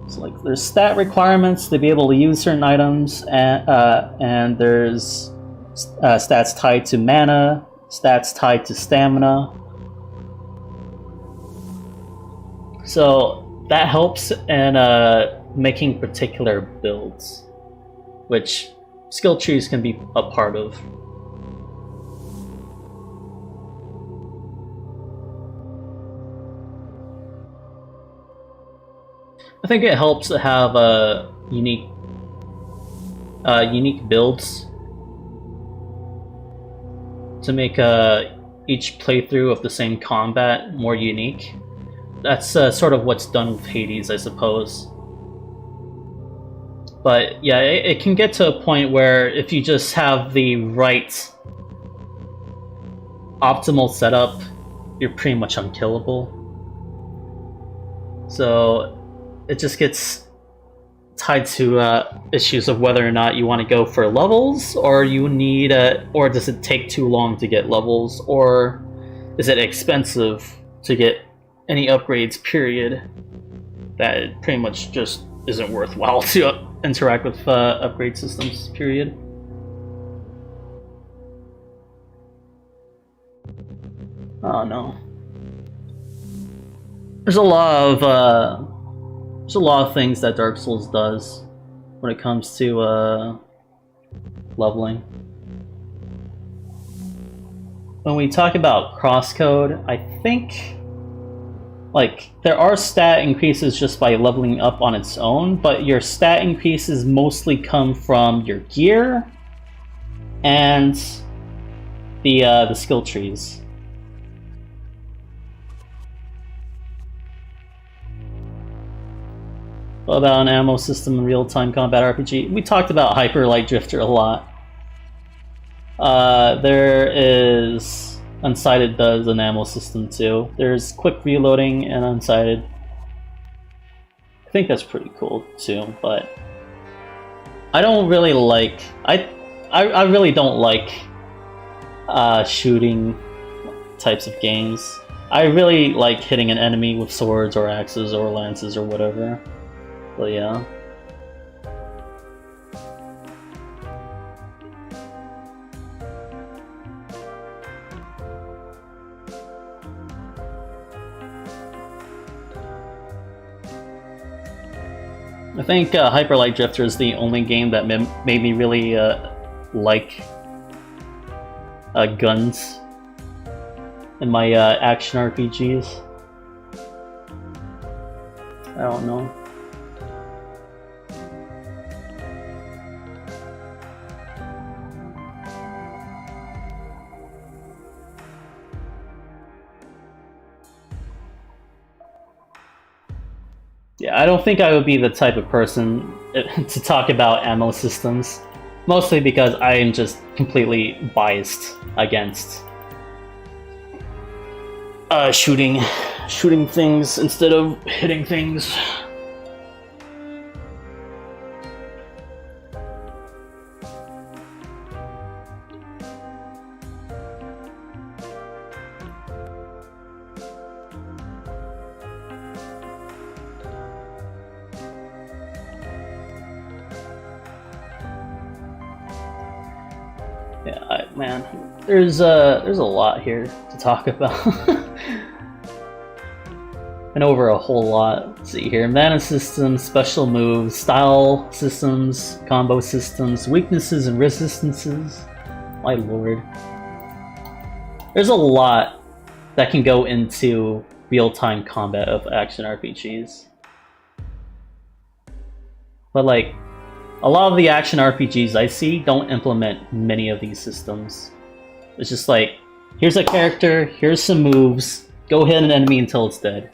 So like, there's stat requirements to be able to use certain items, and there's stats tied to mana. Stats tied to stamina. So that helps in making particular builds, which skill trees can be a part of. I think it helps to have unique builds to make each playthrough of the same combat more unique. That's sort of what's done with Hades, I suppose. But yeah, it can get to a point where if you just have the right optimal setup, you're pretty much unkillable. So it just gets tied to issues of whether or not you want to go for levels, or you need or does it take too long to get levels, or is it expensive to get any upgrades, period, that it pretty much just isn't worthwhile to interact with upgrade systems, period. Oh no. There's a lot of things that Dark Souls does when it comes to leveling. When we talk about CrossCode, I think like there are stat increases just by leveling up on its own, but your stat increases mostly come from your gear and the skill trees. What about an ammo system in real-time combat RPG? We talked about Hyper Light Drifter a lot. There is... Unsighted does an ammo system too. There's quick reloading and Unsighted. I think that's pretty cool too, but... I don't really like... I really don't like shooting types of games. I really like hitting an enemy with swords or axes or lances or whatever. But yeah. I think Hyper Light Drifter is the only game that made me really like guns in my action RPGs. I don't know. Yeah, I don't think I would be the type of person to talk about ammo systems, mostly because I am just completely biased against shooting things instead of hitting things. Yeah, man, there's a lot here to talk about. Went over a whole lot. Let's see here. Mana systems, special moves, style systems, combo systems, weaknesses and resistances. My lord. There's a lot that can go into real-time combat of action RPGs. But like, a lot of the action RPGs I see don't implement many of these systems. It's just like, here's a character, here's some moves, go hit an enemy until it's dead.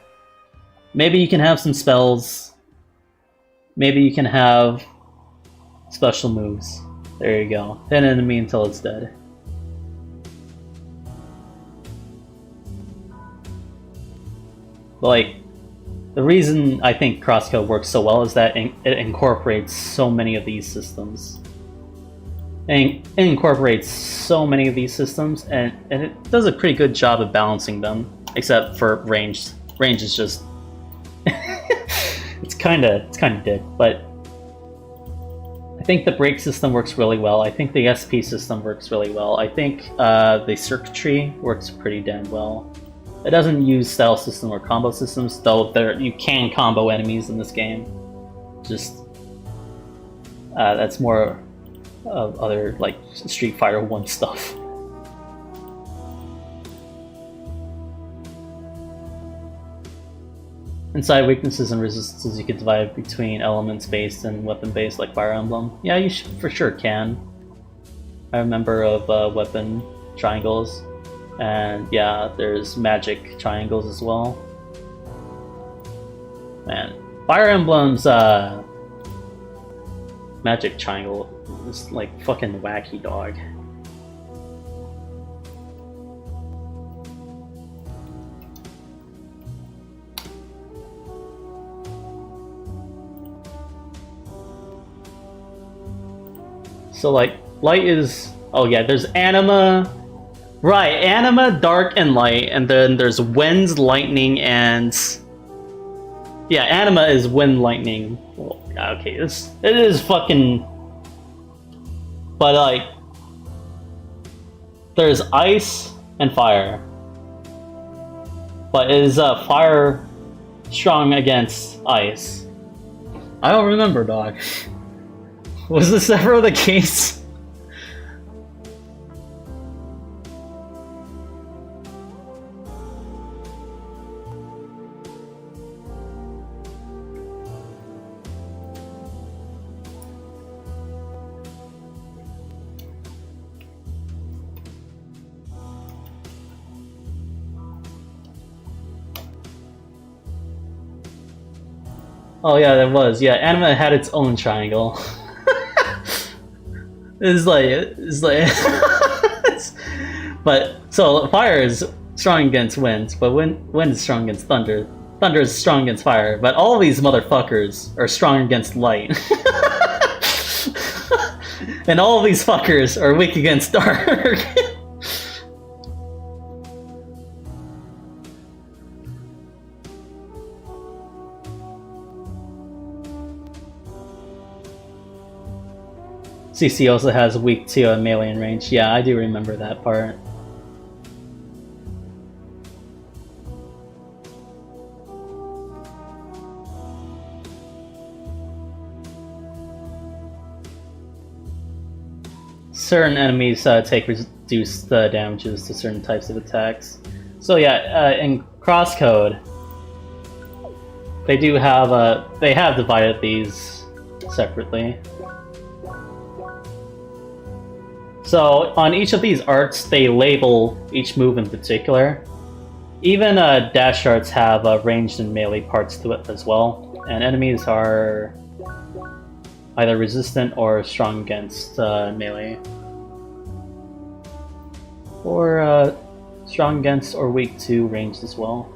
Maybe you can have some spells. Maybe you can have special moves. There you go. Hit an enemy until it's dead. But like, the reason I think CrossCode works so well is that it incorporates so many of these systems. And it incorporates so many of these systems, and it does a pretty good job of balancing them. Except for range. Range is just it's kind of dick, but I think the brake system works really well. I think the SP system works really well. I think the circuitry works pretty damn well. It doesn't use style system or combo systems, though you can combo enemies in this game. Just that's more of other like Street Fighter 1 stuff. Inside weaknesses and resistances, you can divide between elements-based and weapon-based, like Fire Emblem. Yeah, you for sure can. I remember of weapon triangles, and yeah, there's magic triangles as well. Man, Fire Emblem's magic triangle is like fucking wacky, dog. So like, light is... Oh yeah, there's anima... Right, anima, dark, and light, and then there's wind, lightning, and... Yeah, anima is wind, lightning. Well, okay, it is fucking... But like... There's ice and fire. But is fire strong against ice? I don't remember, dog. Was this ever the case? Oh yeah, there was. Yeah, anima had its own triangle. It's like but so fire is strong against wind, but wind is strong against thunder. Thunder is strong against fire, but all these motherfuckers are strong against light. And all of these fuckers are weak against dark. CC also has weak to melee and range. Yeah, I do remember that part. Certain enemies take reduced damages to certain types of attacks. So yeah, in CrossCode, they have divided these separately. So on each of these arts, they label each move in particular. Even dash arts have ranged and melee parts to it as well, and enemies are either resistant or strong against melee, or strong against or weak to ranged as well.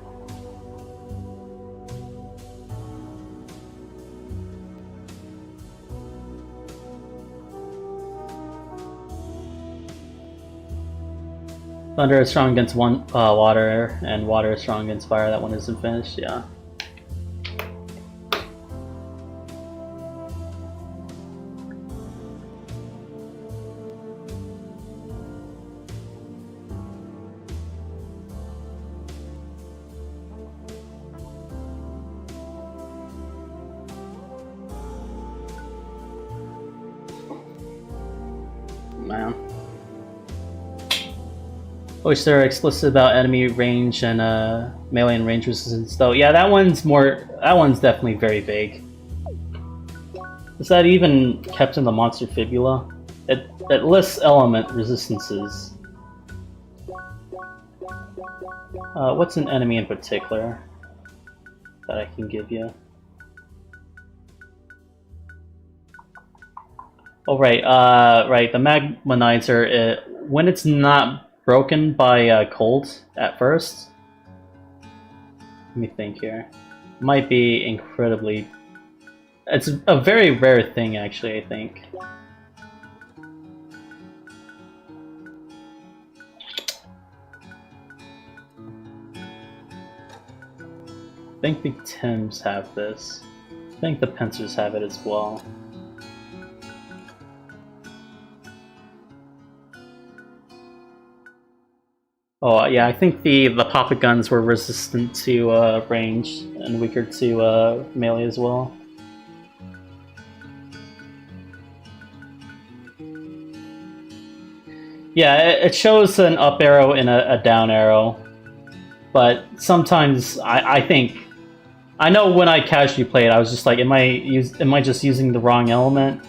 Thunder is strong against water, and water is strong against fire. That one isn't finished, yeah. man. I wish they were explicit about enemy range and melee and range resistance though. Yeah, that one's definitely very vague. Is that even kept in the monster fibula? It lists element resistances. What's an enemy in particular that I can give you? Oh right, right. The Magmanizer, when it's not broken by cold at first. Let me think here. Might be incredibly. It's a very rare thing, actually. I think. I think the Tims have this. I think the Pincers have it as well. Oh yeah, I think the Papa Guns were resistant to range and weaker to melee as well. Yeah, it shows an up arrow and a down arrow, but sometimes I think I know when I casually played, I was just like, am I just using the wrong element?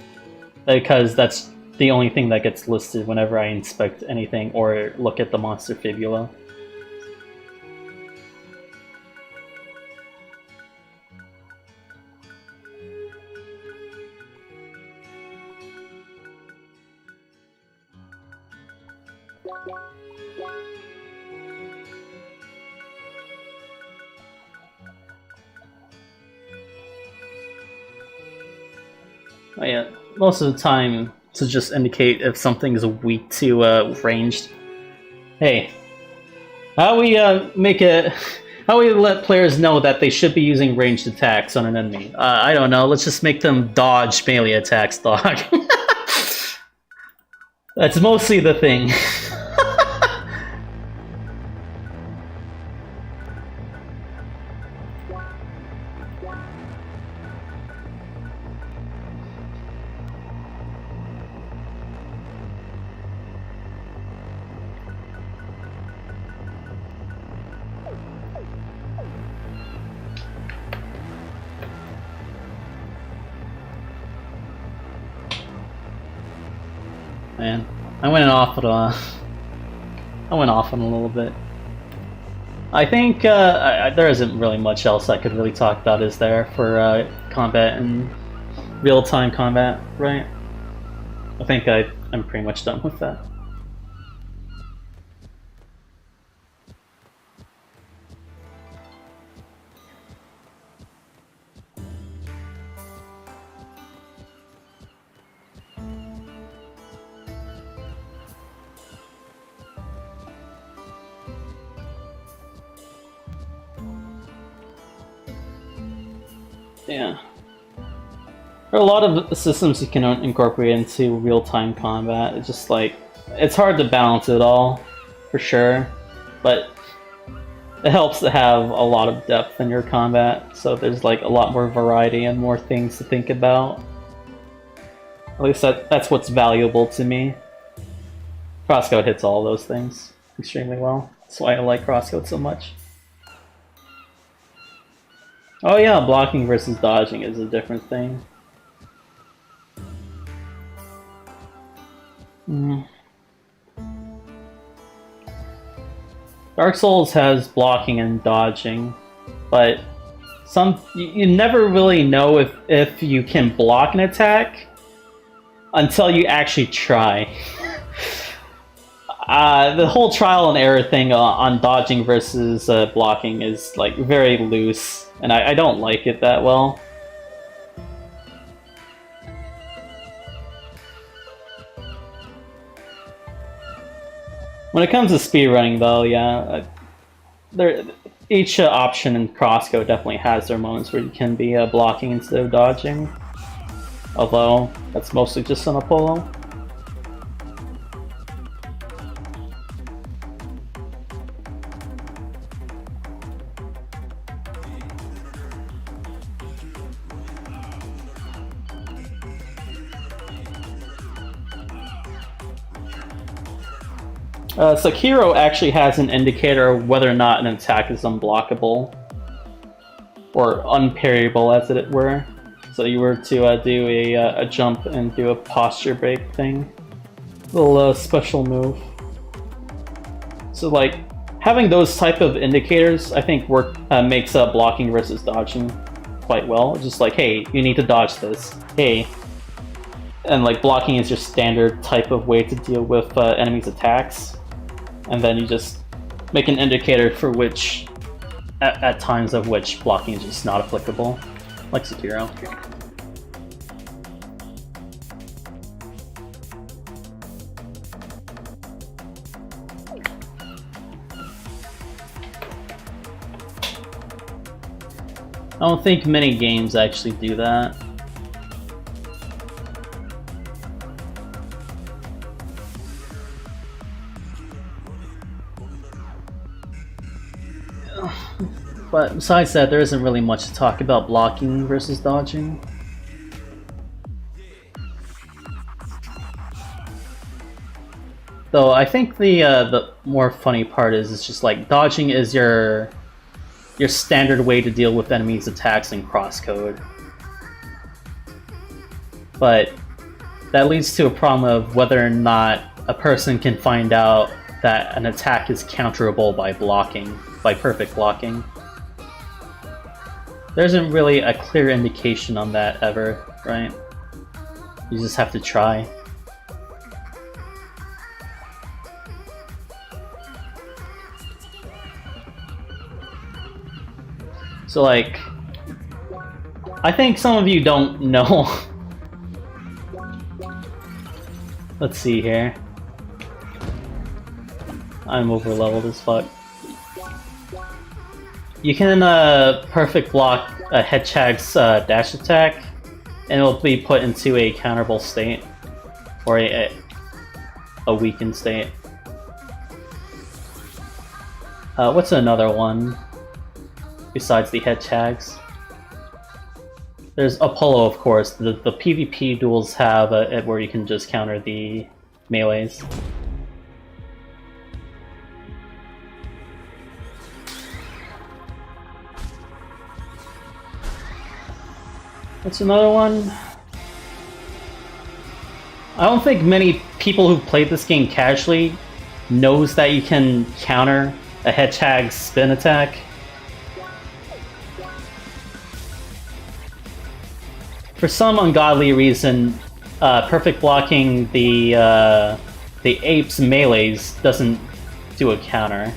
Because that's the only thing that gets listed whenever I inspect anything or look at the monster fibula. Oh yeah, most of the time to just indicate if something is weak to ranged. Hey, how we how we let players know that they should be using ranged attacks on an enemy? I don't know. Let's just make them dodge melee attacks, dog. That's mostly the thing. Man, I went off on a little bit. I think there isn't really much else I could really talk about, is there, for combat and real-time combat, right? I think I'm pretty much done with that. Yeah. There are a lot of systems you can incorporate into real-time combat. It's just like, it's hard to balance it all, for sure, but it helps to have a lot of depth in your combat, so there's like a lot more variety and more things to think about. At least that's what's valuable to me. CrossCode hits all those things extremely well. That's why I like CrossCode so much. Oh yeah, blocking versus dodging is a different thing. Dark Souls has blocking and dodging, but you never really know if you can block an attack until you actually try. The whole trial and error thing on dodging versus blocking is like very loose, and I don't like it that well. When it comes to speedrunning though, yeah, each option in CrossCode definitely has their moments where you can be blocking instead of dodging. Although, that's mostly just on Apollo. Sekiro actually has an indicator of whether or not an attack is unblockable. Or unparryable, as it were. So you were to do a jump and do a posture break thing. Little special move. So like, having those type of indicators, I think makes blocking versus dodging quite well. Just like, hey, you need to dodge this. Hey. And like, blocking is your standard type of way to deal with enemies' attacks. And then you just make an indicator for which, at times of which blocking is just not applicable. Like Sekiro. I don't think many games actually do that. But besides that, there isn't really much to talk about blocking versus dodging. Though I think the more funny part is it's just like dodging is your standard way to deal with enemies' attacks in CrossCode. But that leads to a problem of whether or not a person can find out that an attack is counterable by blocking, by perfect blocking. There isn't really a clear indication on that ever, right? You just have to try. So like, I think some of you don't know. Let's see here. I'm over leveled as fuck. You can perfect block a Hedgehog's dash attack, and it'll be put into a counterable state, or a weakened state. What's another one besides the Hedgehogs? There's Apollo, of course. The PvP duels have it where you can just counter the melees. What's another one? I don't think many people who played this game casually knows that you can counter a Hedgehog's spin attack. For some ungodly reason, perfect blocking the ape's melees doesn't do a counter,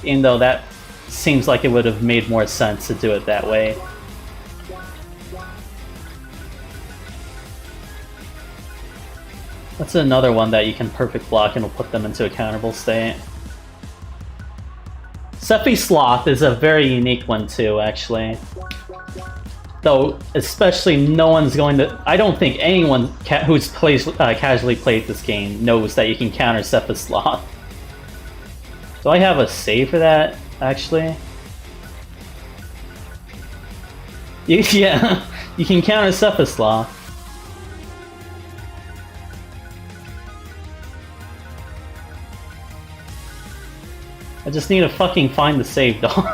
even though that seems like it would have made more sense to do it that way. That's another one that you can perfect block and will put them into a counterable state. Sephi Sloth is a very unique one too, actually. Though, especially no one's going to... I don't think anyone who's casually played this game knows that you can counter Sephi Sloth. Do I have a save for that, actually? Yeah, you can counter Sephi Sloth. I just need to fucking find the save, dog.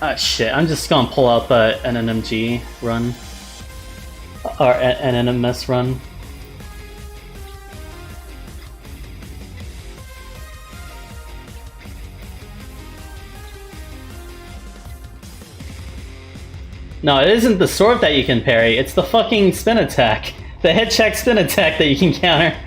Ah, shit, I'm just gonna pull out the NNMG run. Or NNMS run. No, it isn't the sword that you can parry, it's the fucking spin attack. The head check spin attack that you can counter.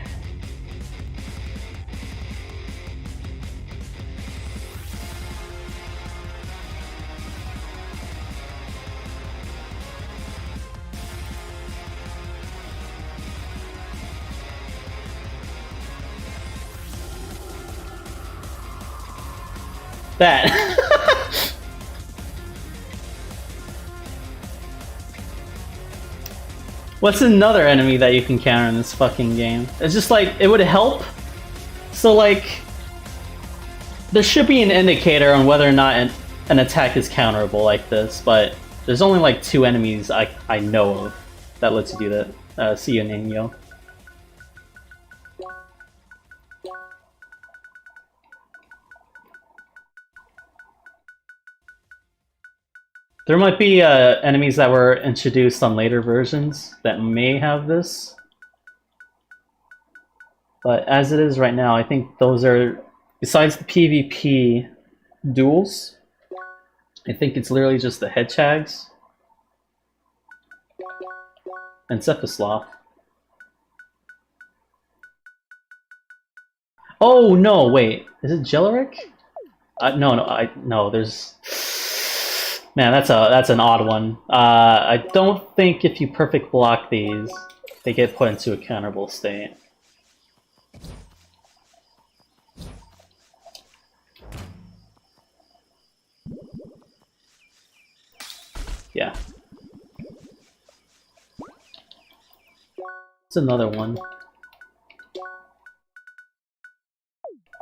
That. What's another enemy that you can counter in this fucking game? It's just like, it would help. So like, there should be an indicator on whether or not an attack is counterable like this, but there's only like 2 enemies I know of that lets you do that. See you, Nino. There might be enemies that were introduced on later versions that may have this. But as it is right now, I think those are, besides the PvP duels, I think it's literally just the Hedgehags and Cephaslov. Oh no, wait, is it Jellic? No, there's... Man, that's an odd one. I don't think if you perfect block these, they get put into a counterable state. Yeah. It's another one.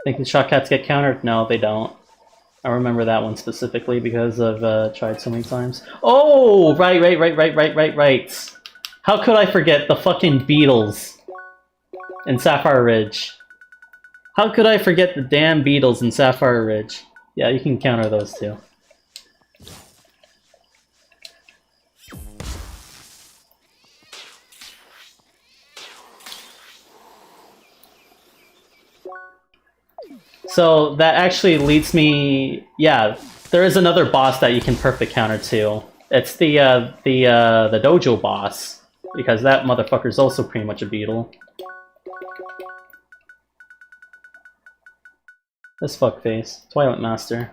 Think the shotcats get countered? No, they don't. I remember that one specifically because I've tried so many times. Oh, right. How could I forget the fucking beetles in Sapphire Ridge? How could I forget the damn beetles in Sapphire Ridge? Yeah, you can counter those too. So that actually leads me... Yeah, there is another boss that you can perfect counter to. It's the dojo boss, because that motherfucker's also pretty much a beetle. This fuckface. Twilight Master.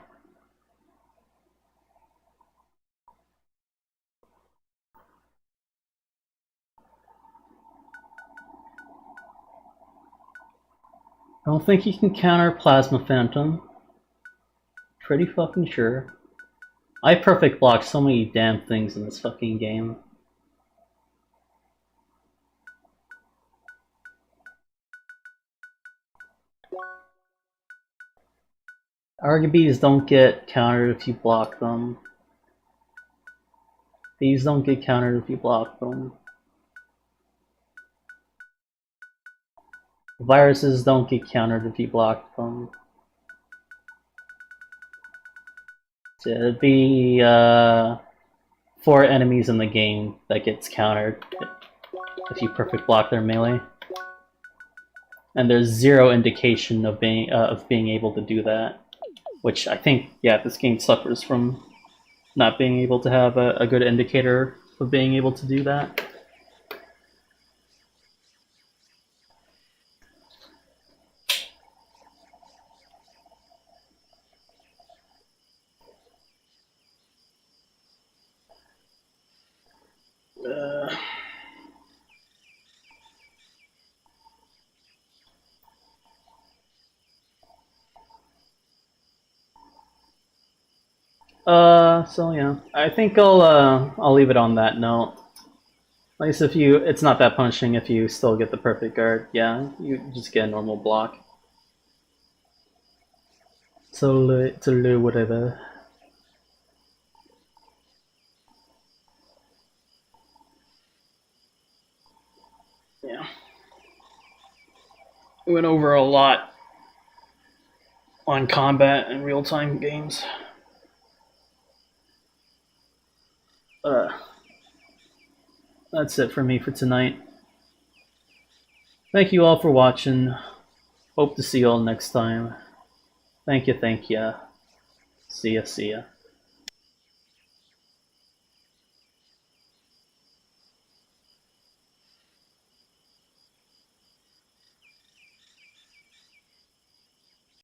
I don't think you can counter Plasma Phantom. Pretty fucking sure. I perfect block so many damn things in this fucking game. Argabees don't get countered if you block them. These don't get countered if you block them. Viruses don't get countered if you block them. So it'd be 4 enemies in the game that gets countered if you perfect block their melee. And there's 0 indication of being able to do that. Which I think, yeah, this game suffers from not being able to have a good indicator of being able to do that. So yeah, I think I'll leave it on that note. At least if it's not that punishing if you still get the perfect guard. Yeah, you just get a normal block. So whatever. Yeah. We went over a lot on combat and real-time games. That's it for me for tonight. Thank you all for watching. Hope to see you all next time. Thank you. See ya.